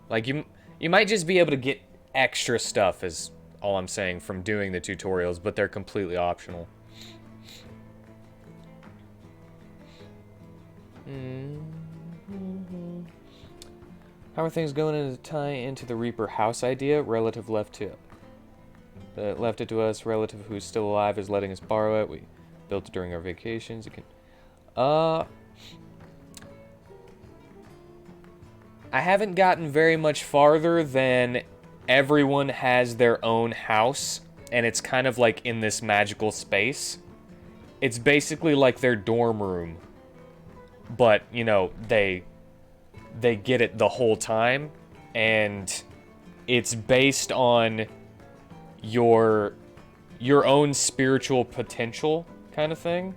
Like you might just be able to get extra stuff is all I'm saying from doing the tutorials, but they're completely optional. How are things going to tie into the Reaper house idea? Relative left it to us. Relative who's still alive is letting us borrow it. We built it during our vacations. You can... I haven't gotten very much farther than everyone has their own house, and it's kind of like in this magical space. It's basically like their dorm room, but, you know, they get it the whole time, and it's based on your own spiritual potential kind of thing.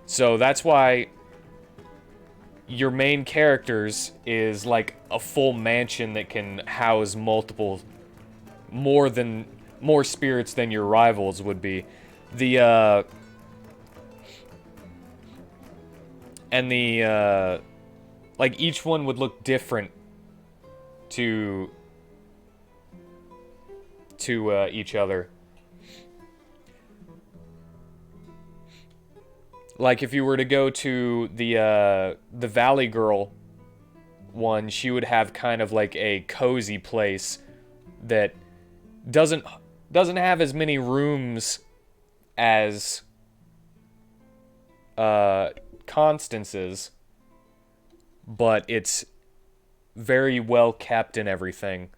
So that's why your main characters is like a full mansion that can house more spirits than your rivals would be. Like each one would look different to each other. Like if you were to go to the Valley Girl one, she would have kind of like a cozy place that doesn't have as many rooms as Constance's, but it's very well kept and everything.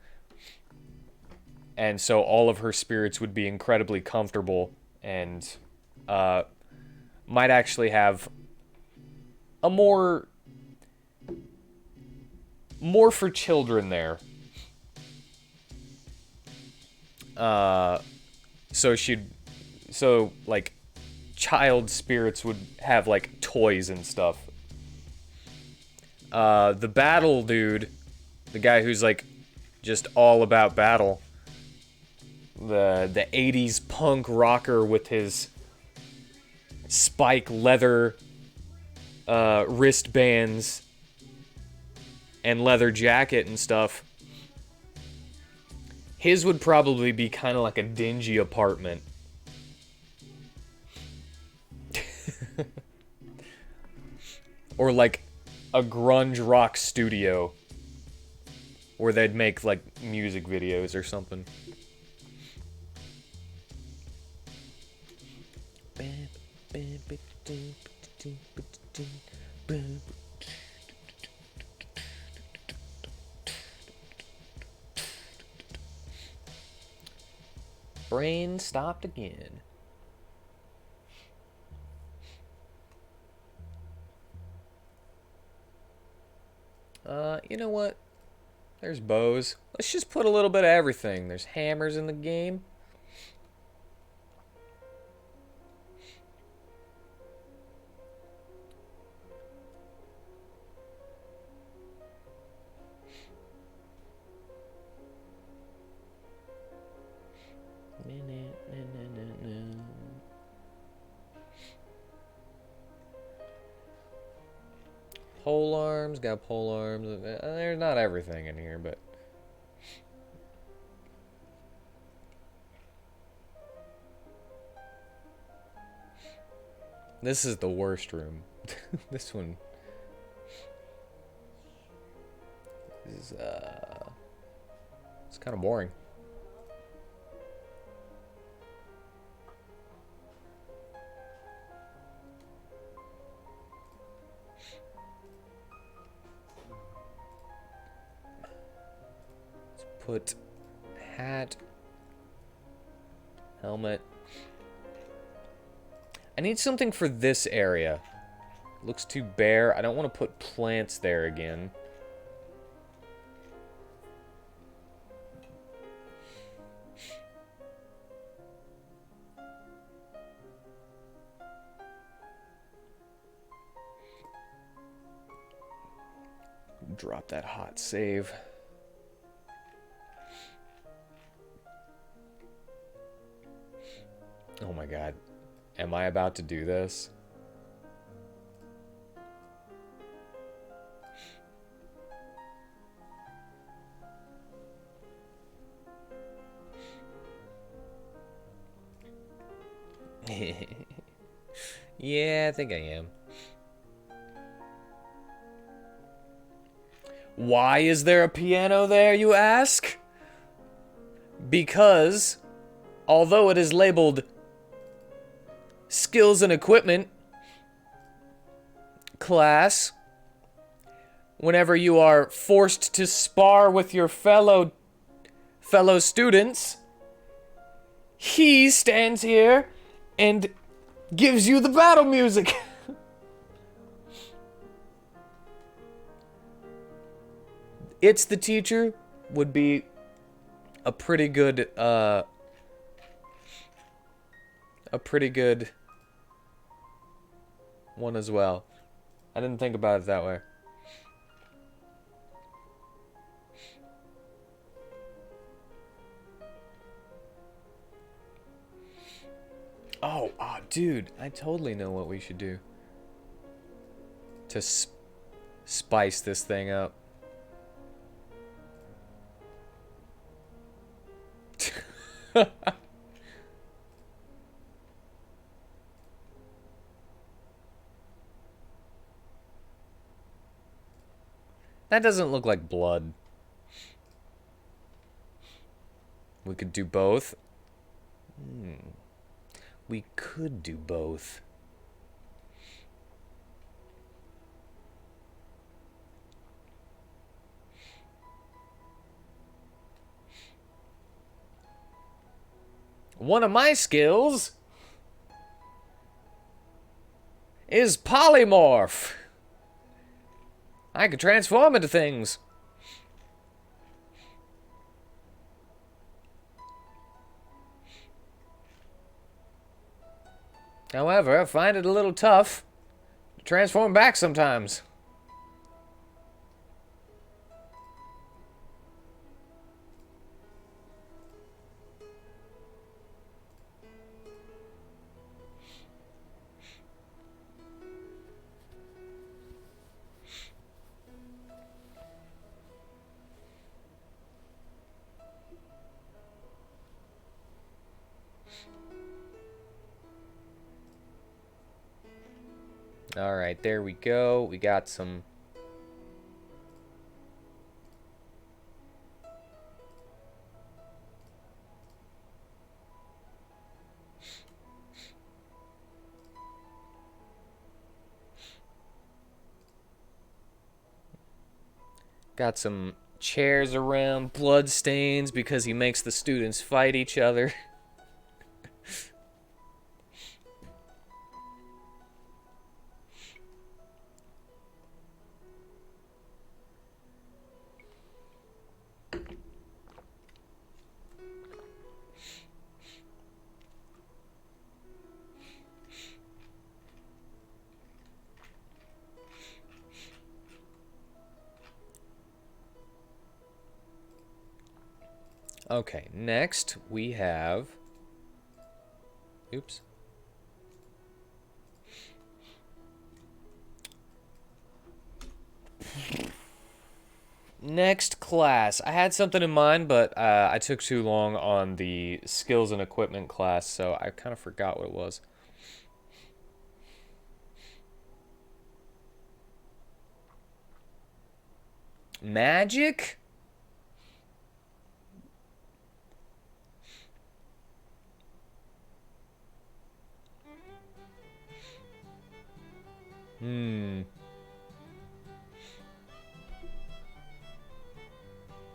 And so all of her spirits would be incredibly comfortable and might actually have a more for children there. So like child spirits would have like toys and stuff. The battle dude, the guy who's like just all about battle, the 80s punk rocker with his spike leather wristbands and leather jacket and stuff, his would probably be kind of like a dingy apartment. Or like a grunge rock studio where they'd make like music videos or something. Brain stopped again. You know what? There's bows. Let's just put a little bit of everything. There's hammers in the game. pole arms, got pole arms. There's not everything in here, but... This is the worst room. This one is, it's kind of boring. Let's put hat, helmet. I need something for this area. Looks too bare. I don't want to put plants there again. Drop that hot save. Oh my god. Am I about to do this? Yeah, I think I am. Why is there a piano there, you ask? Because, although it is labeled skills and equipment class, whenever you are forced to spar with your fellow students, he stands here and gives you the battle music. It's the teacher would be a pretty good one as well. I didn't think about it that way. Oh, dude, I totally know what we should do to spice this thing up. That doesn't look like blood. We could do both. We could do both. One of my skills is polymorph. I can transform into things. However, I find it a little tough to transform back sometimes. All right, there we go. We got some... Got some chairs around, blood stains because he makes the students fight each other. Okay, next we have... Oops. Next class. I had something in mind, but I took too long on the skills and equipment class, so I kind of forgot what it was. Magic? Hmm.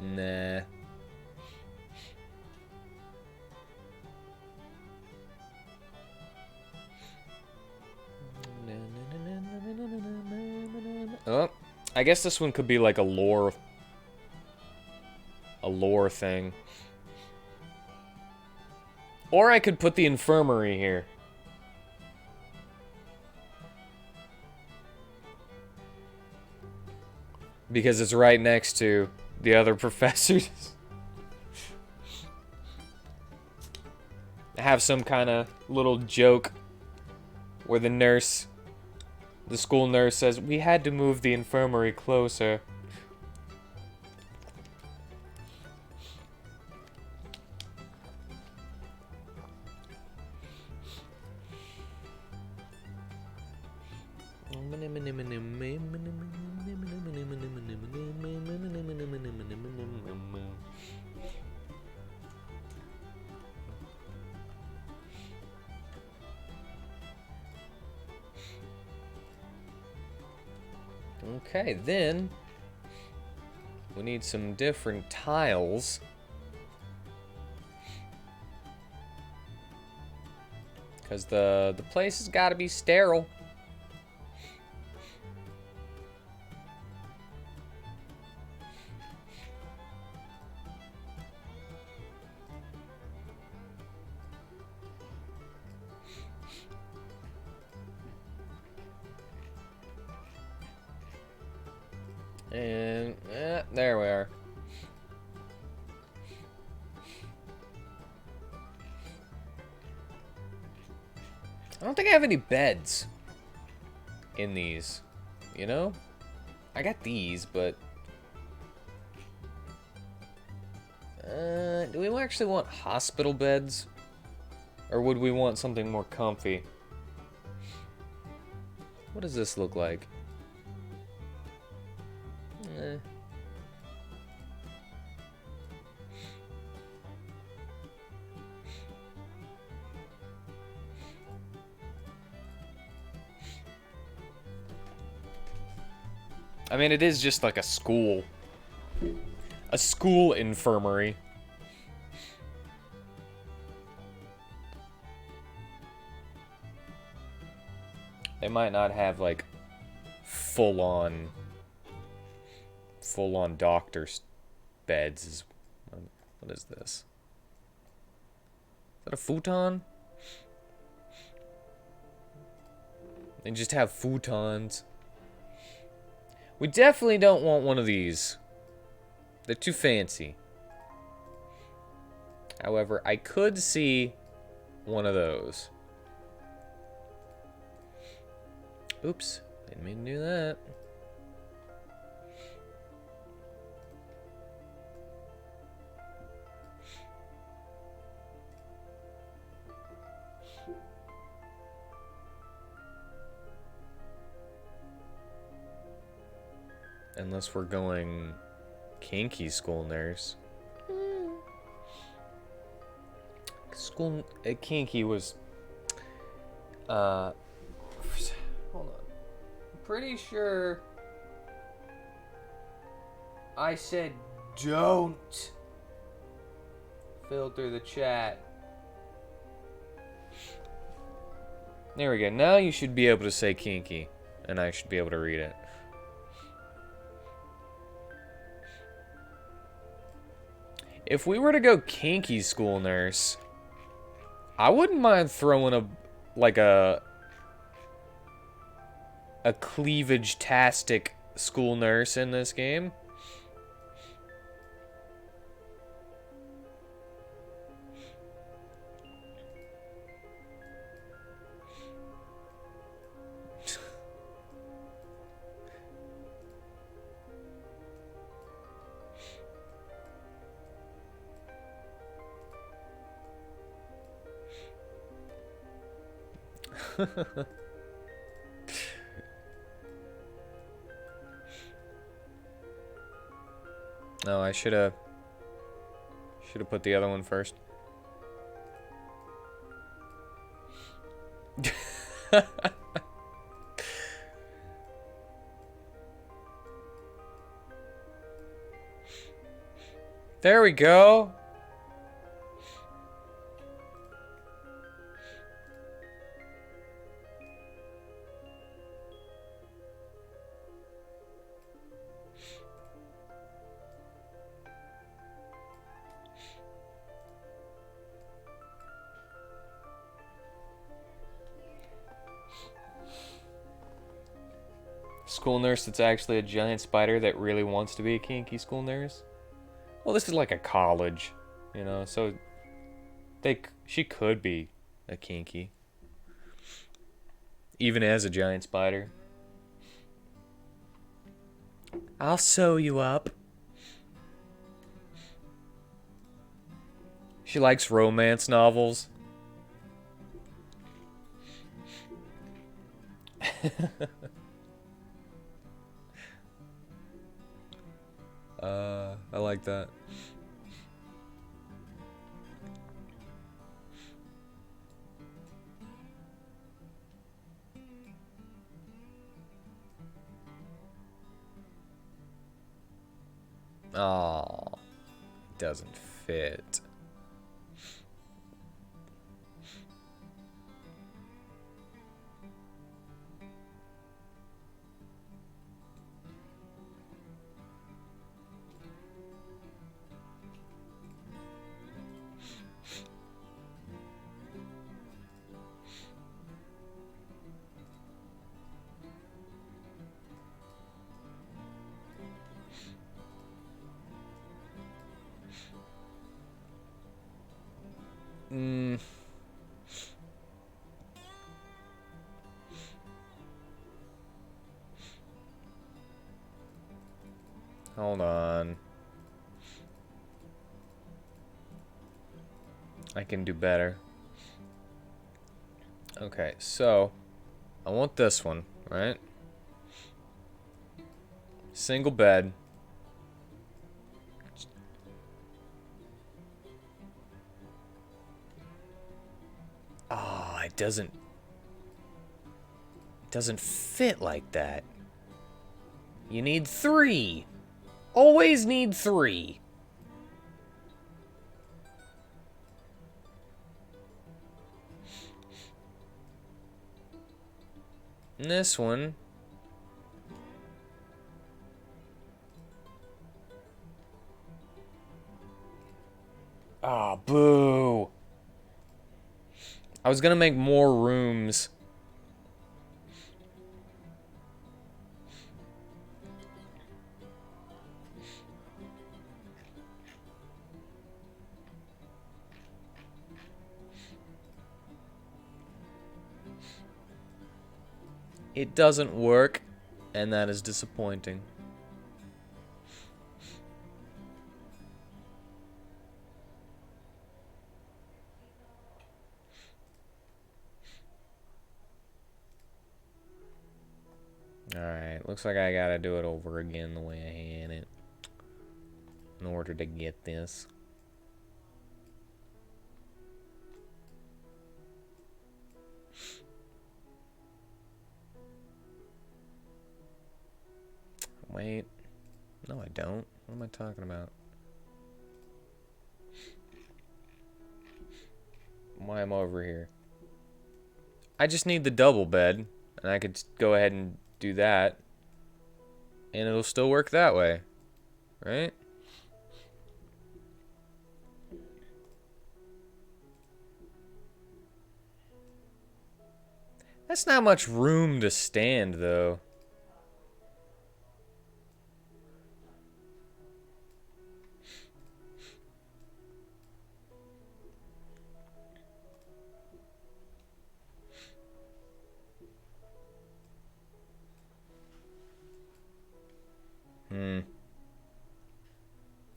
Nah. Oh, I guess this one could be like a lore thing. Or I could put the infirmary here. Because it's right next to the other professors. Have some kind of little joke where the school nurse says, we had to move the infirmary closer. Okay, then we need some different tiles. Because the place has got to be sterile. And there we are. I don't think I have any beds in these, you know? I got these, but... do we actually want hospital beds? Or would we want something more comfy? What does this look like? I mean, it is just like a school. A school infirmary. They might not have, like, full-on doctor's beds. What is this? Is that a futon? They just have futons. We definitely don't want one of these. They're too fancy. However, I could see one of those. Oops, didn't mean to do that. Unless we're going kinky school nurse. School kinky was hold on. I'm pretty sure I said don't filter the chat. There we go. Now you should be able to say kinky and I should be able to read it. If we were to go kinky school nurse, I wouldn't mind throwing a cleavage-tastic school nurse in this game. No, I should have put the other one first. There we go. School nurse that's actually a giant spider that really wants to be a kinky school nurse. Well, this is like a college, you know, so she could be a kinky. Even as a giant spider. I'll sew you up. She likes romance novels. I like that. Oh, it doesn't fit. Hold on. I can do better. Okay, so I want this one, right? Single bed. Ah, it doesn't fit like that. You need 3. Always need 3. And this one. Ah, boo. I was gonna make more rooms. It doesn't work, and that is disappointing. Alright, looks like I gotta do it over again the way I had it in order to get this. Wait. No, I don't. What am I talking about? Why am I over here? I just need the double bed, and I could go ahead and do that, and it'll still work that way, right? That's not much room to stand, though.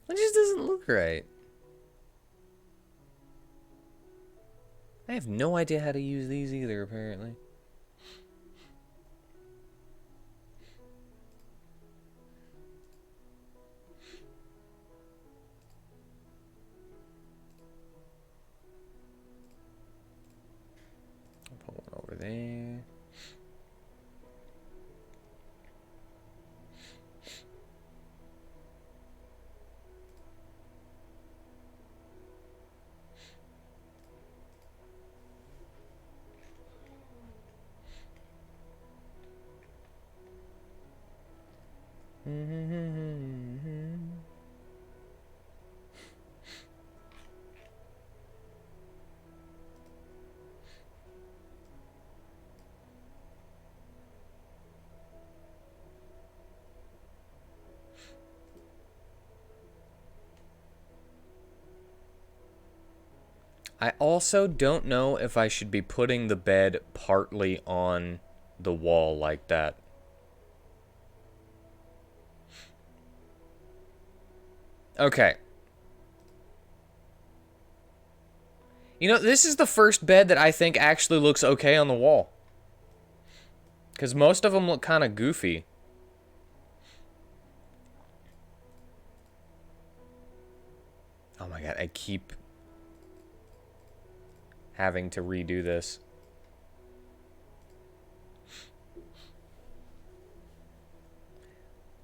It just doesn't look right. I have no idea how to use these either, apparently. there. I also don't know if I should be putting the bed partly on the wall like that. Okay. You know, this is the first bed that I think actually looks okay on the wall. Because most of them look kind of goofy. Oh my god, I keep having to redo this.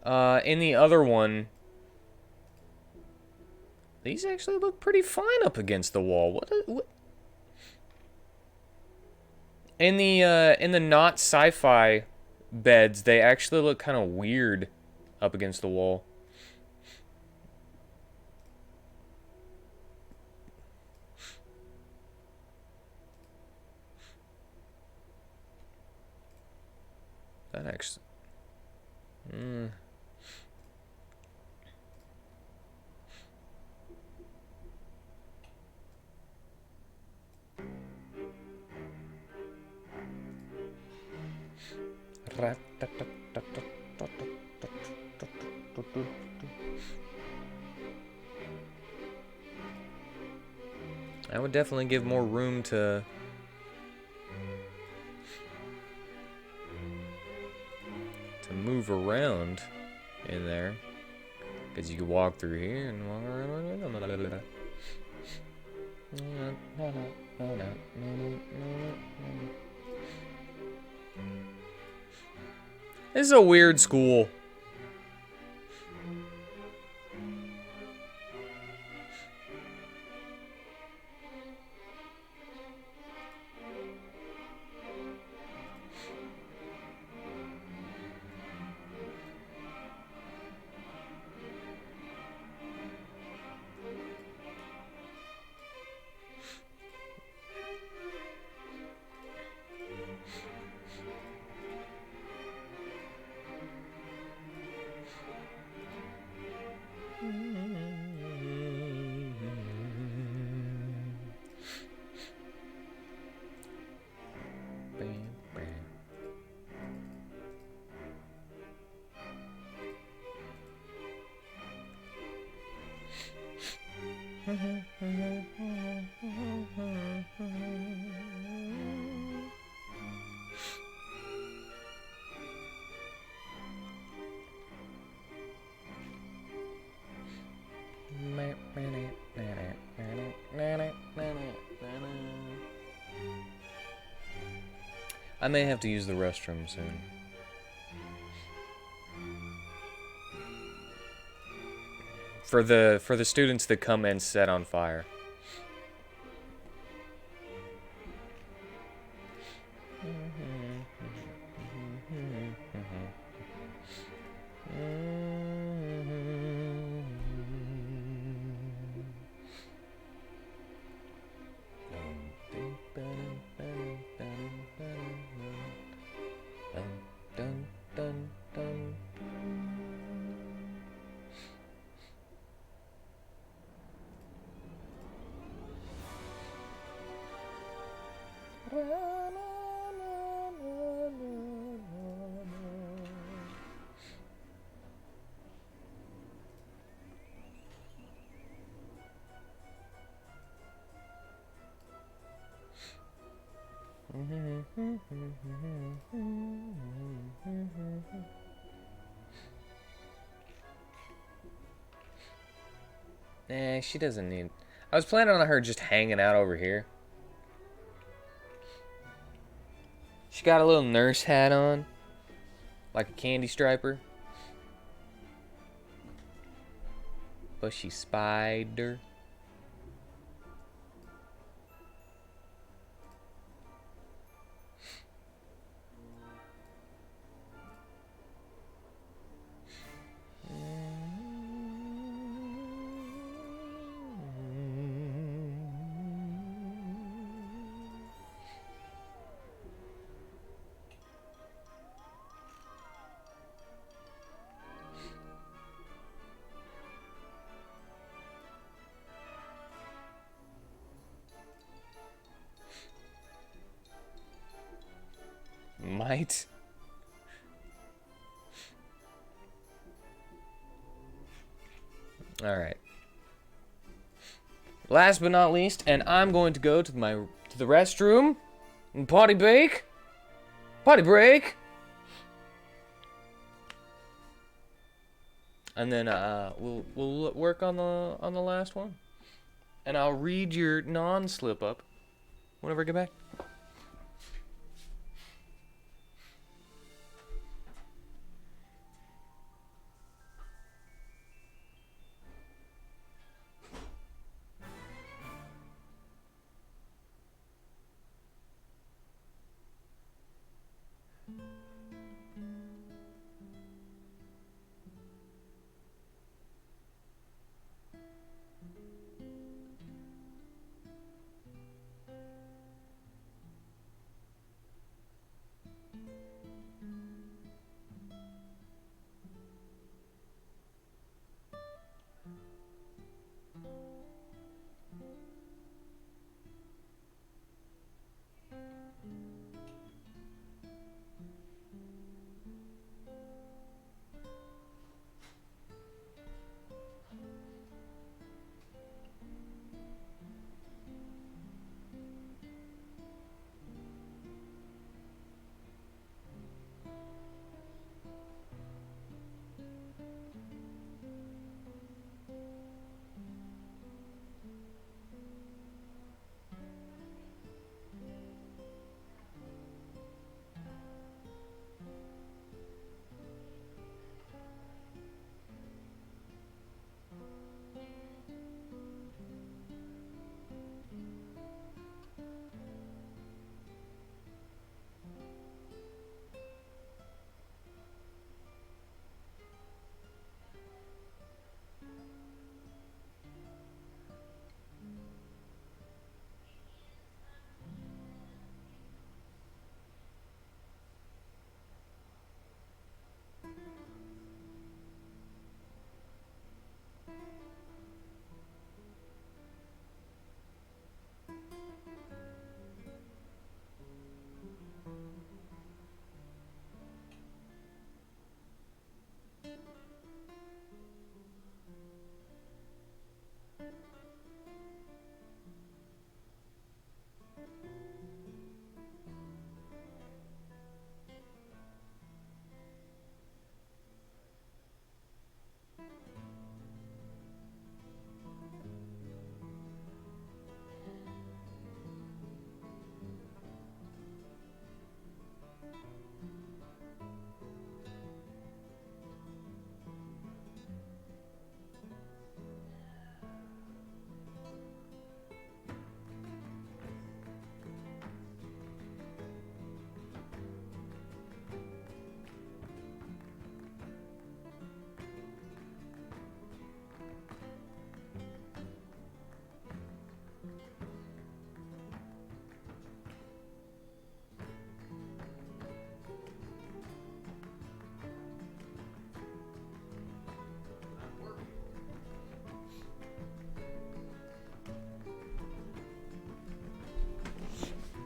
In the other one, these actually look pretty fine up against the wall. What? In the not sci-fi beds, they actually look kind of weird up against the wall. That actually... I would definitely give more room to move around in there, because you could walk through here and walk around. This is a weird school. I may have to use the restroom soon. For the students that come and set on fire. She doesn't need... I was planning on her just hanging out over here. She got a little nurse hat on, like a candy striper. Bushy spider. Might. All right. Last but not least, and I'm going to go to the restroom and potty break. Potty break. And then we'll work on the last one. And I'll read your non-slip up whenever I get back.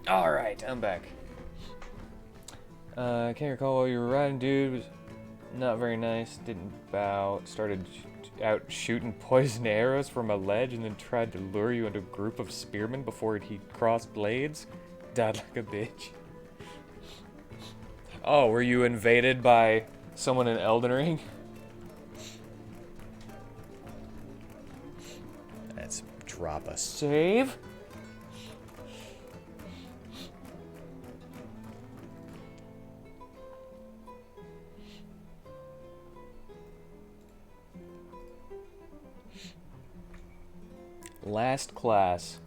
Alright, I'm back. I can't recall what you were riding, dude. It was not very nice. Didn't bow. Started out shooting poison arrows from a ledge and then tried to lure you into a group of spearmen before he crossed blades. Died like a bitch. Oh, were you invaded by someone in Elden Ring? Let's drop a save. Last class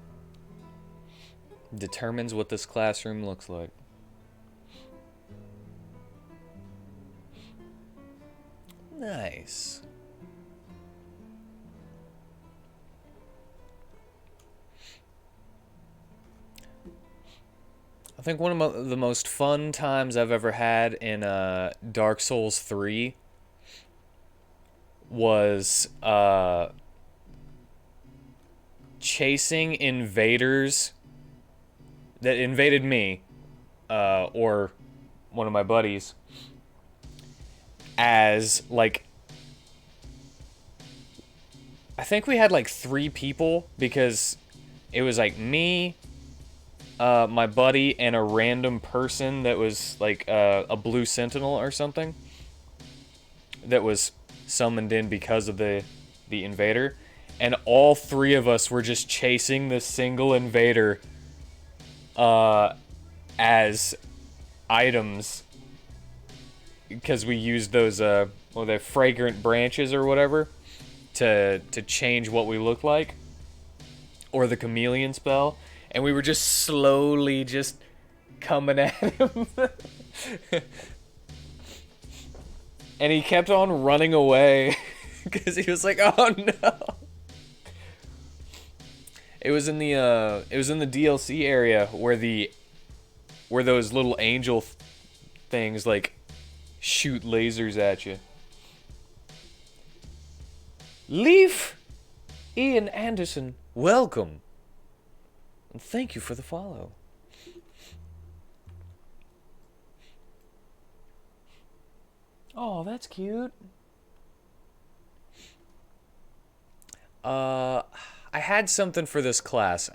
determines what this classroom looks like. Nice. I think one of the most fun times I've ever had in Dark Souls 3 was chasing invaders that invaded me, or one of my buddies, as, like, I think we had like 3 people, because it was like me, my buddy, and a random person that was like a blue sentinel or something that was summoned in because of the invader, and all 3 of us were just chasing this single invader as items, because we used those well, the fragrant branches or whatever to change what we look like, or the chameleon spell, and we were just slowly just coming at him. And he kept on running away because he was like, "Oh no!" It was in the DLC area where those little angel things like shoot lasers at you. Leaf Ian Anderson, welcome. And thank you for the follow. Oh, that's cute. I had something for this class.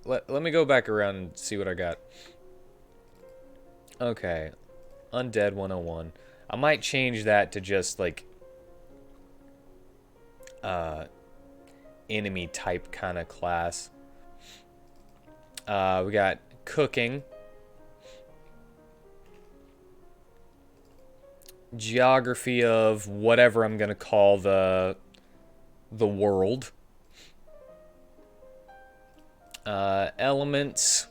Let me go back around and see what I got. Okay. Undead 101. I might change that to just like enemy type kind of class. We got cooking, geography of whatever I'm gonna call the world, elements,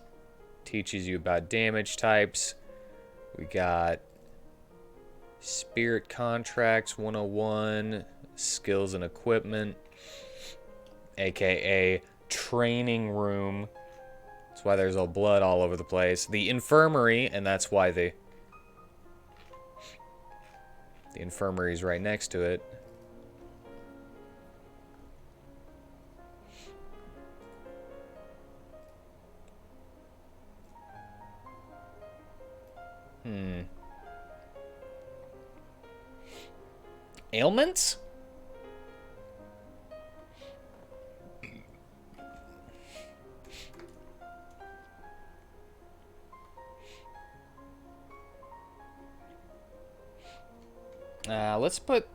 teaches you about damage types. We got spirit contracts 101, skills and equipment, aka training room. That's why there's all blood all over the place. The infirmary, and that's why the infirmary is right next to it. Ailments? Let's put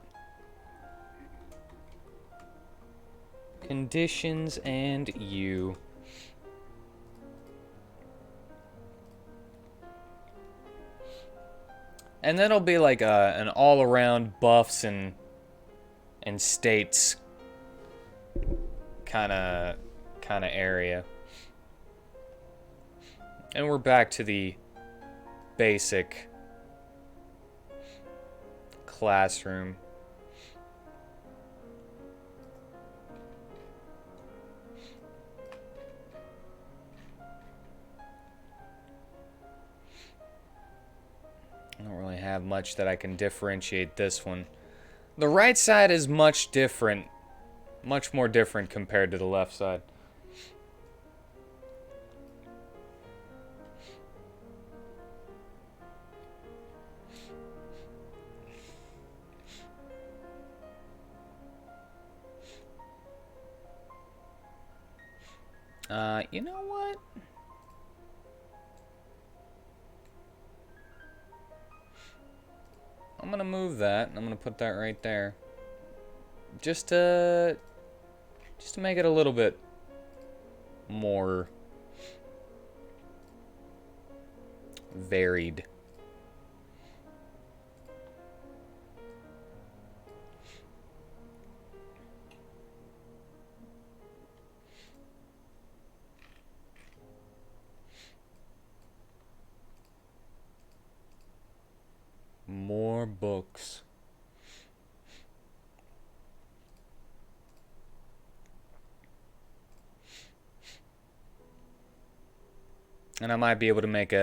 conditions and you. And then it'll be like an all-around buffs and states kind of area. And we're back to the basic classroom. I don't really have much that I can differentiate this one. The right side is much different, much more different compared to the left side. You know what? I'm gonna move that, and I'm gonna put that right there. Just to make it a little bit more varied. looks. And I might be able to make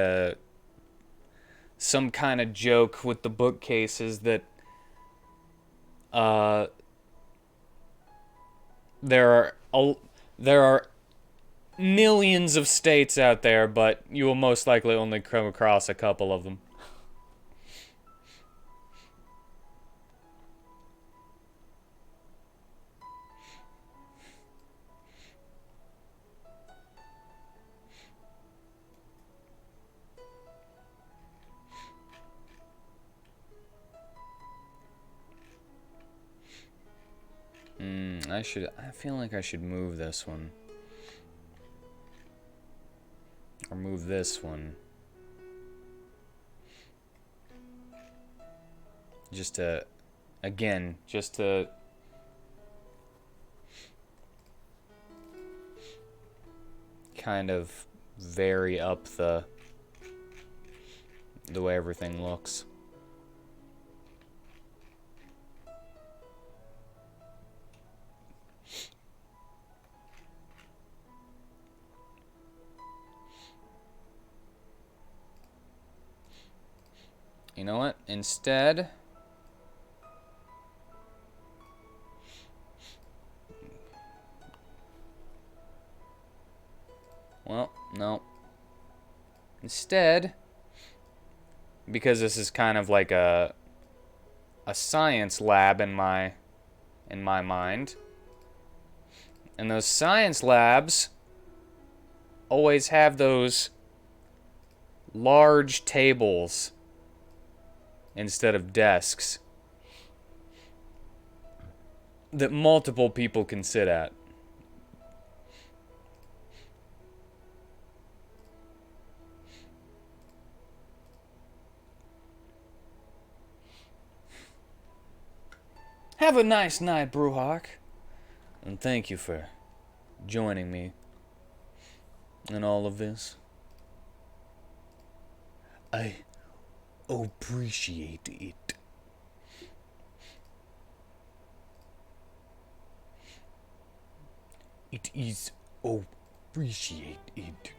some kind of joke with the bookcases that there are millions of states out there, but you will most likely only come across a couple of them. I feel like I should move this one. Or move this one. Just to kind of vary up the way everything looks. You know what? Instead, well, no. Instead, because this is kind of like a science lab in my mind, and those science labs always have those large tables instead of desks that multiple people can sit at. Have a nice night, Brewhawk. And thank you for joining me in all of this. I appreciate it. It is appreciate it.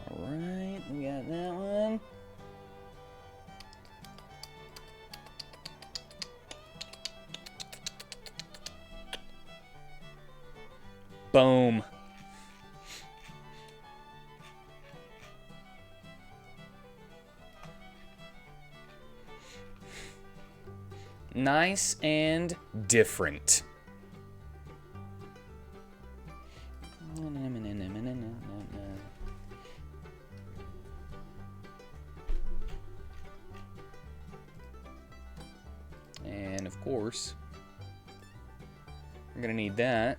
Alright, we got that one. Boom. Nice and different. And of course, we're gonna need that.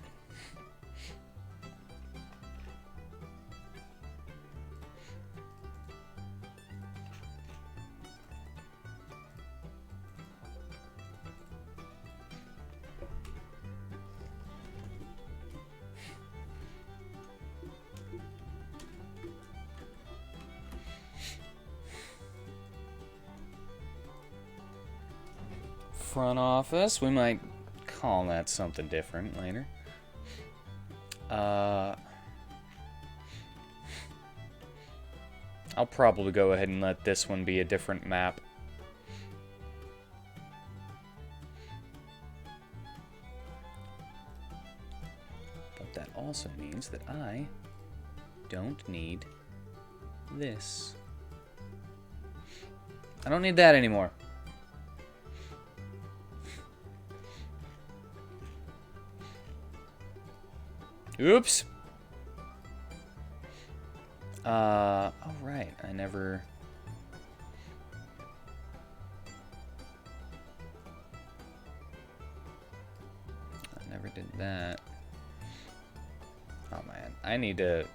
Front office, we might call that something different later. I'll probably go ahead and let this one be a different map. But that also means that I don't need this. I don't need that anymore. Oops. Oh right, I never did that. Oh man, I need to.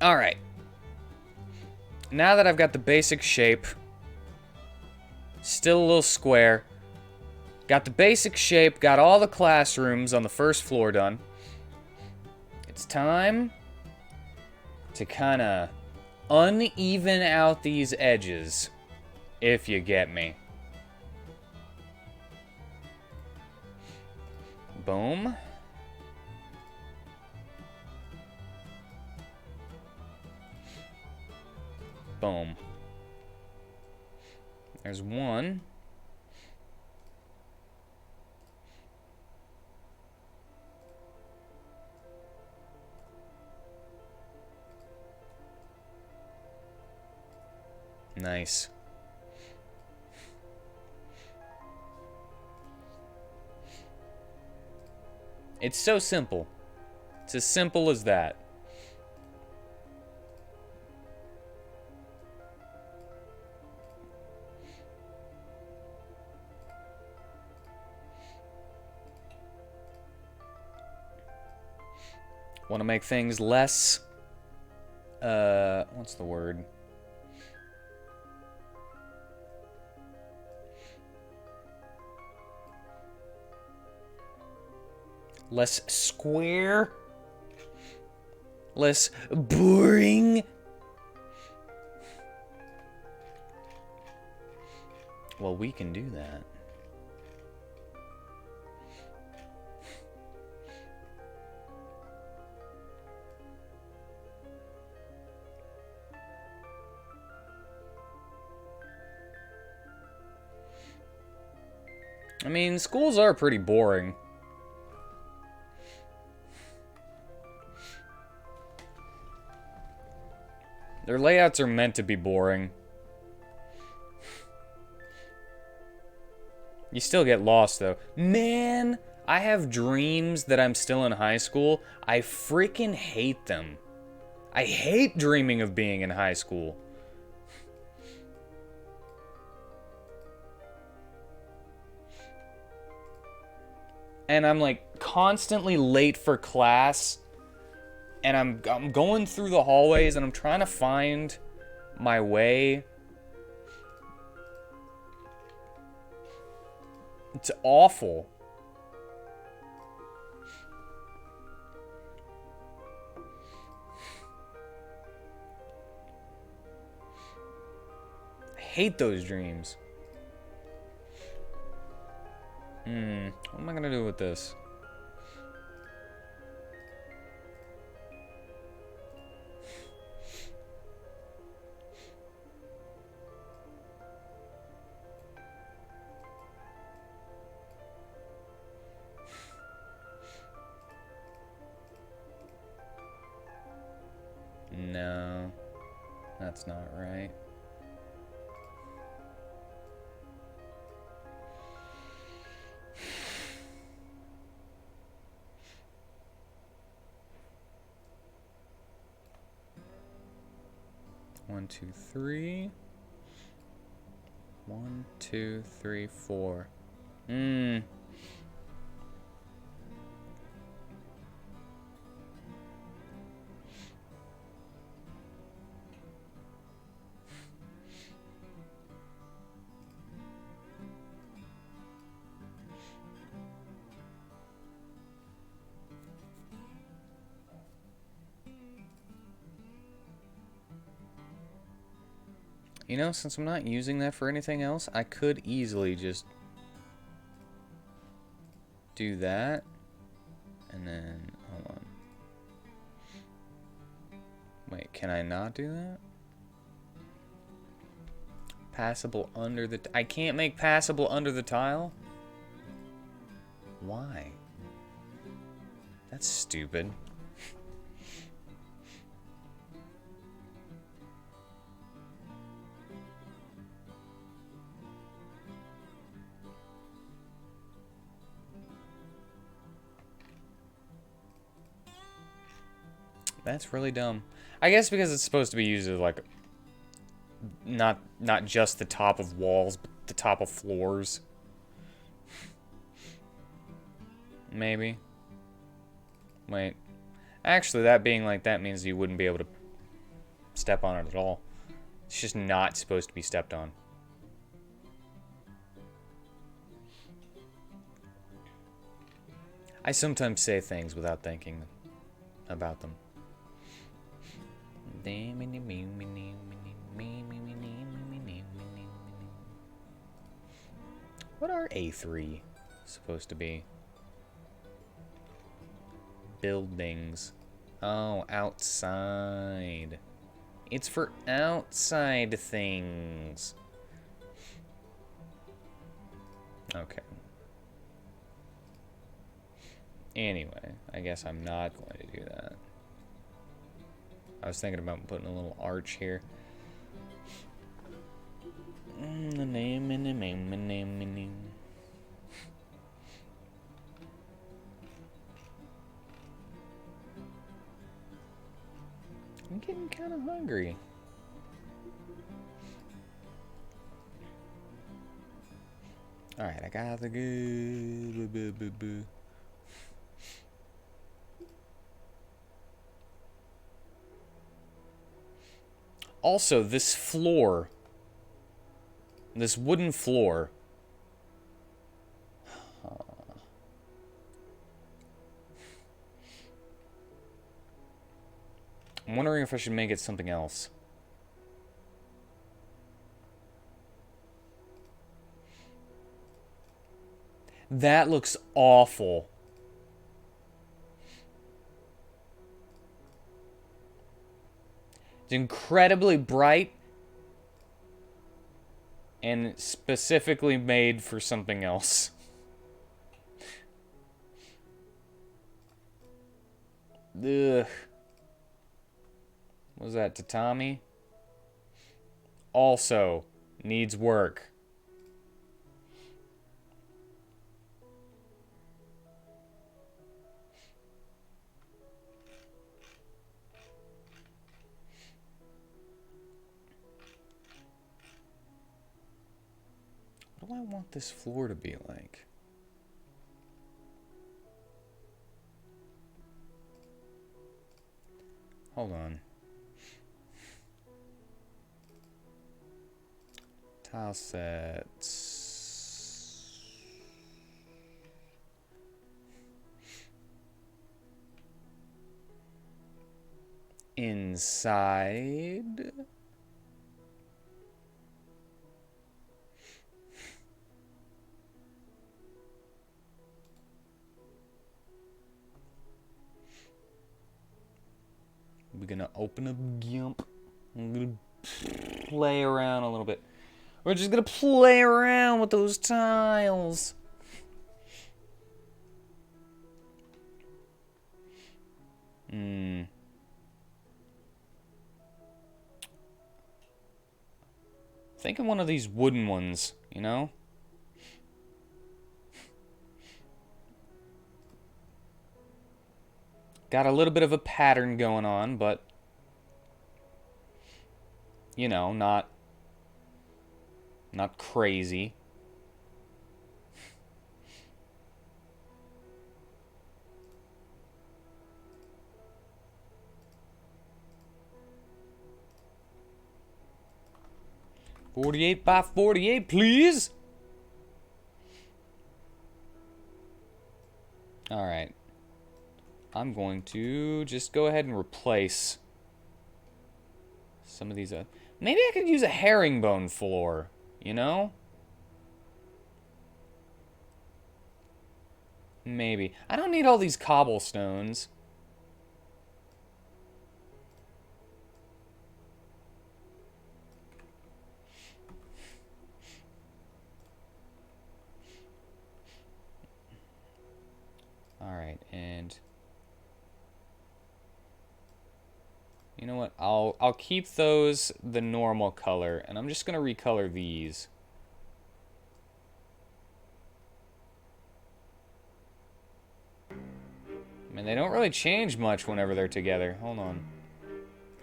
All right. Now that I've got the basic shape Still a little square. Got the basic shape, got all the classrooms on the first floor done. It's time to kind of uneven out these edges, if you get me. Boom. Boom. There's one. Nice. It's so simple. It's as simple as that. Want to make things less, what's the word? Less square? Less boring? Well, we can do that. I mean, schools are pretty boring. Their layouts are meant to be boring. You still get lost, though. Man, I have dreams that I'm still in high school. I freaking hate them. I hate dreaming of being in high school. And I'm like constantly late for class, and I'm going through the hallways and I'm trying to find my way. It's awful. I hate those dreams. What am I gonna do with this? No, that's not right. One, two, three. 1, 2, 3, 4. You know, since I'm not using that for anything else, I could easily just do that. And then, hold on. Wait, can I not do that? Passable under the... I can't make passable under the tile? Why? That's stupid. That's really dumb. I guess because it's supposed to be used as like not just the top of walls, but the top of floors. Maybe. Wait. Actually, that being like that means you wouldn't be able to step on it at all. It's just not supposed to be stepped on. I sometimes say things without thinking about them. What are A3 supposed to be? Buildings. Oh, outside. It's for outside things. Okay. Anyway, I guess I'm not going to do that. I was thinking about putting a little arch here. I'm getting kind of hungry. Alright, I got the good. Also, this floor, this wooden floor, I'm wondering if I should make it something else. That looks awful. It's incredibly bright and specifically made for something else. Ugh. What was that, tatami? Also needs work. What do I want this floor to be like? Hold on. Tile sets. Inside. We're gonna open up GIMP. I'm gonna play around a little bit. We're just gonna play around with those tiles. Think of one of these wooden ones, you know? Got a little bit of a pattern going on, but you know, not crazy. .48 by 48, please. All right. I'm going to just go ahead and replace some of these. Maybe I could use a herringbone floor, you know? Maybe. I don't need all these cobblestones. Alright, and you know what? I'll keep those the normal color, and I'm just gonna recolor these. I mean, they don't really change much whenever they're together. Hold on.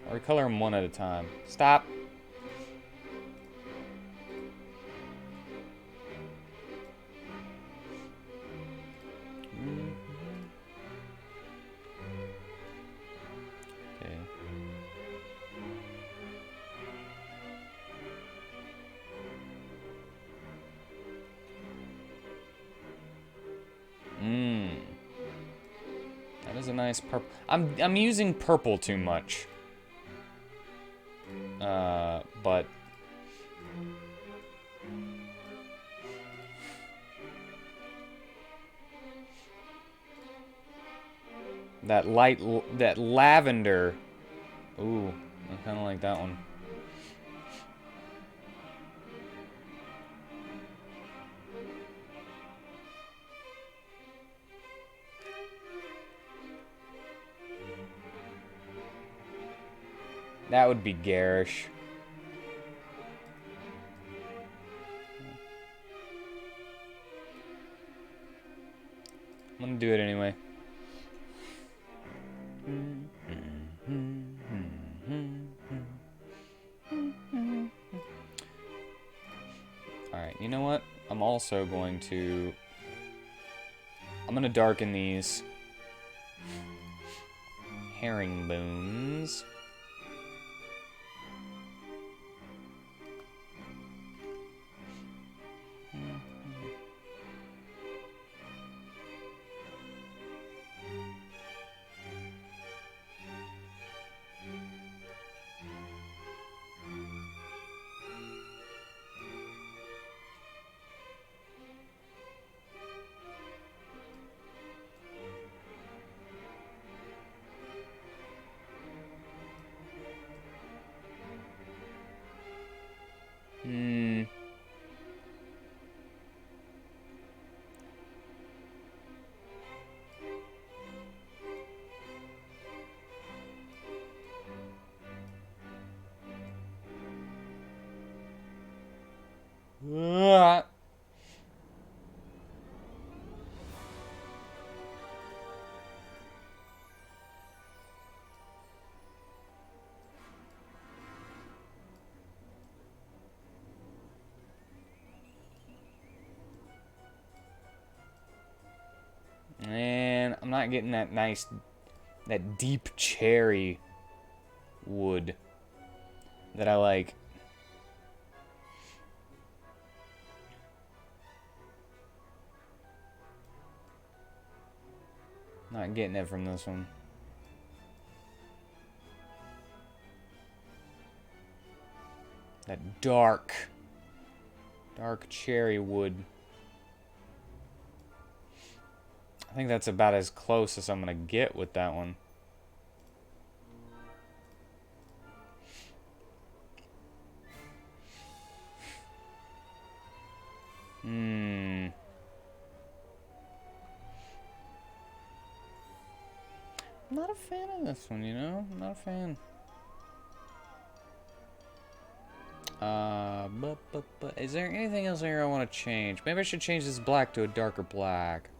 I'll recolor them one at a time. Stop. Okay. There's a nice purple. I'm using purple too much. But that that lavender. Ooh, I kind of like that one. That would be garish. I'm gonna do it anyway. Alright, you know what? I'm also going to... I'm gonna darken these herringbones. And I'm not getting that nice, that deep cherry wood that I like. Not getting it from this one. That dark cherry wood. I think that's about as close as I'm gonna get with that one. I'm not a fan of this one, you know? I'm not a fan. But is there anything else here I want to change? Maybe I should change this black to a darker black.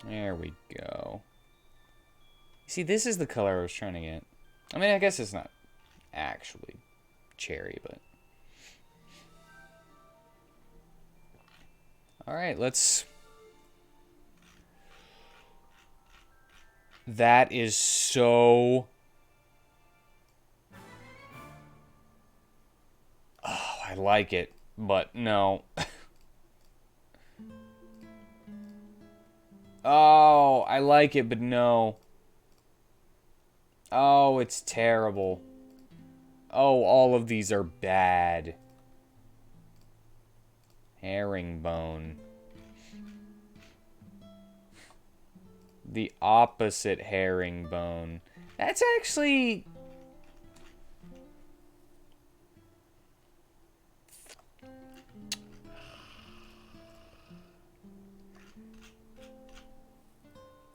There we go. See, this is the color I was trying to get. I mean, I guess it's not actually cherry, but... Alright, let's... That is so... Oh, I like it, but no. Oh, I like it, but no. Oh, it's terrible. Oh, all of these are bad. Herringbone. The opposite herringbone. That's actually...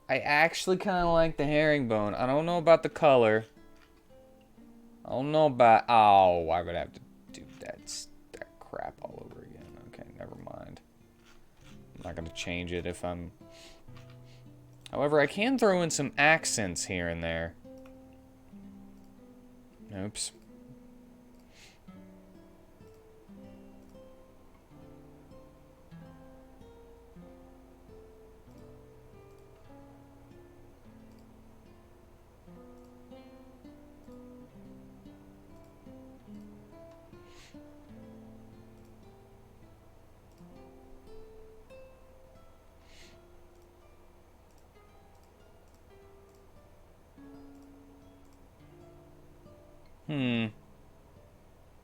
I actually kind of like the herringbone. I don't know about the color. I don't know about... Oh, I would have to do that crap all over again. Okay, never mind. I'm not going to change it if I'm... However, I can throw in some accents here and there. Oops.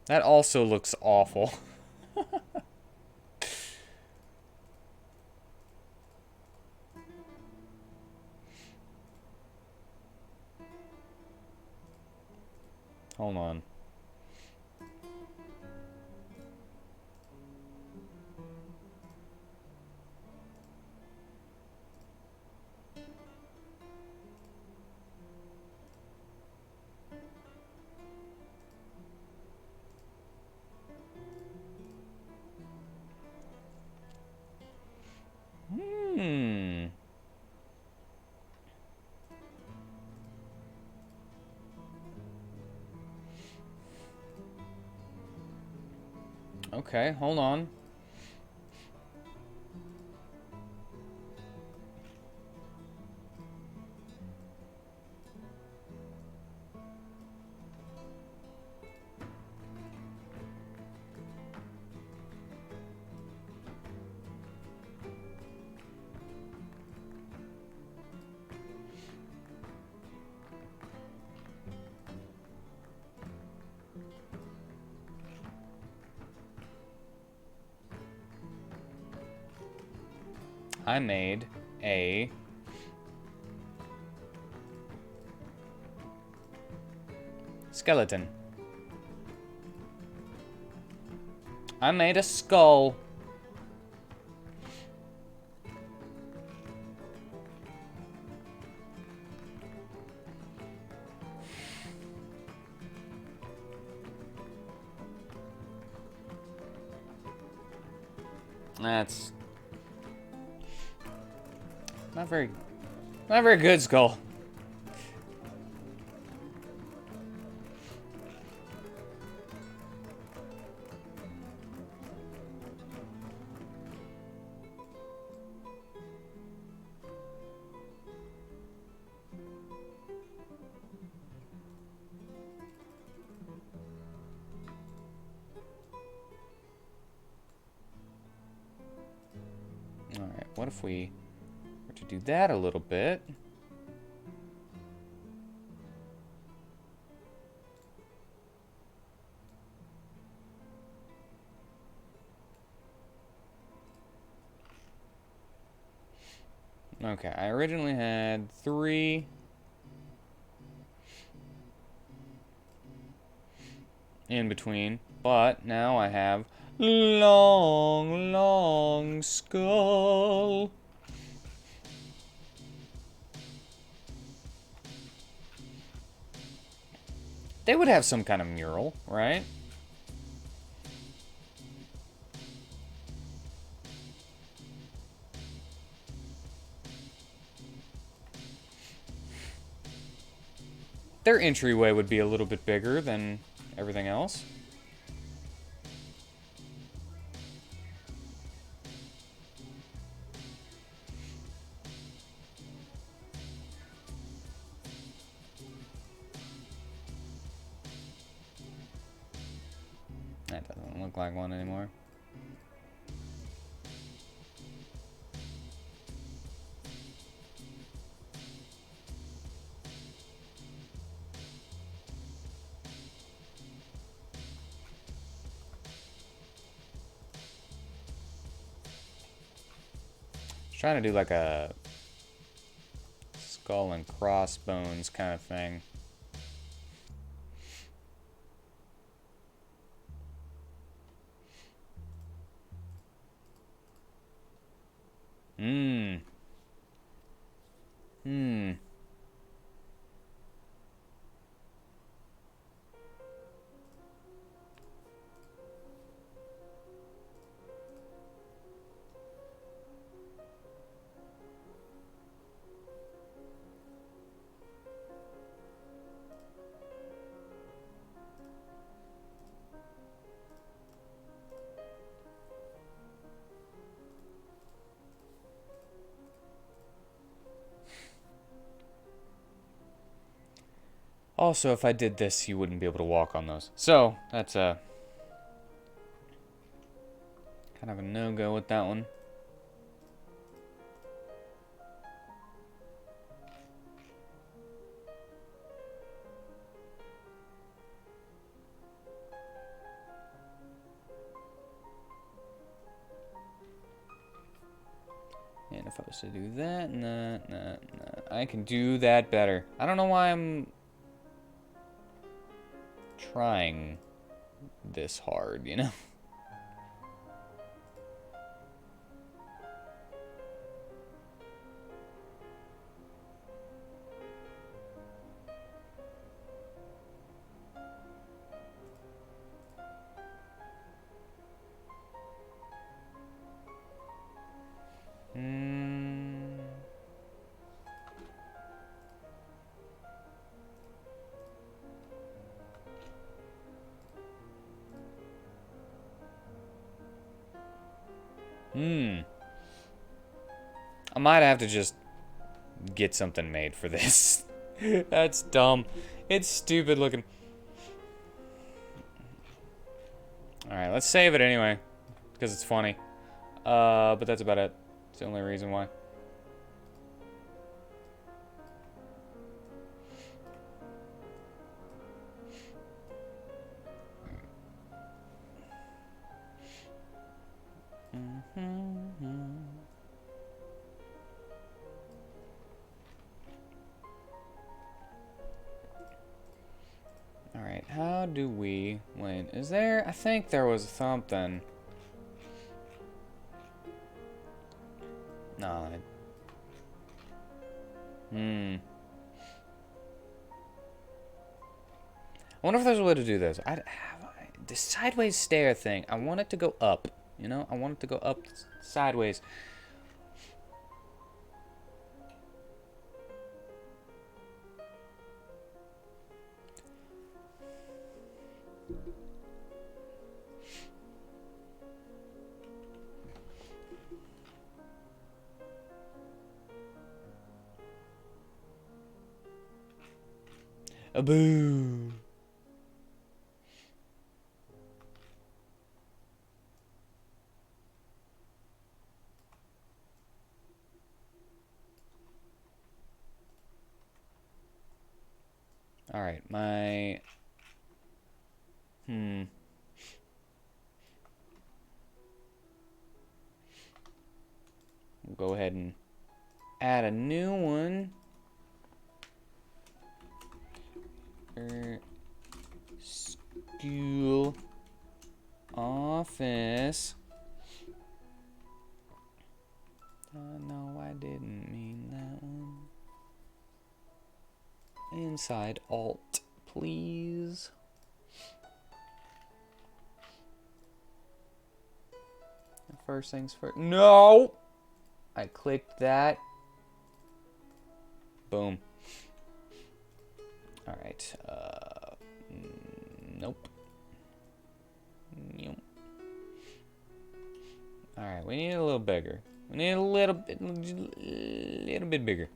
That also looks awful. Hold on. Hmm. Okay, hold on. I made a skeleton. I made a skull. That's not very good, skull. All right, what if we were to do that a little bit? Okay, I originally had 3 in between, but now I have long skull. They would have some kind of mural, right? Their entryway would be a little bit bigger than everything else. That doesn't look like one anymore. Trying to do like a skull and crossbones kind of thing. Hmm. Hmm. Also, if I did this, you wouldn't be able to walk on those. So, that's a kind of a no-go with that one. if I was to do that, nah. I can do that better. I don't know why I'm trying this hard, you know? I might have to just get something made for this. That's dumb. It's stupid looking. Alright, let's save it anyway. Because it's funny. But that's about it. It's the only reason why. Alright, how do we win? Is there... I think there was something. No. I wonder if there's a way to do this. The sideways stair thing. I want it to go up. You know? I want it to go up sideways. A boo. All right, my we'll go ahead and add a new one. School office. No, I didn't mean that one. Inside Alt, please. First things first. No! I clicked that. Boom. Alright. Nope. Nope. Alright, we need a little bigger. We need a little bit bigger.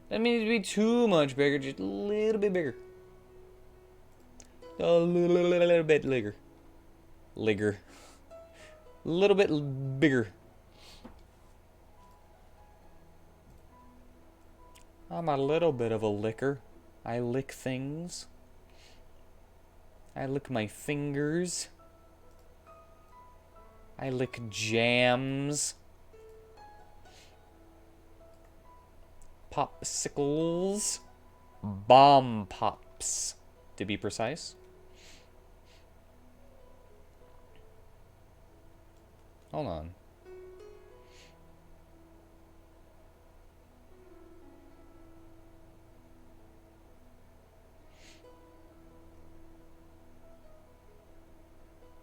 That means to be too much bigger, just a little bit bigger. A little bit bigger. A little bit bigger. I'm a little bit of a licker. I lick things. I lick my fingers. I lick jams. Popsicles. Bomb pops, to be precise. Hold on.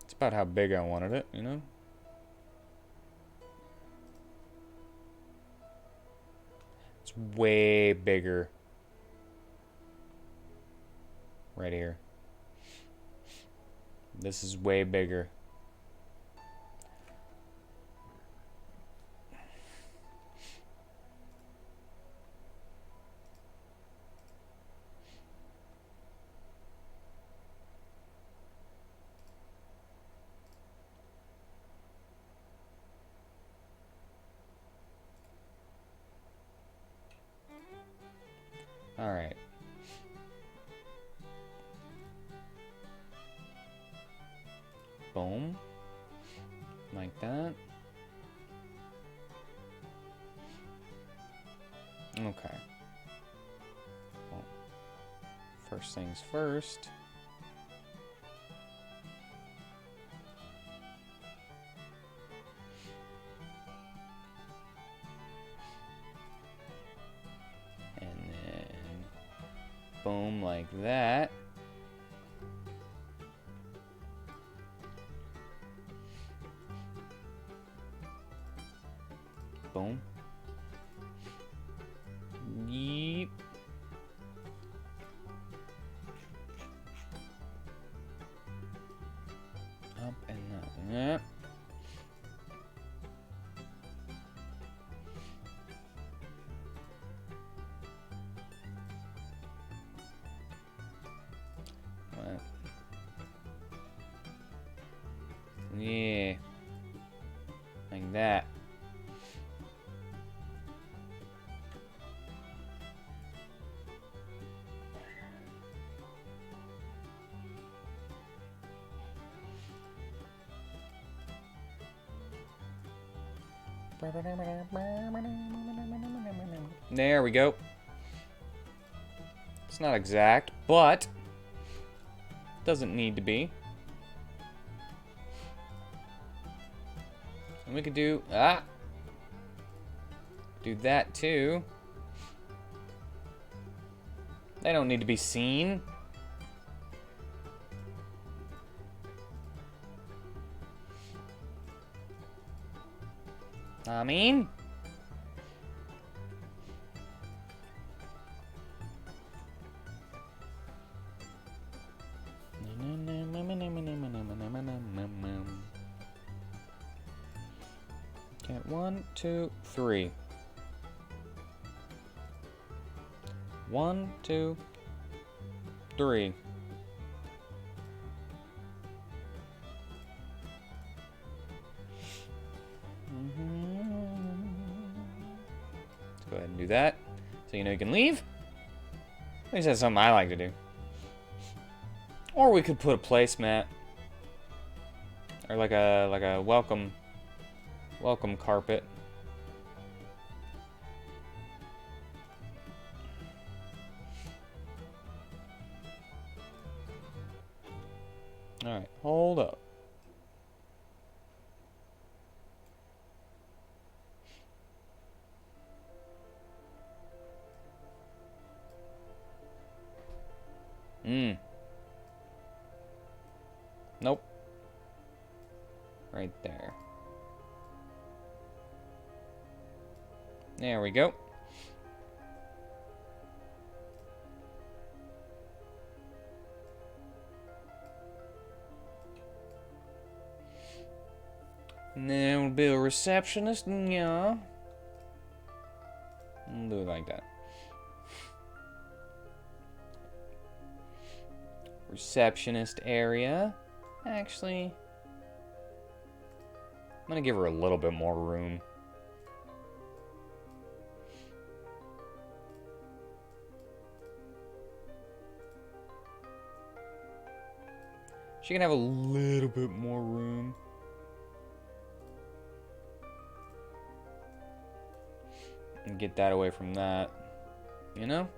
It's about how big I wanted it, you know? It's way bigger. Right here. This is way bigger. All right. Boom. Like that. Okay. Well, first things first. And then boom, like that. Boom. Yeep. Up and up. Yeah. What? Yeah. Like that. There we go. It's not exact, but doesn't need to be. And we could do do that too. They don't need to be seen. I mean, okay, 1, 2, 3. 1, 2, 3. Let's go ahead and do that, so you know you can leave. At least that's something I like to do. Or we could put a placemat, or like a welcome carpet. All right, hold up. Nope. Right there. There we go. And then we'll be a receptionist, yeah. We'll do it like that. Receptionist area. Actually, I'm gonna give her a little bit more room. She can have a little bit more room. And get that away from that. You know?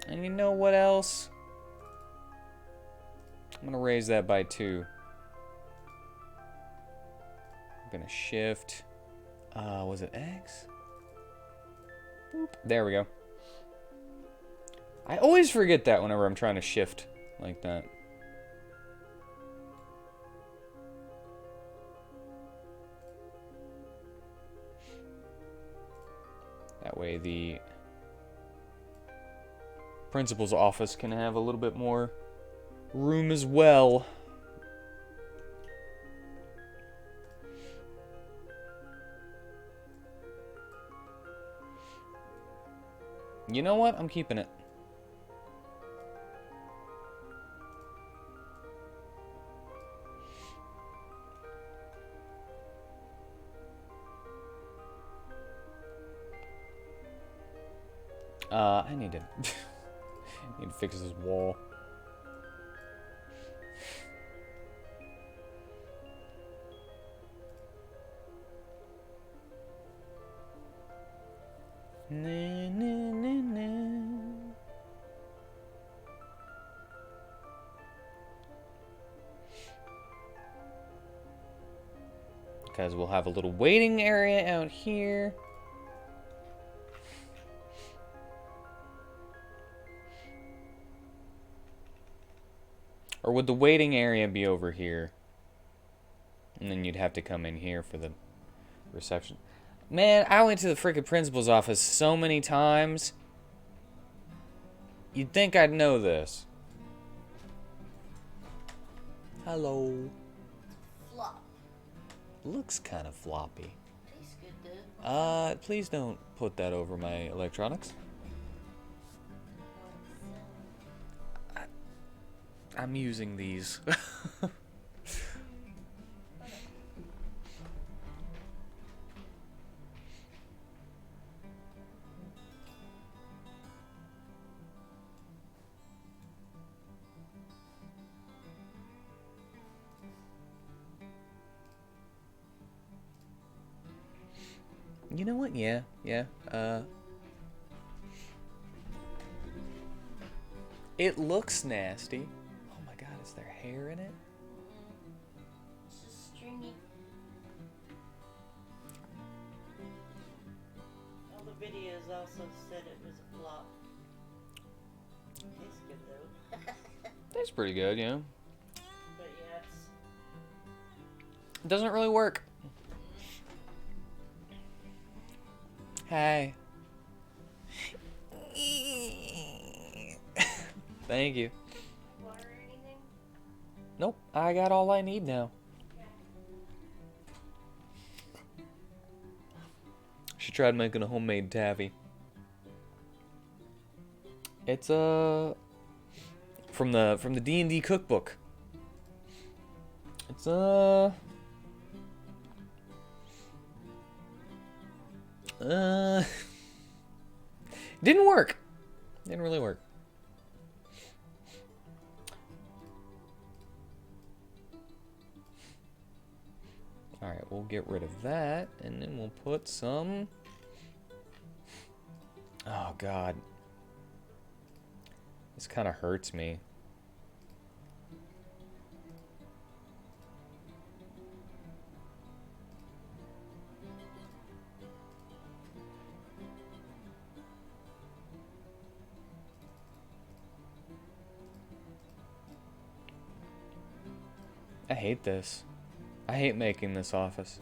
And you know what else? I'm gonna raise that by 2. I'm gonna shift. Was it X? Boop. There we go. I always forget that whenever I'm trying to shift like that. That way the principal's office can have a little bit more room as well. You know what? I'm keeping it. I need to need to fix this wall. Na, na, na, na. Because we'll have a little waiting area out here. Or would the waiting area be over here? And then you'd have to come in here for the reception. Man, I went to the freaking principal's office so many times. You'd think I'd know this. Hello. Flop. Looks kind of floppy. Tastes good though. Please don't put that over my electronics. I'm using these. You know what? Yeah. It looks nasty. Oh my god, is there hair in it? It's just stringy. All the videos also said it was a flop. Tastes good though. That's pretty good, yeah. But yeah, It doesn't really work. Hey. Thank you. water or anything? Nope, I got all I need now. She tried making a homemade taffy. It's from the D&D cookbook. It's didn't work. Didn't really work. Alright, we'll get rid of that, and then we'll put some... Oh, God. This kind of hurts me. I hate this. I hate making this office.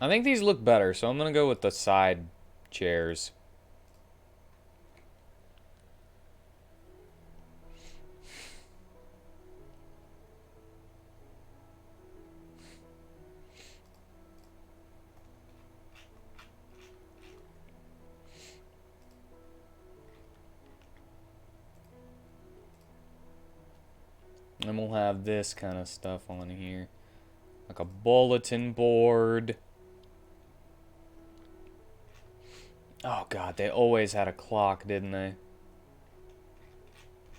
I think these look better, so I'm gonna go with the side chairs. And we'll have this kind of stuff on here. Like a bulletin board. Oh god, they always had a clock, didn't they?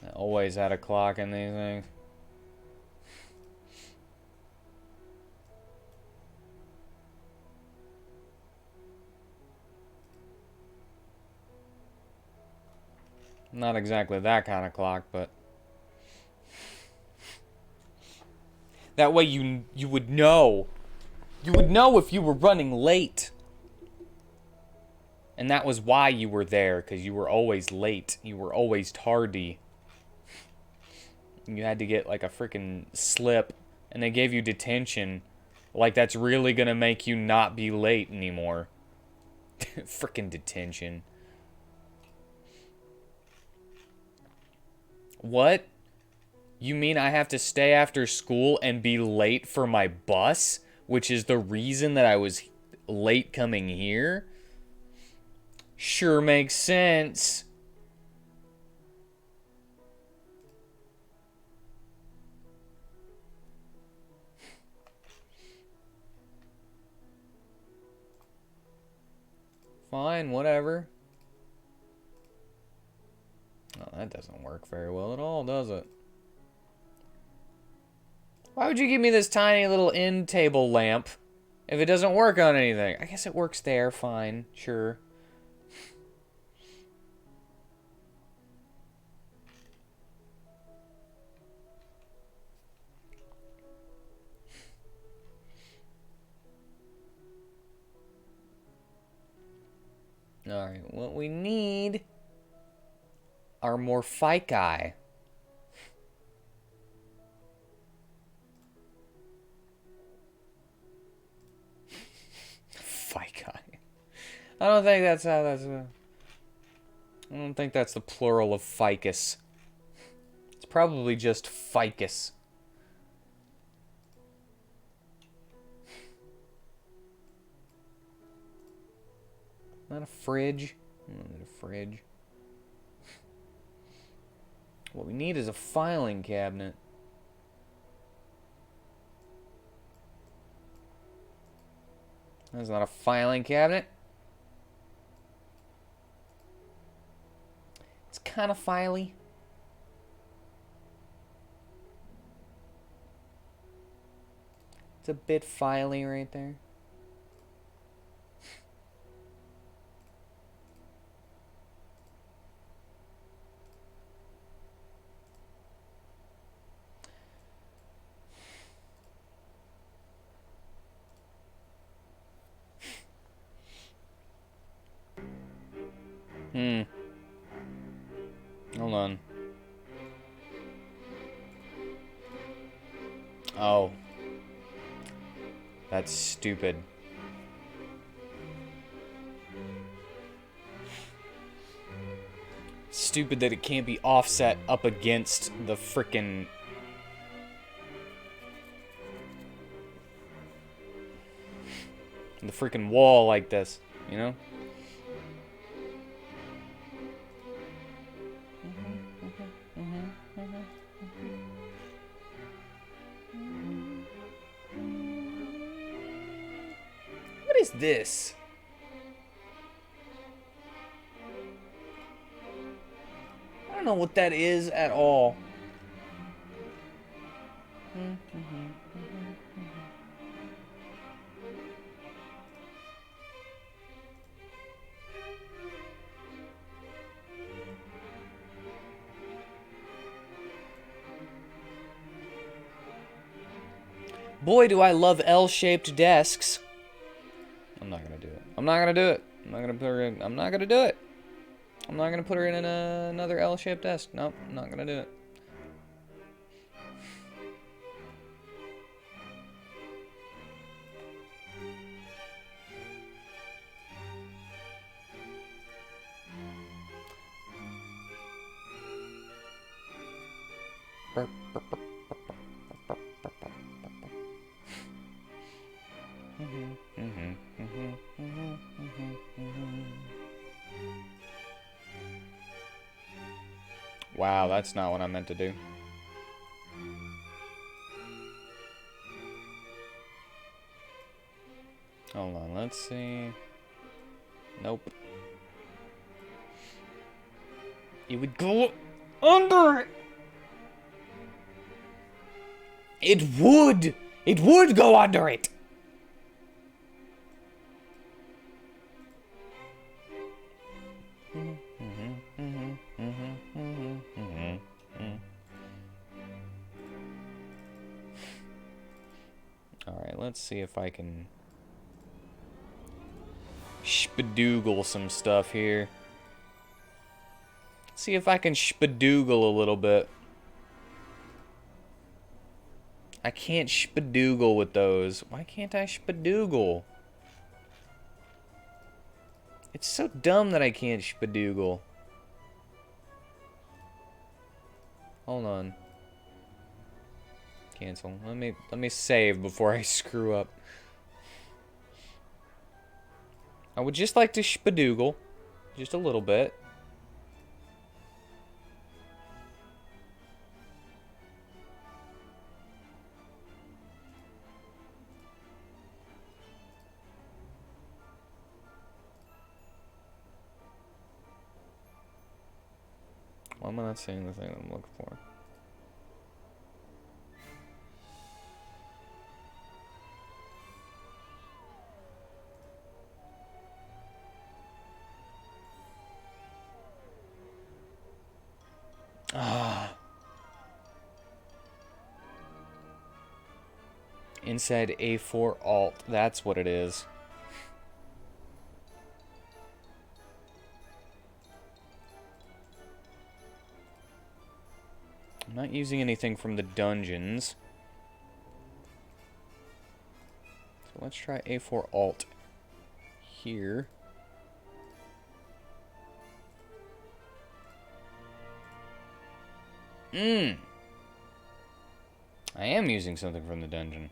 They always had a clock in these things. Not exactly that kind of clock, but... That way you would know. You would know if you were running late. And that was why you were there, because you were always late. You were always tardy. You had to get like a freaking slip, and they gave you detention. Like that's really gonna make you not be late anymore. Freaking detention. What? You mean I have to stay after school and be late for my bus? Which is the reason that I was late coming here? Sure makes sense. fine, whatever. Oh, that doesn't work very well at all, does it? Why would you give me this tiny little end table lamp if it doesn't work on anything? I guess it works there, fine, sure. Alright, what we need are more fici. Fici. I don't think that's how that's... I don't think that's the plural of ficus. It's probably just ficus. Not a fridge. I don't need a fridge. What we need is a filing cabinet. That's not a filing cabinet. It's kind of filey. It's a bit filey right there. Hold on. Oh. That's stupid. Stupid that it can't be offset up against the frickin' wall like this, you know? What is this? I don't know what that is at all. Boy, do I love L-shaped desks. I'm not gonna do it. I'm not gonna do it. I'm not gonna put her in. I'm not gonna do it. I'm not gonna put her in another L-shaped desk. Nope, I'm not gonna do it. Wow, that's not what I meant to do. Hold on, let's see. Nope. It would go under it. It would! It would go under it! Alright, let's see if I can spadoogle some stuff here. See if I can spadoogle a little bit. I can't spadoogle with those. Why can't I spadoogle? It's so dumb that I can't spadoogle. Hold on. Cancel. Let me save before I screw up. I would just like to spadoogle. Just a little bit. am I not seeing the thing I'm looking for? Ah. Inside A4 Alt. That's what it is. I'm not using anything from the dungeons. So let's try A4 Alt here. I am using something from the dungeon.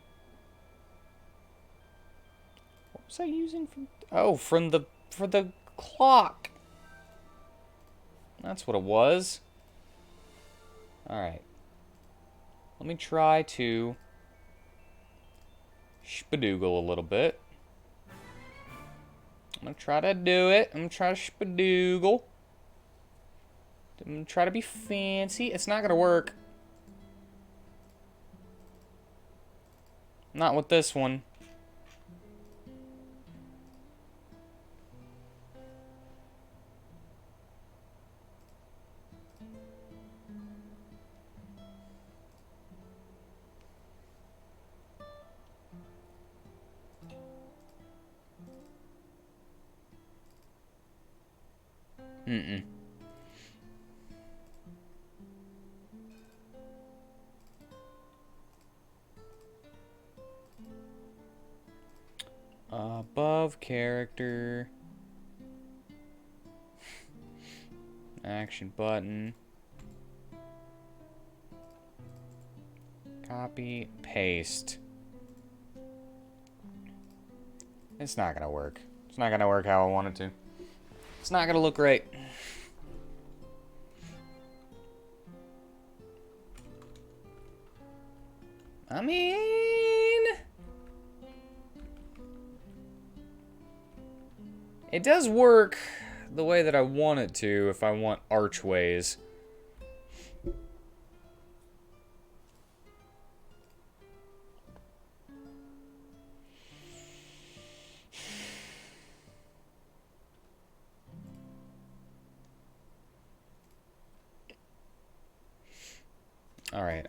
What was I using from... Oh, for the clock. That's what it was. Alright. Let me try to spadoogle a little bit. I'm gonna try to do it. I'm gonna try to spadoogle. I'm gonna try to be fancy. It's not gonna work. Not with this one. Mm-mm. Above character. Action button. Copy, paste. It's not gonna work. It's not gonna work how I want it to. It's not gonna look great. I mean... it does work the way that I want it to if I want archways. Alright,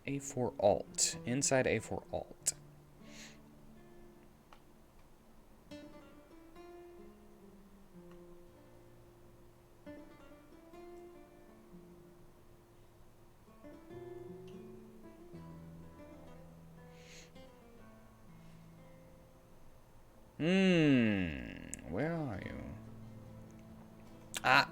A4 Alt. Inside A4 Alt. Where are you? Ah!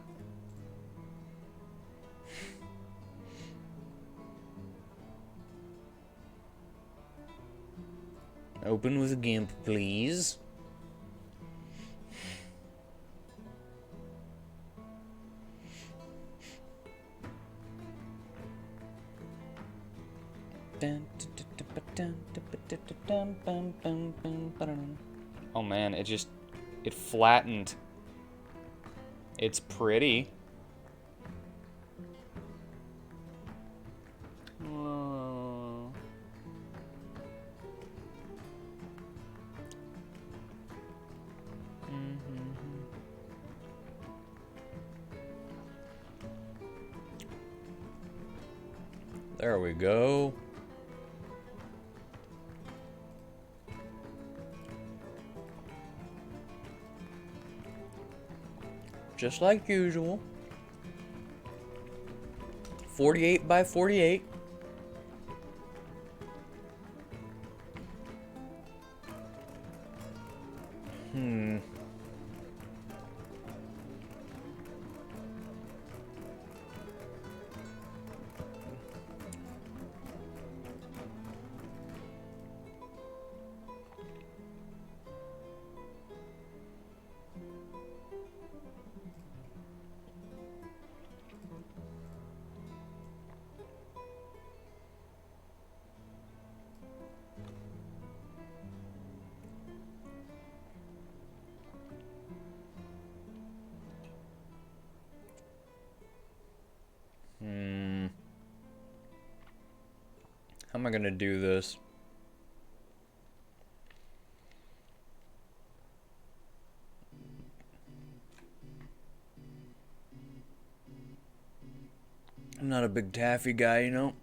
Open with a GIMP, please. Oh man, it flattened. It's pretty. Oh. There we go. Just like usual. 48 by 48. I gonna do this? I'm not a big taffy guy, you know.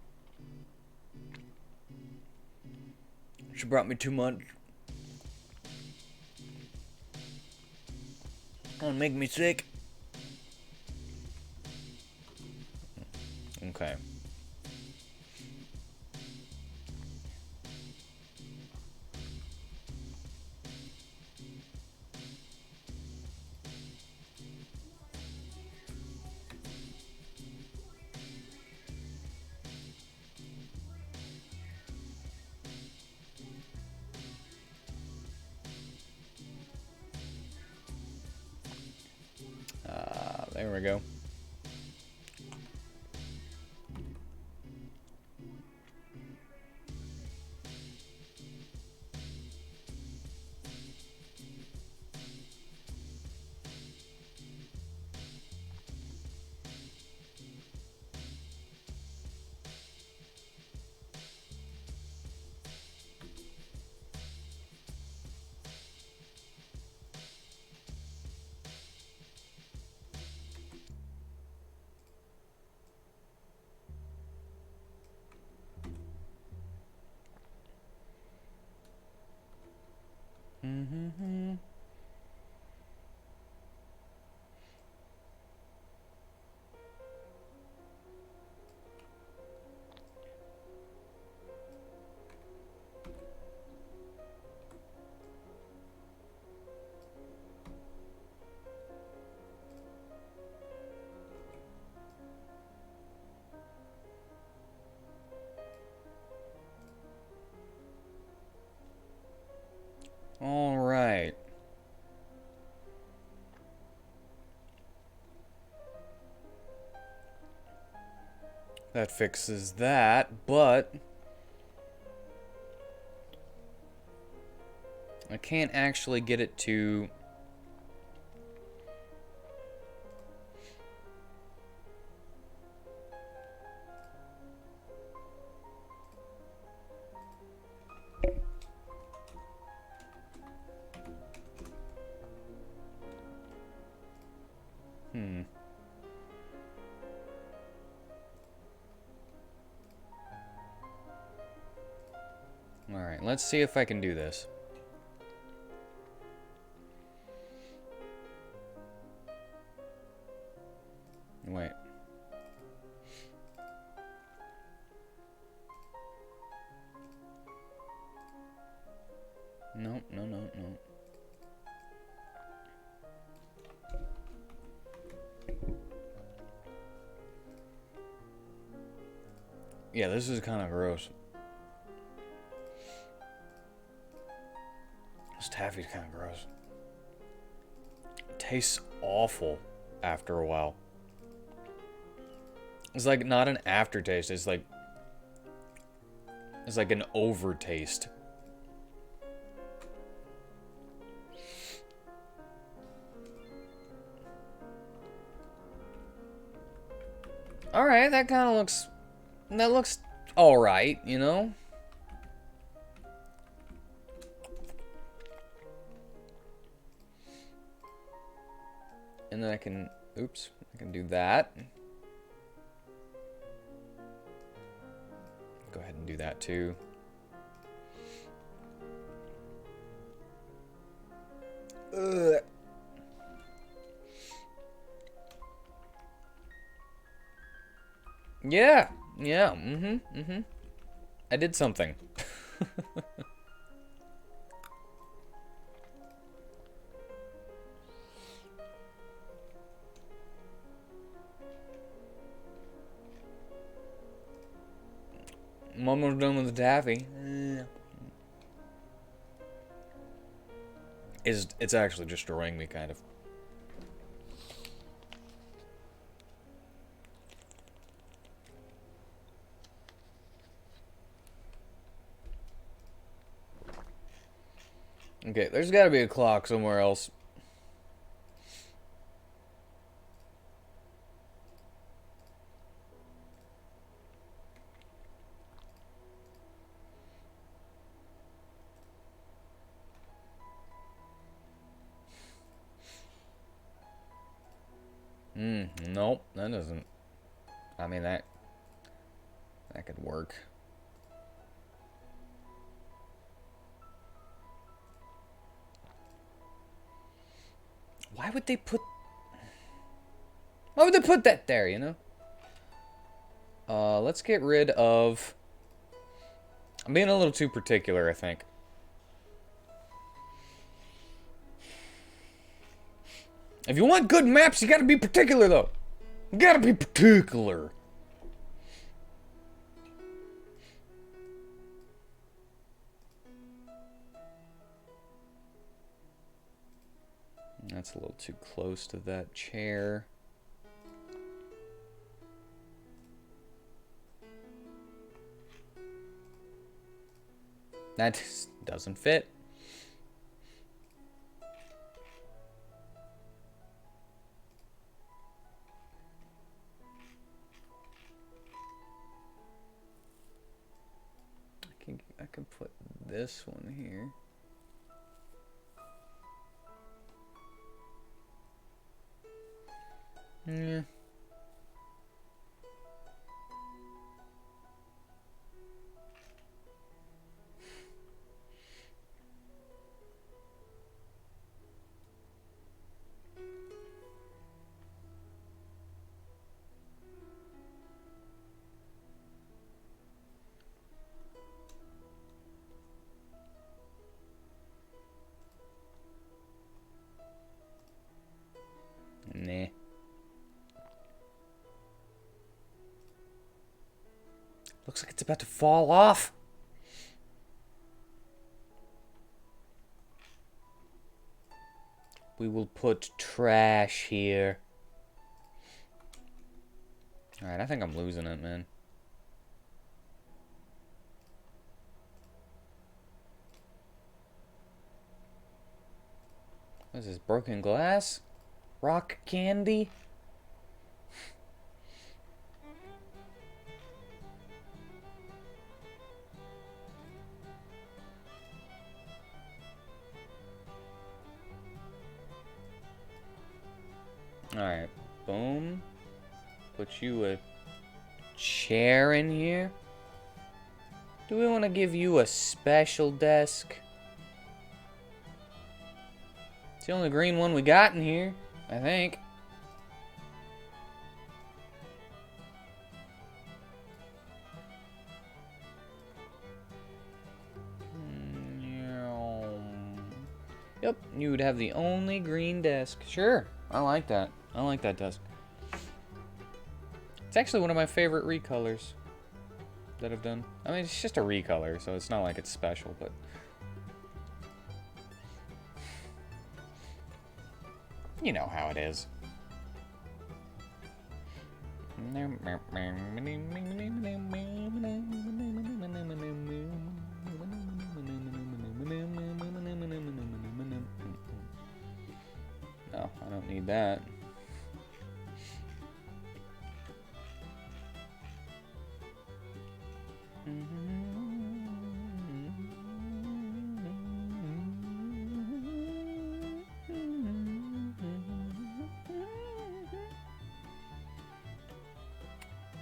She brought me too much. Gonna make me sick. Okay. There we go. All right. That fixes that, but I can't actually get it to... Alright, let's see if I can do this. Wait. No, no, no, no. Yeah, this is kind of gross. This taffy's kind of gross. It tastes awful after a while. It's like not an aftertaste, it's like an overtaste. Alright, that kind of looks... That looks alright, you know? And then I can... Oops. I can do that. Go ahead and do that too. Ugh. Yeah. Yeah. Mm-hmm. Mm-hmm. I did something. I'm almost done with the taffy. It's actually destroying me, kind of. Okay, there's got to be a clock somewhere else. Nope, that doesn't. I mean, that could work. Why would they put that there, you know? Let's get rid of... I'm being a little too particular, I think. If you want good maps, you gotta be particular, though. You gotta be particular. That's a little too close to that chair. That just doesn't fit. I can put this one here. Yeah. Nah. Looks like it's about to fall off. We will put trash here. Alright, I think I'm losing it, man. What is this, broken glass? Rock candy? Alright, boom. Put you a chair in here. Do we want to give you a special desk? It's the only green one we got in here, I think. Yep, you would have the only green desk. Sure, I like that. I like that desk. It's actually one of my favorite recolors that I've done. I mean, it's just a recolor, so it's not like it's special, but... You know how it is. No, I don't need that.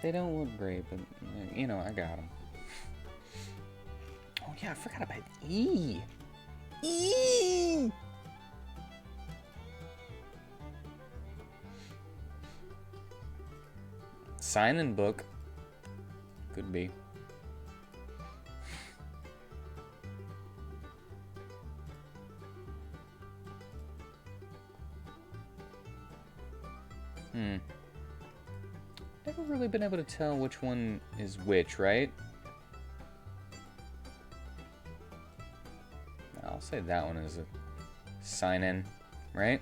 They don't look great, but, you know, I got them. Oh, yeah, I forgot about E. E! Sign-in book. Could be. Never really been able to tell which one is which, right? I'll say that one is a sign-in, right?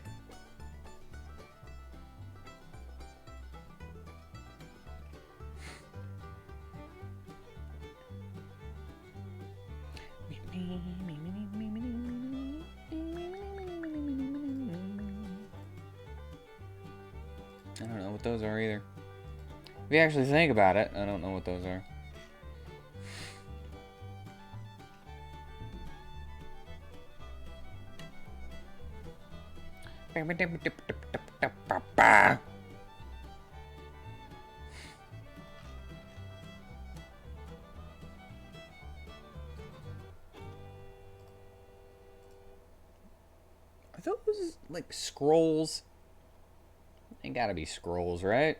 I don't know what those are either. If you actually think about it, I don't know what those are. like scrolls? Ain't gotta be scrolls, right?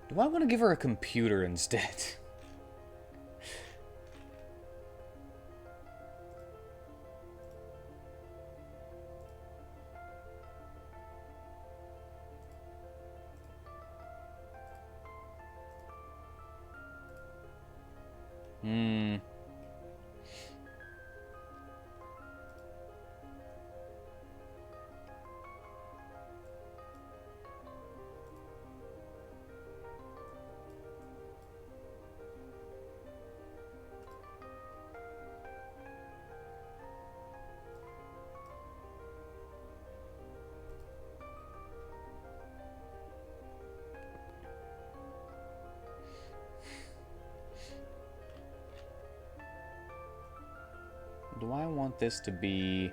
Do I want to give her a computer instead? Do I want this to be...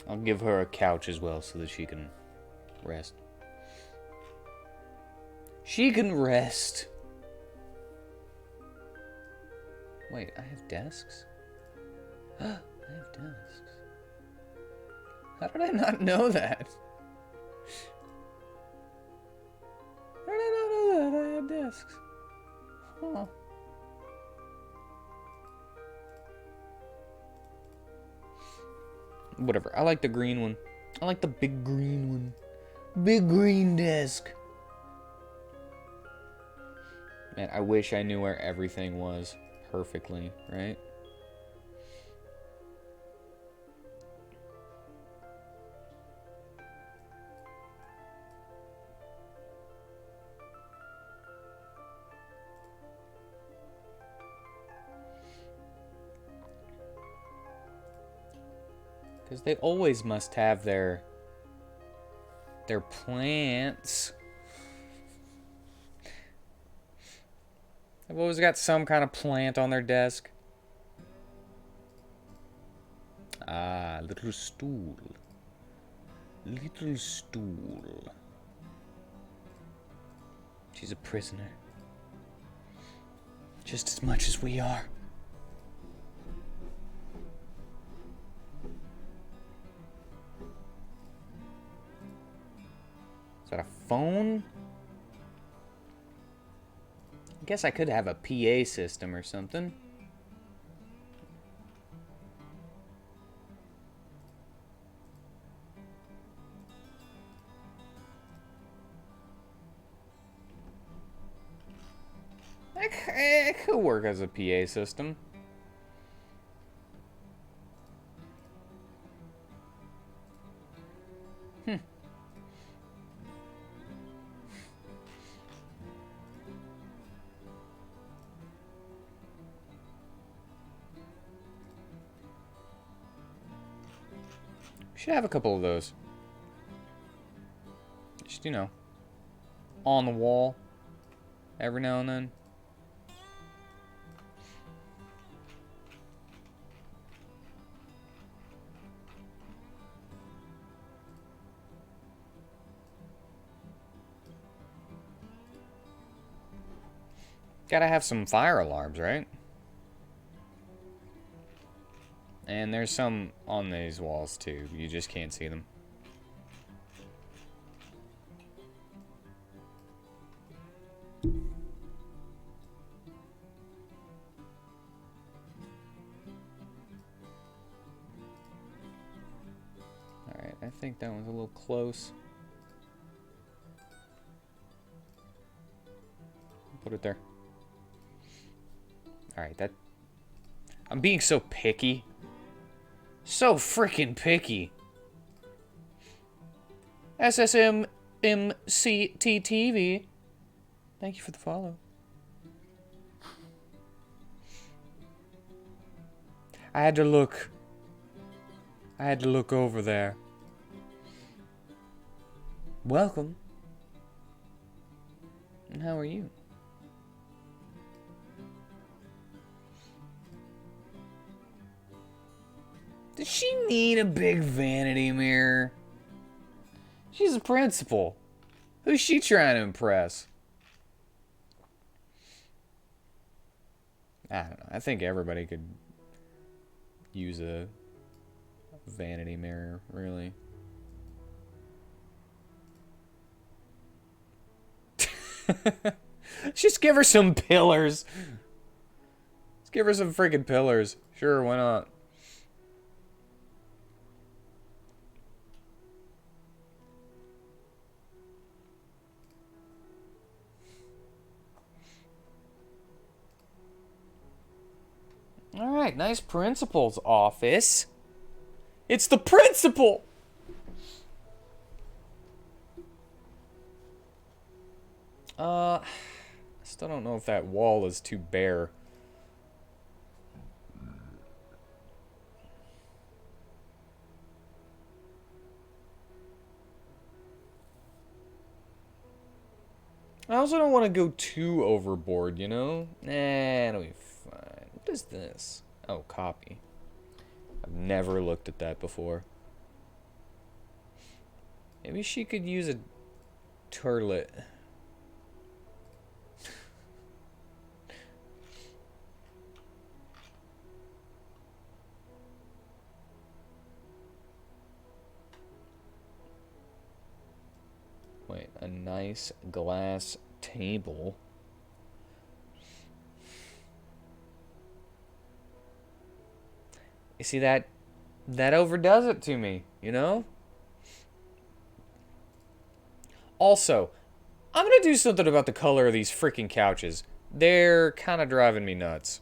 I'll give her a couch as well so that she can rest. She can rest. Wait, I have desks? I have desks. How did I not know that? How did I not know that I had desks? Huh. Whatever. I like the green one. I like the big green one. Big green desk. Man, I wish I knew where everything was perfectly, right? Because they always must have their plants. They've always got some kind of plant on their desk. Ah, little stool. Little stool. She's a prisoner. Just as much as we are. Is that a phone? I guess I could have a PA system or something. It could work as a PA system. Should have a couple of those. Just, you know, on the wall every now and then. Gotta have some fire alarms, right? And there's some on these walls too. You just can't see them. Alright, I think that one's a little close. Put it there. Alright, that... I'm being so picky. So freaking picky. SSM MCTTV. Thank you for the follow. I had to look. I had to look over there. Welcome. And how are you? Does she need a big vanity mirror? She's a principal. Who's she trying to impress? I don't know. I think everybody could use a vanity mirror, really. Just give her some pillars. Let's give her some freaking pillars. Sure, why not? Alright, nice principal's office. It's the principal! Still don't know if that wall is too bare. I also don't want to go too overboard, you know? Nah, it'll be fine. What is this? Oh, copy. I've never looked at that before. Maybe she could use a turlet. Wait, a nice glass table. You see that overdoes it to me, you know? Also, I'm gonna do something about the color of these freaking couches. They're kind of driving me nuts.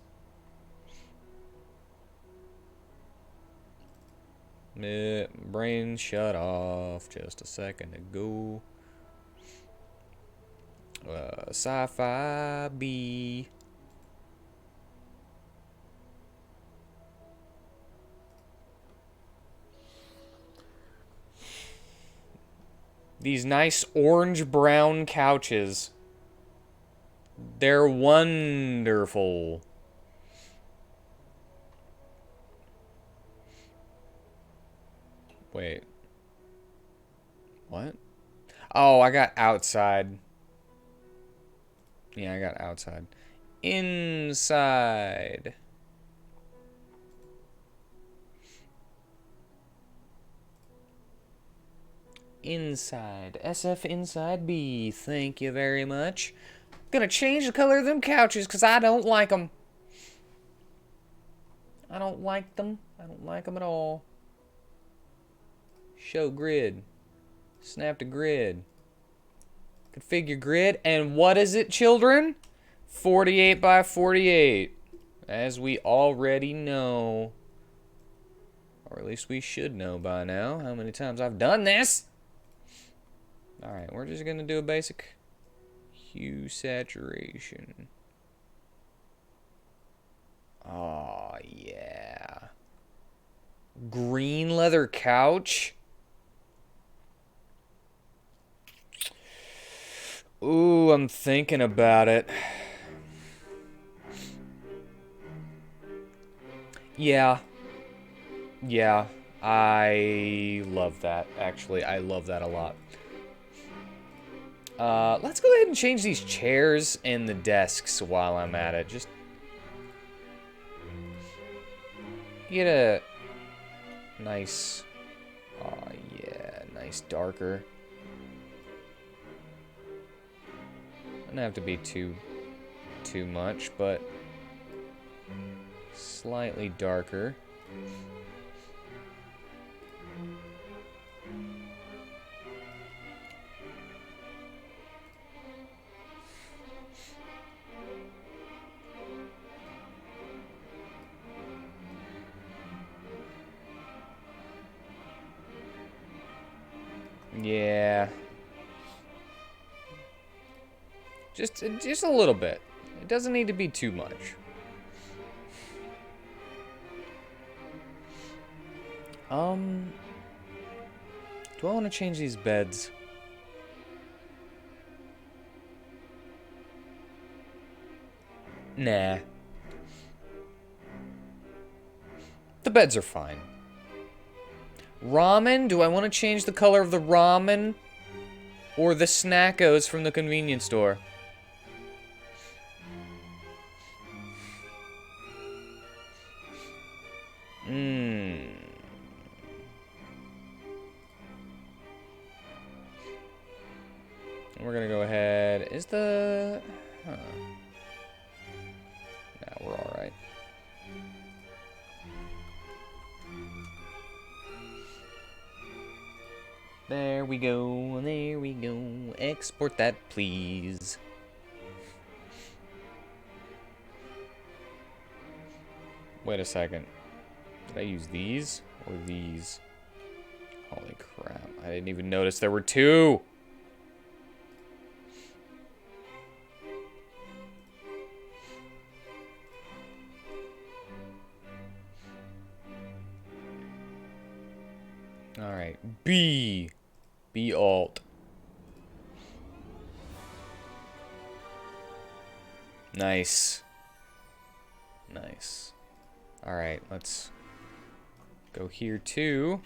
Brain shut off just a second ago. Sci-fi B. These nice orange-brown couches. They're wonderful. Wait. What? Oh, I got outside. Yeah, I got outside. Inside. Inside. SF Inside B. Thank you very much. Gonna change the color of them couches because I don't like them. I don't like them. I don't like them at all. Show grid. Snap to grid. Configure grid. And what is it, children? 48 by 48. As we already know. Or at least we should know by now how many times I've done this. Alright, we're just going to do a basic hue saturation. Oh, yeah. Green leather couch. Ooh, I'm thinking about it. Yeah. Yeah, I love that, actually. I love that a lot. Let's go ahead and change these chairs and the desks while I'm at it. Just get a nice, oh yeah, nice darker. Doesn't have to be too much, but slightly darker. Yeah. Just a little bit. It doesn't need to be too much. Do I want to change these beds? Nah. The beds are fine. Ramen? Do I want to change the color of the ramen? Or the snackos from the convenience store? We're gonna go ahead. Is the... Huh. Nah, we're alright. There we go, there we go. Export that, please. Wait a second. Did I use these or these? Holy crap. I didn't even notice there were two. Alright. B. B alt. Nice. Nice. Alright, let's go here too.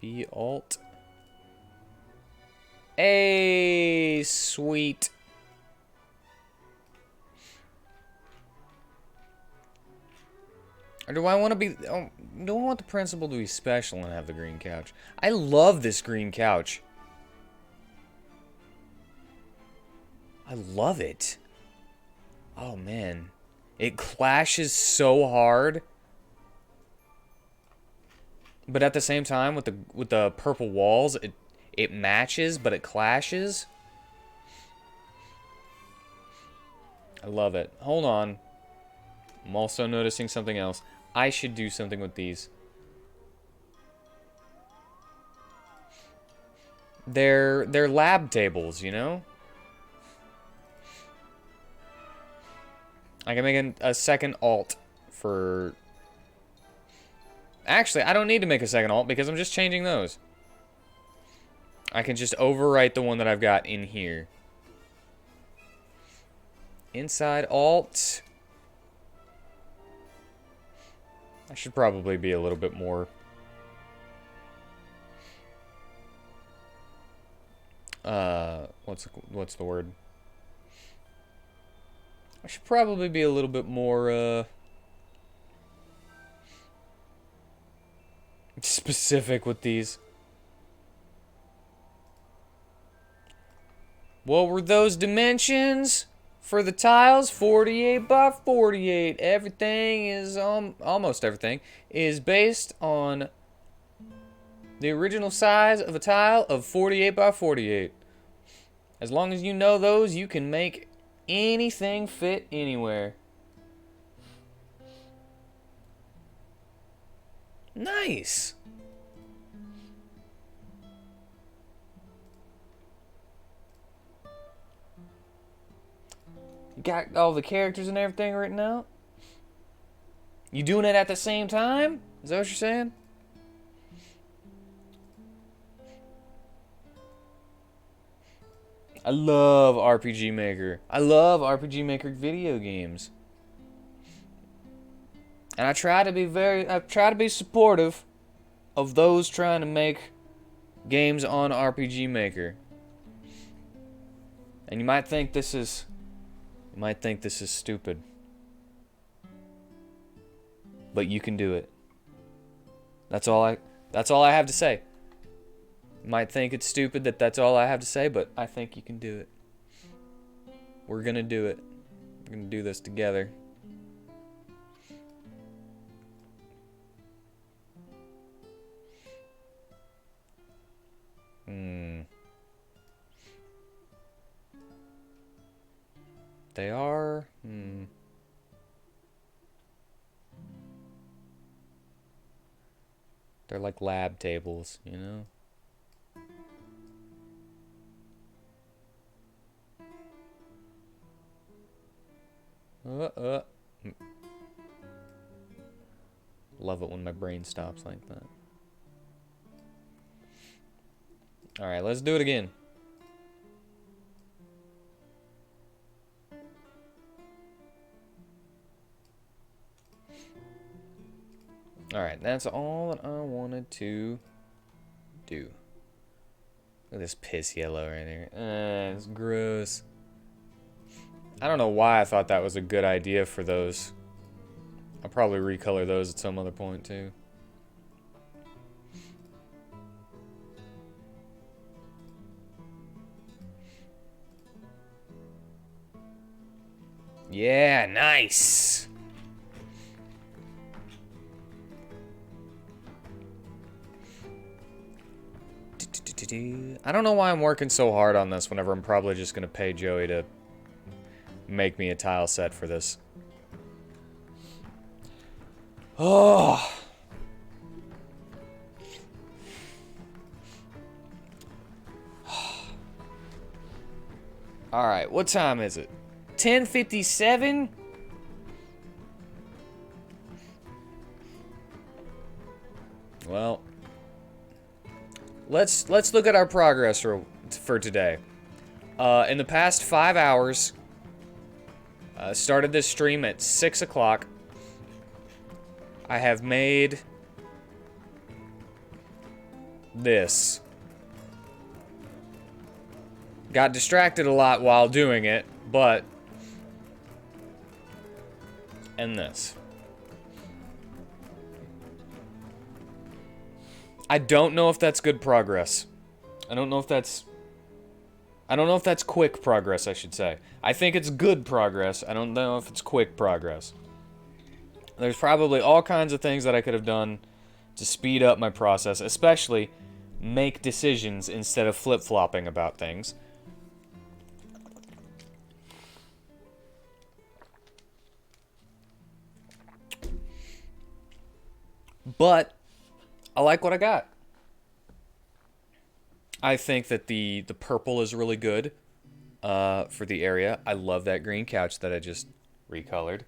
B alt. Hey, sweet. Or do I want to be... Oh, do I want the principal to be special and have the green couch? I love this green couch. I love it. Oh, man. It clashes so hard. But at the same time, with the purple walls, it matches, but it clashes. I love it. Hold on. I'm also noticing something else. I should do something with these. They're lab tables, you know? I can make a second alt for... Actually, I don't need to make a second alt because I'm just changing those. I can just overwrite the one that I've got in here. Inside alt. I should probably be a little bit more... what's the word? I should probably be a little bit more, specific with these. What were those dimensions for the tiles? 48 by 48. Everything is, almost everything, is based on the original size of a tile of 48 by 48. As long as you know those, you can make anything fit anywhere. Nice. You got all the characters and everything written out? You doing it at the same time? Is that what you're saying? I love RPG Maker. I love RPG Maker video games. And I try to be supportive of those trying to make games on RPG Maker. And you might think this is stupid. But you can do it. That's all I have to say. You might think it's stupid that's all I have to say, but I think you can do it. We're gonna do it. We're gonna do this together. They are... They're like lab tables, you know? Uh. Love it when my brain stops like that. Alright, let's do it again. Alright, that's all that I wanted to do. Look at this piss yellow right there. It's gross. I don't know why I thought that was a good idea for those. I'll probably recolor those at some other point too. Yeah, nice. I don't know why I'm working so hard on this whenever I'm probably just gonna pay Joey to make me a tile set for this. Oh. All right, what time is it? 10:57? Well, let's look at our progress for today. In the past 5 hours, started this stream at 6 o'clock. I have made this. Got distracted a lot while doing it, but... And this. I don't know if that's good progress. I don't know if that's quick progress, I should say. I think it's good progress. I don't know if it's quick progress. There's probably all kinds of things that I could have done to speed up my process, especially make decisions instead of flip-flopping about things. But I like what I got. I think that the purple is really good for the area. I love that green couch that I just recolored.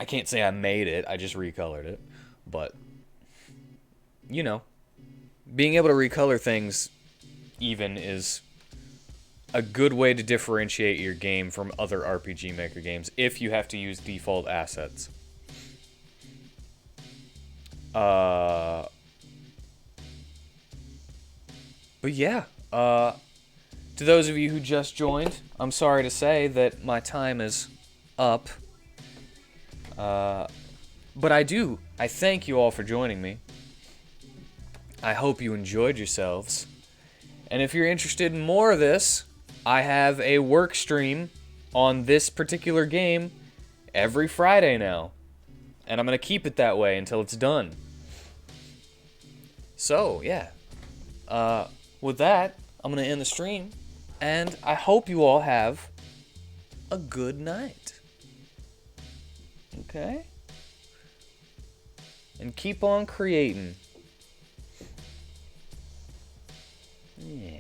I can't say I made it, I just recolored it. But, you know, being able to recolor things even is a good way to differentiate your game from other RPG Maker games if you have to use default assets. But yeah, to those of you who just joined, I'm sorry to say that my time is up. But I thank you all for joining me. I hope you enjoyed yourselves. And if you're interested in more of this, I have a work stream on this particular game every Friday now. And I'm going to keep it that way until it's done. So, yeah. With that, I'm going to end the stream. And I hope you all have a good night. Okay? And keep on creating. Yeah.